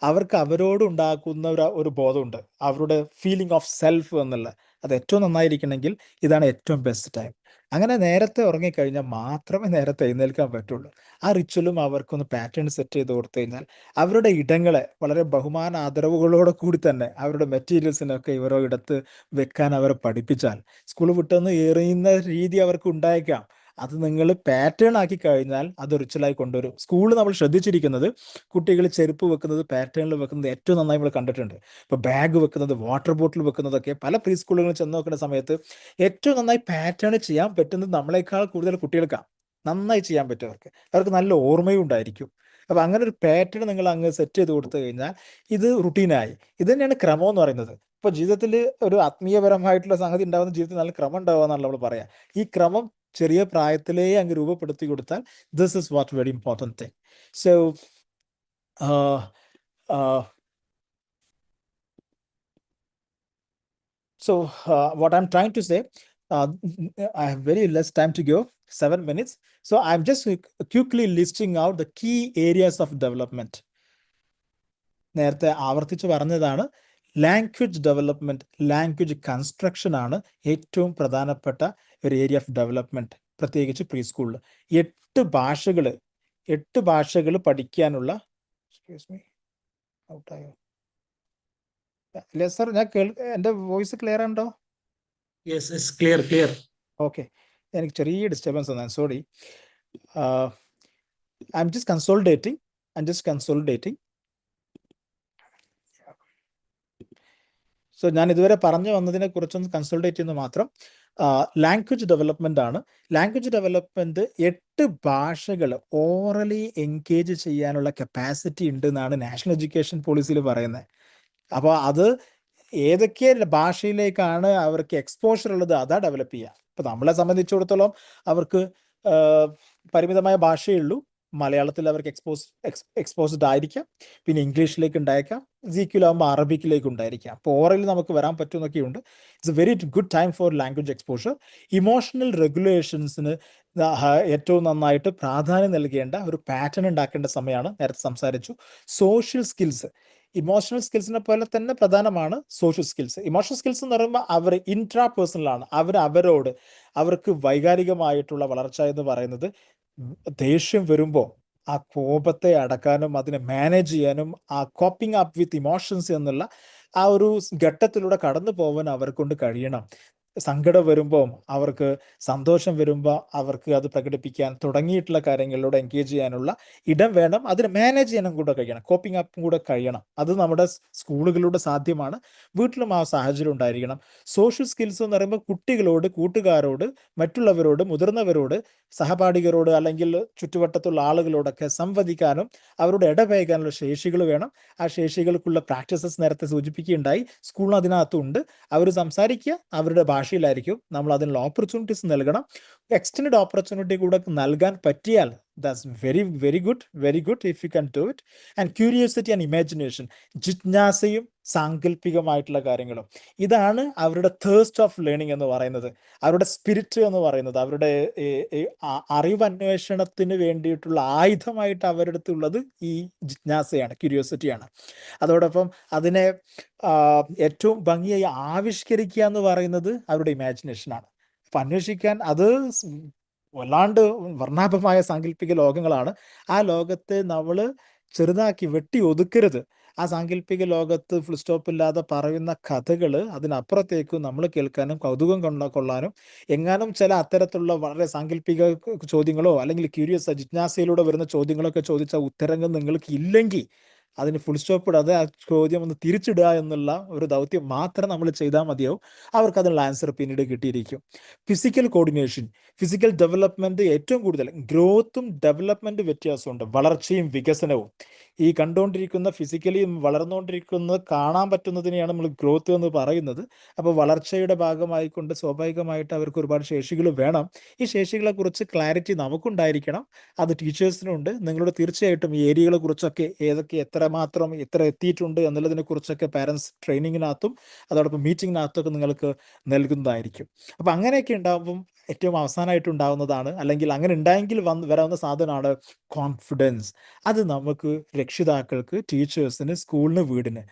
അവർക്ക് അവരോട് ഉണ്ടാക്കുന്ന ഒരു ബോധമുണ്ട്, അവരുടെ ഫീലിംഗ് ഓഫ് സെൽഫ് എന്നുള്ള അത് ഏറ്റവും നന്നായിരിക്കണമെങ്കിൽ ഇതാണ് ഏറ്റവും ബെസ്റ്റ് ടൈം. അങ്ങനെ നേരത്തെ ഉറങ്ങിക്കഴിഞ്ഞാൽ മാത്രമേ നേരത്തെ എഴുന്നേൽക്കാൻ പറ്റുള്ളൂ. ആ റിച്വലും അവർക്കൊന്ന് പാറ്റേൺ സെറ്റ് ചെയ്ത് കൊടുത്തു കഴിഞ്ഞാൽ അവരുടെ ഇടങ്ങളെ വളരെ ബഹുമാന ആദരവുകളോടെ കൂടി തന്നെ അവരുടെ മെറ്റീരിയൽസിനൊക്കെ ഇവരോ ഇടത്ത് വെക്കാൻ അവരെ പഠിപ്പിച്ചാൽ, സ്കൂൾ വിട്ടെന്ന് എറിയുന്ന രീതി അവർക്ക് ഉണ്ടായേക്കാം, അത് നിങ്ങൾ പാറ്റേൺ ആക്കി കഴിഞ്ഞാൽ അത് റിച്വലായി കൊണ്ടുവരും. സ്കൂളിൽ നമ്മൾ ശ്രദ്ധിച്ചിരിക്കുന്നത് കുട്ടികൾ ചെരുപ്പ് വെക്കുന്നത് പാറ്റേണിൽ വെക്കുന്നത് ഏറ്റവും നന്നായി നമ്മൾ കണ്ടിട്ടുണ്ട്. ഇപ്പോൾ ബാഗ് വെക്കുന്നത്, വാട്ടർ ബോട്ടിൽ വെക്കുന്നതൊക്കെ പല പ്രീ സ്കൂളുകളിൽ ചെന്ന് നോക്കുന്ന സമയത്ത് ഏറ്റവും നന്നായി പാറ്റേൺ ചെയ്യാൻ പറ്റുന്നത് നമ്മളെക്കാൾ കൂടുതൽ കുട്ടികൾക്കാണ്. നന്നായി ചെയ്യാൻ പറ്റും അവർക്ക് നല്ല ഓർമ്മയും ഉണ്ടായിരിക്കും. അപ്പോൾ അങ്ങനെ ഒരു പാറ്റേൺ നിങ്ങൾ അങ്ങ് സെറ്റ് ചെയ്ത് കൊടുത്തു കഴിഞ്ഞാൽ ഇത് റുട്ടീനായി. ഇത് തന്നെയാണ് ക്രമം എന്ന് പറയുന്നത്. ഇപ്പോൾ ജീവിതത്തിൽ ഒരു ആത്മീയപരമായിട്ടുള്ള സംഗതി ഉണ്ടാകുന്ന ജീവിതത്തിൽ നല്ല ക്രമം ഉണ്ടാവുക എന്നാണ് നമ്മൾ പറയാം. ഈ ക്രമം ചെറിയ പ്രായത്തിലേ അങ്ങ് രൂപപ്പെടുത്തി കൊടുത്താൽ this is what very important thing. So what I'm trying to say, I have very less time to go, 7 minutes. So I'm just quickly listing out the key areas of development. നേരത്തെ ആവർത്തിച്ച് പറഞ്ഞതാണ്, ലാംഗ്വേജ് ഡെവലപ്മെന്റ്, ലാംഗ്വേജ് കൺസ്ട്രക്ഷൻ ആണ് ഏറ്റവും പ്രധാനപ്പെട്ട ഒരു ഏരിയ ഓഫ് ഡെവലപ്മെന്റ്, പ്രത്യേകിച്ച് പ്രീ സ്കൂളിൽ. 8 ഭാഷകൾ പഠിക്കാനുള്ള, എക്സ്ക്യൂസ് മീ, ഔട്ടായോ ഇല്ല സാർ, എൻ്റെ വോയിസ് ക്ലിയർ ഉണ്ടോ? Yes, clear. ഓക്കെ, എനിക്ക് ചെറിയ ഡിസ്റ്റർബൻസ് വന്നു, sorry. I am just consolidating. So ഞാൻ ഇതുവരെ പറഞ്ഞു വന്നതിനെ കുറിച്ചൊന്ന് കൺസൾട്ടേറ്റ് ചെയ്യുന്നത് മാത്രം. ലാംഗ്വേജ് ഡെവലപ്മെന്റ് ആണ്. ലാംഗ്വേജ് ഡെവലപ്മെന്റ് 8 ഭാഷകൾ ഓറലി എൻഗേജ് ചെയ്യാനുള്ള കപ്പാസിറ്റി ഉണ്ട് എന്നാണ് നാഷണൽ എഡ്യൂക്കേഷൻ പോളിസിയിൽ പറയുന്നത്. അപ്പോൾ അത് ഏതൊക്കെ ഭാഷയിലേക്കാണ് അവർക്ക് എക്സ്പോഷർ ഉള്ളത്, അതാ ഡെവലപ്പ് ചെയ്യുക. ഇപ്പം നമ്മളെ സംബന്ധിച്ചിടത്തോളം അവർക്ക് പരിമിതമായ ഭാഷയേ ഉള്ളൂ. മലയാളത്തിൽ അവർക്ക് എക്സ്പോസ്ഡ് ആയിരിക്കാം, പിന്നെ ഇംഗ്ലീഷിലേക്ക് ഉണ്ടായിരിക്കാം, ജിക്യൂലാകുമ്പോൾ അറബിക്കിലേക്ക് ഉണ്ടായിരിക്കാം. അപ്പോൾ ഓറലിൽ നമുക്ക് വരാൻ പറ്റുമെന്നൊക്കെയുണ്ട്. It's a very good time for language exposure. Emotional റെഗുലേഷൻസിന് ഏറ്റവും നന്നായിട്ട് പ്രാധാന്യം നൽകേണ്ട ഒരു പാറ്റേൺ ഉണ്ടാക്കേണ്ട സമയമാണ്. നേരത്തെ സംസാരിച്ചു. സോഷ്യൽ സ്കിൽസ്, ഇമോഷണൽ സ്കിൽസിനെ പോലെ തന്നെ പ്രധാനമാണ് സോഷ്യൽ സ്കിൽസ്. ഇമോഷണൽ സ്കിൽസ് എന്ന് പറയുമ്പോൾ അവർ ഇൻട്രാ പേഴ്സണലാണ്. അവരോട് അവർക്ക് വൈകാരികമായിട്ടുള്ള വളർച്ച എന്ന് പറയുന്നത് ദേഷ്യം വരുമ്പോൾ ആ കോപത്തെ അടക്കാനും അതിനെ മാനേജ് ചെയ്യാനും ആ കോപ്പിംഗ് അപ്പ് വിത്ത് ഇമോഷൻസ് എന്നുള്ള ആ ഒരു ഘട്ടത്തിലൂടെ കടന്നു പോകാൻ അവർക്കൊണ്ട് കഴിയണം. സങ്കടം വരുമ്പോൾ അവർക്ക്, സന്തോഷം വരുമ്പോൾ അവർക്ക് അത് പ്രകടിപ്പിക്കാൻ തുടങ്ങിയിട്ടുള്ള കാര്യങ്ങളിലൂടെ എൻഗേജ് ചെയ്യാനുള്ള ഇടം വേണം. അതിന് മാനേജ് ചെയ്യാനും കൂടെ കഴിയണം, കോപ്പിംഗ് അപ്പും കൂടെ കഴിയണം. അത് നമ്മുടെ സ്കൂളുകളിലൂടെ സാധ്യമാണ്. വീട്ടിലും ആ സാഹചര്യം ഉണ്ടായിരിക്കണം. സോഷ്യൽ സ്കിൽസ് എന്ന് പറയുമ്പോൾ കുട്ടികളോട്, കൂട്ടുകാരോട്, മറ്റുള്ളവരോട്, മുതിർന്നവരോട്, സഹപാഠികരോട് അല്ലെങ്കിൽ ചുറ്റുവട്ടത്തുള്ള ആളുകളോടൊക്കെ സംവദിക്കാനും അവരോട് ഇടപഴകാനുള്ള ശേഷികൾ വേണം. ആ ശേഷികൾക്കുള്ള പ്രാക്ടീസസ് നേരത്തെ സൂചിപ്പിക്കുകയുണ്ടായി. സ്കൂളിന് അതിനകത്തുണ്ട്. അവർ സംസാരിക്കുക അവരുടെ ഭാഷയിലായിരിക്കും. നമ്മൾ അതിനുള്ള ഓപ്പർച്യൂണിറ്റീസ് നൽകണം. എക്സ്റ്റൻഡ് ഓപ്പർച്യൂണിറ്റി കൂടെ നൽകാൻ പറ്റിയാൽ That's very, very good. Very good if you can do it. And curiosity and imagination. ജിജ്ഞാസയും സാങ്കല്പികമായിട്ടുള്ള കാര്യങ്ങളും. ഇതാണ് അവരുടെ തേഴ്സ്റ്റ് ഓഫ് ലേണിംഗ് എന്ന് പറയുന്നത്. അവരുടെ സ്പിരിറ്റ് എന്ന് പറയുന്നത്. അവരുടെ അറിവന്വേഷണത്തിന് വേണ്ടിയിട്ടുള്ള ആയുധമായിട്ട് അവരുടെ അടുത്തുള്ളത് ഈ ജിജ്ഞാസയാണ്, ക്യൂരിയോസിറ്റിയാണ്. അതോടൊപ്പം അതിനെ ഏറ്റവും ഭംഗിയായി ആവിഷ്കരിക്കുക എന്ന് പറയുന്നത് അവരുടെ ഇമാജിനേഷനാണ്. അപ്പം അന്വേഷിക്കാൻ അത് വല്ലാണ്ട് വർണ്ണാഭമായ സാങ്കല്പിക ലോകങ്ങളാണ്. ആ ലോകത്തെ നമ്മൾ ചെറുതാക്കി വെട്ടി ഒതുക്കരുത്. ആ സാങ്കല്പിക ലോകത്ത് ഫുൾ സ്റ്റോപ്പ് ഇല്ലാതെ പറയുന്ന കഥകൾ അതിനപ്പുറത്തേക്കും നമ്മൾ കേൾക്കാനും കൗതുകം കൊള്ളാനും, എങ്ങാനും ചില അത്തരത്തിലുള്ള വളരെ സാങ്കല്പിക ചോദ്യങ്ങളോ അല്ലെങ്കിൽ ക്യൂരിയസ് ജിജ്ഞാസയിലൂടെ വരുന്ന ചോദ്യങ്ങളൊക്കെ ചോദിച്ച ഉത്തരങ്ങൾ നിങ്ങൾക്ക് ഇല്ലെങ്കിൽ അതിന് ഫുൾ സ്റ്റോപ്പ് ഇടാതെ ആ ചോദ്യം ഒന്ന് തിരിച്ചിടുക എന്നുള്ള ഒരു ദൗത്യം മാത്രം നമ്മൾ ചെയ്താൽ മതിയാവും. അവർക്ക് അതിനുള്ള ആൻസർ പിന്നീട് കിട്ടിയിരിക്കും. ഫിസിക്കൽ കോർഡിനേഷൻ, ഫിസിക്കൽ ഡെവലപ്മെന്റ് ഏറ്റവും കൂടുതൽ ഗ്രോത്തും ഡെവലപ്മെന്റ് വ്യത്യാസമുണ്ട്, വളർച്ചയും വികസനവും. ഈ കണ്ടുകൊണ്ടിരിക്കുന്ന ഫിസിക്കലി വളർന്നുകൊണ്ടിരിക്കുന്നത് കാണാൻ പറ്റുന്നതിനെയാണ് നമ്മൾ ഗ്രോത്ത് എന്ന് പറയുന്നത്. അപ്പോൾ വളർച്ചയുടെ ഭാഗമായിക്കൊണ്ട് സ്വാഭാവികമായിട്ട് അവർക്ക് ഒരുപാട് ശേഷികൾ വേണം. ഈ ശേഷികളെ കുറിച്ച് ക്ലാരിറ്റി നമുക്കുണ്ടായിരിക്കണം, അത് ടീച്ചേഴ്സിനുണ്ട്. നിങ്ങളോട് തീർച്ചയായിട്ടും ഈ ഏരിയകളെ കുറിച്ചൊക്കെ ഏതൊക്കെ എത്ര എത്തിയിട്ടുണ്ട് എന്നുള്ളതിനെ കുറിച്ചൊക്കെ പാരൻസ് ട്രെയിനിങ്ങിനകത്തും അതോടൊപ്പം മീറ്റിങ്ങിനകത്തൊക്കെ നിങ്ങൾക്ക് നൽകുന്നതായിരിക്കും. അപ്പം അങ്ങനെയൊക്കെ ഉണ്ടാകുമ്പം ഏറ്റവും അവസാനമായിട്ട് ഉണ്ടാകുന്നതാണ്, അല്ലെങ്കിൽ അങ്ങനെ ഉണ്ടായെങ്കിൽ വരാവുന്ന സാധനമാണ് കോൺഫിഡൻസ്. അത് നമുക്ക് രക്ഷിതാക്കൾക്ക്, ടീച്ചേഴ്സിന്, സ്കൂളിന്, വീടിന്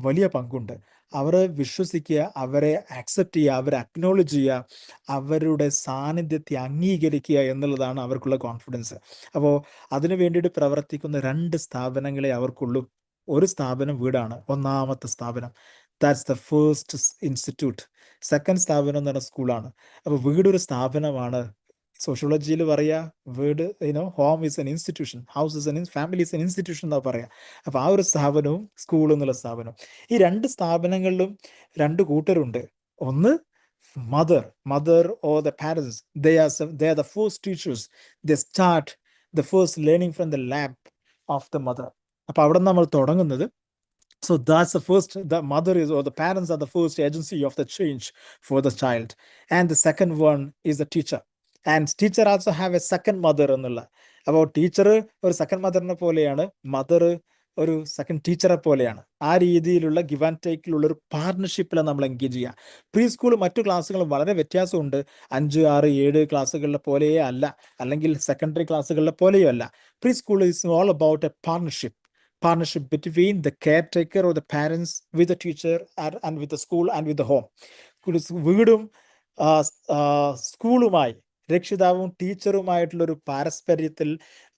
വലിയ പങ്കുണ്ട്. അവരെ വിശ്വസിക്കുക, അവരെ ആക്സെപ്റ്റ് ചെയ്യുക, അവരെ അക്നോളജ് ചെയ്യുക, അവരുടെ സാന്നിധ്യത്തെ അംഗീകരിക്കുക എന്നുള്ളതാണ് അവർക്കുള്ള കോൺഫിഡൻസ്. അപ്പോൾ അതിനു വേണ്ടിയിട്ട് പ്രവർത്തിക്കുന്ന 2 സ്ഥാപനങ്ങളെ അവർക്കുള്ളൂ. ഒരു സ്ഥാപനം വീടാണ്, ഒന്നാമത്തെ സ്ഥാപനം. That's the first institute. Second സ്ഥാപനം എന്ന് പറഞ്ഞാൽ സ്കൂളാണ്. അപ്പോൾ വീടൊരു സ്ഥാപനമാണ്. സോഷ്യോളജിയിൽ പറയാ വീട് home is N institution, house is an family is an institution എന്നാ പറയാ. അപ്പോൾ ആ ഒരു സ്ഥാപനവും സ്കൂൾ എന്നുള്ള സ്ഥാപനവും, ഈ 2 സ്ഥാപനങ്ങളിലും 2 കൂട്ടരുണ്ട്. ഒന്ന് mother or the parents, they are the first teachers. They start the first learning from the lab of the mother. അപ്പോൾ അവിടെ നമ്മൾ തുടങ്ങുന്നത്. So that's the mother is, or the parents are the first agency of the change for the child. And the second one is the teacher. And teacher also have a second mother എന്നുള്ള. അപ്പോൾ ടീച്ചർ ഒരു സെക്കൻഡ് മദറിനെ പോലെയാണ്, മദർ ഒരു സെക്കൻഡ് ടീച്ചറെ പോലെയാണ്. ആ രീതിയിലുള്ള ഗിവ് ആൻഡ് ടേക്കിലുള്ള ഒരു പാർട്ണർഷിപ്പിലാണ് നമ്മൾ എൻഗേജ് ചെയ്യുക. പ്രീ സ്കൂൾ മറ്റു ക്ലാസ്സുകളും വളരെ വ്യത്യാസമുണ്ട്. 5, 6, 7 ക്ലാസ്സുകളിലെ പോലെയേ അല്ല, അല്ലെങ്കിൽ സെക്കൻഡറി ക്ലാസ്സുകളിലെ പോലെയോ അല്ല. Pre school is all about A partnership between the caretaker or the parents with the teacher and with the school and with the home. വീടും സ്കൂളുമായി, രക്ഷിതാവും ടീച്ചറുമായിട്ടുള്ള ഒരു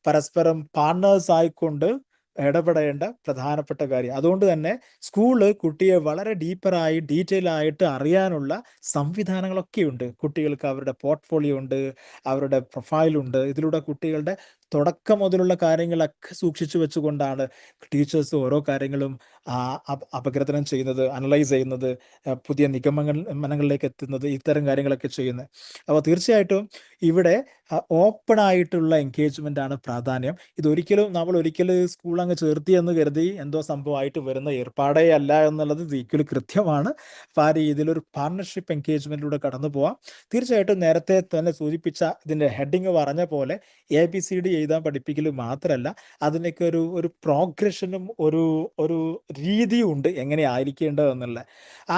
പരസ്പരം പാർട്ണേഴ്സ് ആയിക്കൊണ്ട് ഇടപെടേണ്ട പ്രധാനപ്പെട്ട കാര്യം. അതുകൊണ്ട് തന്നെ സ്കൂള് കുട്ടിയെ വളരെ ഡീപ്പറായി ഡീറ്റെയിൽ ആയിട്ട് അറിയാനുള്ള സംവിധാനങ്ങളൊക്കെ ഉണ്ട്. കുട്ടികൾക്ക് അവരുടെ പോർട്ട്ഫോളിയോ ഉണ്ട്, അവരുടെ പ്രൊഫൈലുണ്ട്. ഇതിലൂടെ കുട്ടികളുടെ തുടക്കം മുതലുള്ള കാര്യങ്ങളൊക്കെ സൂക്ഷിച്ചു വെച്ചുകൊണ്ടാണ് ടീച്ചേഴ്സ് ഓരോ കാര്യങ്ങളും അപഗ്രഥനം ചെയ്യുന്നത്, അനലൈസ് ചെയ്യുന്നത്, പുതിയ നിഗമനങ്ങളിലേക്ക് എത്തുന്നത്, ഇത്തരം കാര്യങ്ങളൊക്കെ ചെയ്യുന്നത്. അപ്പോൾ തീർച്ചയായിട്ടും ഇവിടെ ഓപ്പൺ ആയിട്ടുള്ള എൻഗേജ്മെന്റ് ആണ് പ്രാധാന്യം. നമ്മൾ ഒരിക്കലും സ്കൂൾ അങ്ങ് ചേർത്തി എന്ന് കരുതി എന്തോ സംഭവമായിട്ട് വരുന്ന ഏർപ്പാടേ അല്ല എന്നുള്ളത് ഈക്വലി കൃത്യമാണ്. അപ്പോൾ ആ രീതിയിലൊരു പാർട്ണർഷിപ്പ് എൻഗേജ്മെന്റിലൂടെ കടന്നു പോവാം. തീർച്ചയായിട്ടും നേരത്തെ തന്നെ സൂചിപ്പിച്ച ഇതിന്റെ ഹെഡിങ് പറഞ്ഞ പോലെ ABCD എഴുതാൻ പഠിപ്പിക്കൽ മാത്രമല്ല, അതിനൊക്കെ ഒരു പ്രോഗ്രഷനും ഒരു രീതിയും ഉണ്ട് എങ്ങനെ ആയിരിക്കേണ്ടതെന്നുള്ള.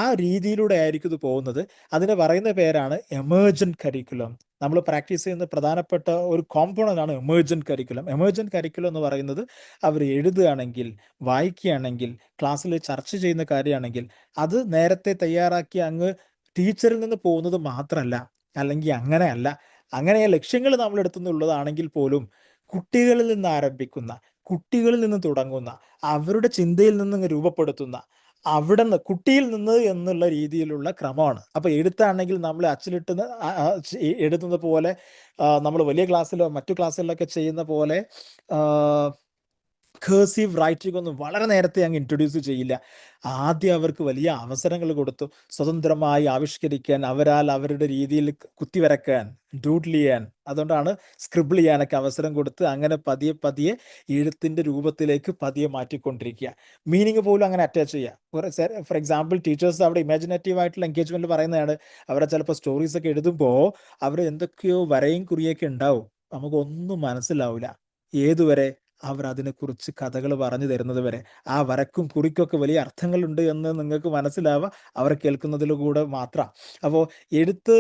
ആ രീതിയിലൂടെ ആയിരിക്കും ഇത് പോകുന്നത്. അതിന് പറയുന്ന പേരാണ് എമർജന്റ് കരിക്കുലം. നമ്മൾ പ്രാക്ടീസ് ചെയ്യുന്ന പ്രധാനപ്പെട്ട ഒരു കോമ്പോണൻ്റ് ആണ് എമർജന്റ് കരിക്കുലം. എമർജന്റ് കരിക്കുലം എന്ന് പറയുന്നത് അവർ എഴുതുകയാണെങ്കിൽ, വായിക്കുകയാണെങ്കിൽ, ക്ലാസ്സിൽ ചർച്ച ചെയ്യുന്ന കാര്യമാണെങ്കിൽ അത് നേരത്തെ തയ്യാറാക്കി അങ്ങ് ടീച്ചറിൽ നിന്ന് പോകുന്നത് മാത്രമല്ല, അല്ലെങ്കിൽ അങ്ങനെയല്ല. അങ്ങനെ ലക്ഷ്യങ്ങൾ നമ്മൾ എടുത്തുന്നുള്ളതാണെങ്കിൽ പോലും കുട്ടികളിൽ നിന്ന് ആരംഭിക്കുന്ന, കുട്ടികളിൽ നിന്ന് തുടങ്ങുന്ന, അവരുടെ ചിന്തയിൽ നിന്ന് രൂപപ്പെടുത്തുന്ന, അവിടെ നിന്ന് കുട്ടിയിൽ നിന്ന് എന്നുള്ള രീതിയിലുള്ള ക്രമമാണ്. അപ്പോൾ എഴുത്താണെങ്കിൽ നമ്മൾ അച്ചിലിട്ട് എഴുതുന്ന പോലെ, നമ്മൾ വലിയ ക്ലാസ്സിലോ മറ്റു ക്ലാസ്സുകളിലൊക്കെ ചെയ്യുന്ന പോലെ കേഴ്സീവ് റൈറ്റിംഗ് ഒന്നും വളരെ നേരത്തെ അങ്ങ് ഇൻട്രൊഡ്യൂസ് ചെയ്യില്ല. ആദ്യം അവർക്ക് വലിയ അവസരങ്ങൾ കൊടുത്തു സ്വതന്ത്രമായി ആവിഷ്കരിക്കാൻ, അവരുടെ രീതിയിൽ കുത്തിവരക്കാൻ, ഡൂഡ്ൽ ചെയ്യാൻ, അതുകൊണ്ടാണ് സ്ക്രിബിൾ ചെയ്യാനൊക്കെ അവസരം കൊടുത്ത് അങ്ങനെ പതിയെ എഴുത്തിൻ്റെ രൂപത്തിലേക്ക് മാറ്റിക്കൊണ്ടിരിക്കുക. മീനിങ് പോലും അങ്ങനെ അറ്റാച്ച് ചെയ്യുക. ഫോർ എക്സാമ്പിൾ, ടീച്ചേഴ്സ് അവിടെ ഇമാജിനേറ്റീവ് ആയിട്ടുള്ള എൻഗേജ്മെന്റ് പറയുന്നതാണ്. അവരെ ചിലപ്പോൾ സ്റ്റോറീസ് ഒക്കെ എഴുതുമ്പോൾ അവർ എന്തൊക്കെയോ വരയും കുറിയൊക്കെ ഉണ്ടാവും. നമുക്കൊന്നും മനസ്സിലാവില്ല. ഏതുവരെ അവർ അതിനെക്കുറിച്ച് കഥകൾ പറഞ്ഞു തരുന്നത് വരെ. ആ വരക്കും കുറിക്കൊക്കെ വലിയ അർത്ഥങ്ങളുണ്ട് എന്ന് നിങ്ങൾക്ക് മനസ്സിലാവുക അവർ കേൾക്കുന്നതിലൂടെ മാത്രം. അപ്പോൾ എഴുത്ത്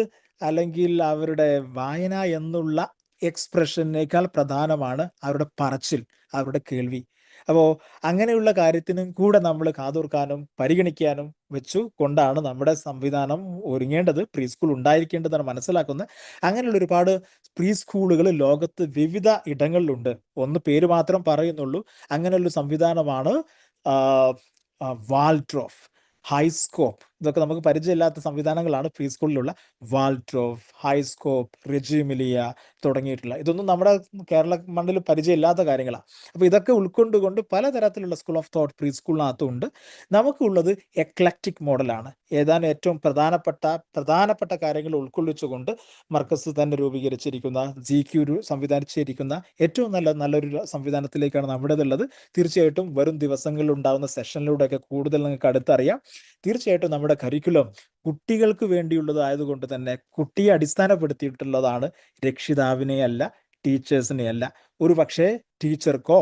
അല്ലെങ്കിൽ അവരുടെ വായന എന്നുള്ള എക്സ്പ്രഷനേക്കാൾ പ്രധാനമാണ് അവരുടെ പറച്ചിൽ, അവരുടെ കേൾവി. അപ്പോൾ അങ്ങനെയുള്ള കാര്യത്തിനും കൂടെ നമ്മൾ കാതോർക്കാനും പരിഗണിക്കാനും വെച്ചു കൊണ്ടാണ് നമ്മുടെ സംവിധാനം ഒരുങ്ങേണ്ടത്. പ്രീ സ്കൂൾ ഉണ്ടായിരിക്കേണ്ടതാണ് മനസ്സിലാക്കുന്നത്. അങ്ങനെയുള്ള ഒരുപാട് പ്രീ സ്കൂളുകൾ ലോകത്ത് വിവിധ ഇടങ്ങളിലുണ്ട്. ഒന്ന് പേര് മാത്രം പറയുന്നുള്ളൂ. അങ്ങനെയുള്ള സംവിധാനമാണ് വാൾഡ്രോഫ്, ഹൈസ്കോപ്പ്. ഇതൊക്കെ നമുക്ക് പരിചയമില്ലാത്ത സംവിധാനങ്ങളാണ് പ്രീ സ്കൂളിലുള്ള. വാൾഡ്രോഫ്, ഹൈസ്കോപ്പ്, റെജിമിലിയ തുടങ്ങിയിട്ടുള്ള ഇതൊന്നും നമ്മുടെ കേരള മണ്ണിൽ പരിചയമില്ലാത്ത കാര്യങ്ങളാണ്. അപ്പോൾ ഇതൊക്കെ ഉൾക്കൊണ്ടുകൊണ്ട് പലതരത്തിലുള്ള സ്കൂൾ ഓഫ് തോട്ട് പ്രീ സ്കൂളിനകത്തുണ്ട്. നമുക്കുള്ളത് എക്ലക്റ്റിക് മോഡലാണ്. ഏതാനും ഏറ്റവും പ്രധാനപ്പെട്ട കാര്യങ്ങൾ ഉൾക്കൊള്ളിച്ചുകൊണ്ട് മർക്കസ് തന്നെ രൂപീകരിച്ചിരിക്കുന്ന, GQ സംവിധാനിച്ചിരിക്കുന്ന ഏറ്റവും നല്ലൊരു സംവിധാനത്തിലേക്കാണ് നമ്മുടേതുള്ളത്. തീർച്ചയായിട്ടും വരും ദിവസങ്ങളിൽ ഉണ്ടാകുന്ന സെഷനിലൂടെയൊക്കെ കൂടുതൽ നിങ്ങൾക്ക് അടുത്തറിയാം. തീർച്ചയായിട്ടും നമ്മുടെ കരിക്കുലം കുട്ടികൾക്ക് വേണ്ടിയുള്ളതായതുകൊണ്ട് തന്നെ കുട്ടിയെ അടിസ്ഥാനപ്പെടുത്തിയിട്ടുള്ളതാണ്. രക്ഷിതാവിനെ അല്ല, ടീച്ചേഴ്സിനെ അല്ല. ഒരു പക്ഷേ ടീച്ചർക്കോ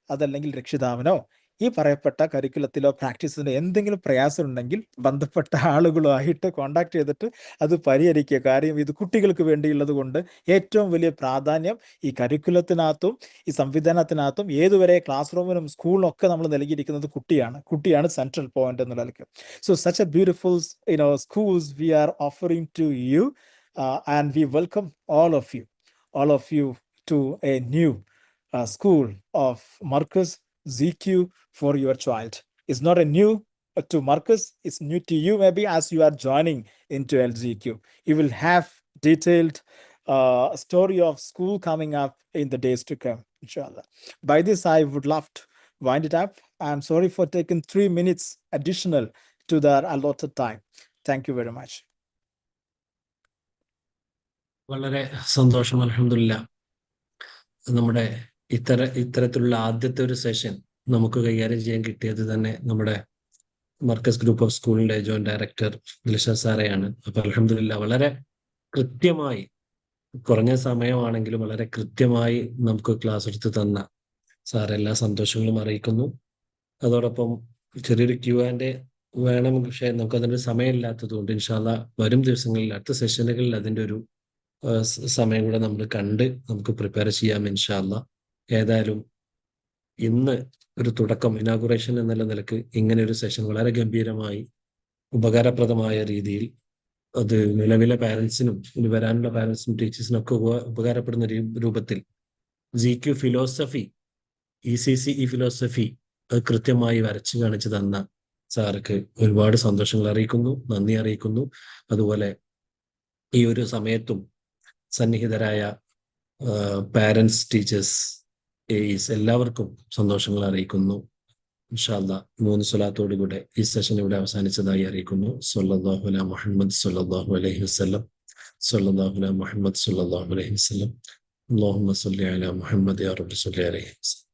അതല്ലെങ്കിൽ രക്ഷിതാവിനോ ഈ പറയപ്പെട്ട കരിക്കുലത്തിലോ പ്രാക്ടീസിനോ എന്തെങ്കിലും പ്രയാസം ഉണ്ടെങ്കിൽ ബന്ധപ്പെട്ട ആളുകളുമായിട്ട് കോണ്ടാക്ട് ചെയ്തിട്ട് അത് പരിഹരിക്കുക. കാര്യം ഇത് കുട്ടികൾക്ക് വേണ്ടിയുള്ളത് കൊണ്ട് ഏറ്റവും വലിയ പ്രാധാന്യം ഈ കരിക്കുലത്തിനകത്തും ഈ സംവിധാനത്തിനകത്തും ഏതുവരെ ക്ലാസ് റൂമിനും സ്കൂളിനും ഒക്കെ നമ്മൾ നൽകിയിരിക്കുന്നത് കുട്ടിയാണ് സെൻട്രൽ പോയിന്റ് എന്നുള്ള നിലയ്ക്ക്. So such a beautiful, schools we are offering to you, and we welcome all of you to a new school of Marcus ZQ for your child. It's not a new to Marcus, it's new to you maybe as you are joining into LZQ. You will have detailed story of school coming up in the days to come, inshallah. By this, I would love to wind it up. I'm sorry for taking 3 minutes additional to the allotted time. Thank you very much. വളരെ സന്തോഷം. അൽഹംദുലില്ലാ, നമ്മുടെ ഇത്തരത്തിലുള്ള ആദ്യത്തെ ഒരു സെഷൻ നമുക്ക് കൈകാര്യം ചെയ്യാൻ കിട്ടിയത് തന്നെ നമ്മുടെ മർക്കസ് ഗ്രൂപ്പ് ഓഫ് സ്കൂളിന്റെ ജോയിന്റ് ഡയറക്ടർ ദിൽഷാദ് സാറെയാണ്. അപ്പൊ അൽഹംദുലില്ലാ വളരെ കൃത്യമായി, കുറഞ്ഞ സമയമാണെങ്കിലും വളരെ കൃത്യമായി നമുക്ക് ക്ലാസ് എടുത്ത് തന്ന സാർ എല്ലാ സന്തോഷങ്ങളും അറിയിക്കുന്നു. അതോടൊപ്പം ചെറിയൊരു Q&A വേണം, പക്ഷേ നമുക്ക് അതിനൊരു സമയമില്ലാത്തത് കൊണ്ട് ഇൻഷാല്ലാ വരും ദിവസങ്ങളിൽ അടുത്ത സെഷനുകളിൽ അതിൻ്റെ ഒരു സമയം കൂടെ നമ്മൾ കണ്ട് നമുക്ക് പ്രിപ്പയർ ചെയ്യാം ഇൻഷാല്ലാ. ഏതായാലും ഇന്ന് ഒരു തുടക്കം, ഇനാഗുറേഷൻ എന്നുള്ള നിലക്ക് ഇങ്ങനെ ഒരു സെഷൻ വളരെ ഗംഭീരമായി ഉപകാരപ്രദമായ രീതിയിൽ അത് നിലവിലെ പാരൻസിനും ഇനി വരാനുള്ള പാരൻസിനും ടീച്ചേഴ്സിനും ഒക്കെ ഉപകാരപ്പെടുന്ന രൂപത്തിൽ GQ ഫിലോസഫി, ECC ഫിലോസഫി അത് കൃത്യമായി വരച്ചു കാണിച്ചു തന്ന സാർക്ക് ഒരുപാട് സന്തോഷങ്ങൾ അറിയിക്കുന്നു, നന്ദി അറിയിക്കുന്നു. അതുപോലെ ഈ ഒരു സമയത്തും സന്നിഹിതരായ പാരൻസ്, ടീച്ചേഴ്സ്, AEs എല്ലാവർക്കും സന്തോഷങ്ങൾ അറിയിക്കുന്നു. ഇൻഷാല്ലാ 3 സ്വലാത്തോടുകൂടെ ഈ സെഷൻ ഇവിടെ അവസാനിച്ചതായി അറിയിക്കുന്നു. സ്വല്ലല്ലാഹു അലാ മുഹമ്മദ് സ്വല്ലല്ലാഹു അലൈഹി വസല്ലം, സ്വല്ലല്ലാഹു അലാ മുഹമ്മദ് സ്വല്ലല്ലാഹു അലൈഹി വസല്ലം, അല്ലാഹുമ്മ സ്വല്ലി അലാ മുഹമ്മദ് യാ റബ്ബി സ്വല്ലി അലൈഹി വസല്ലം.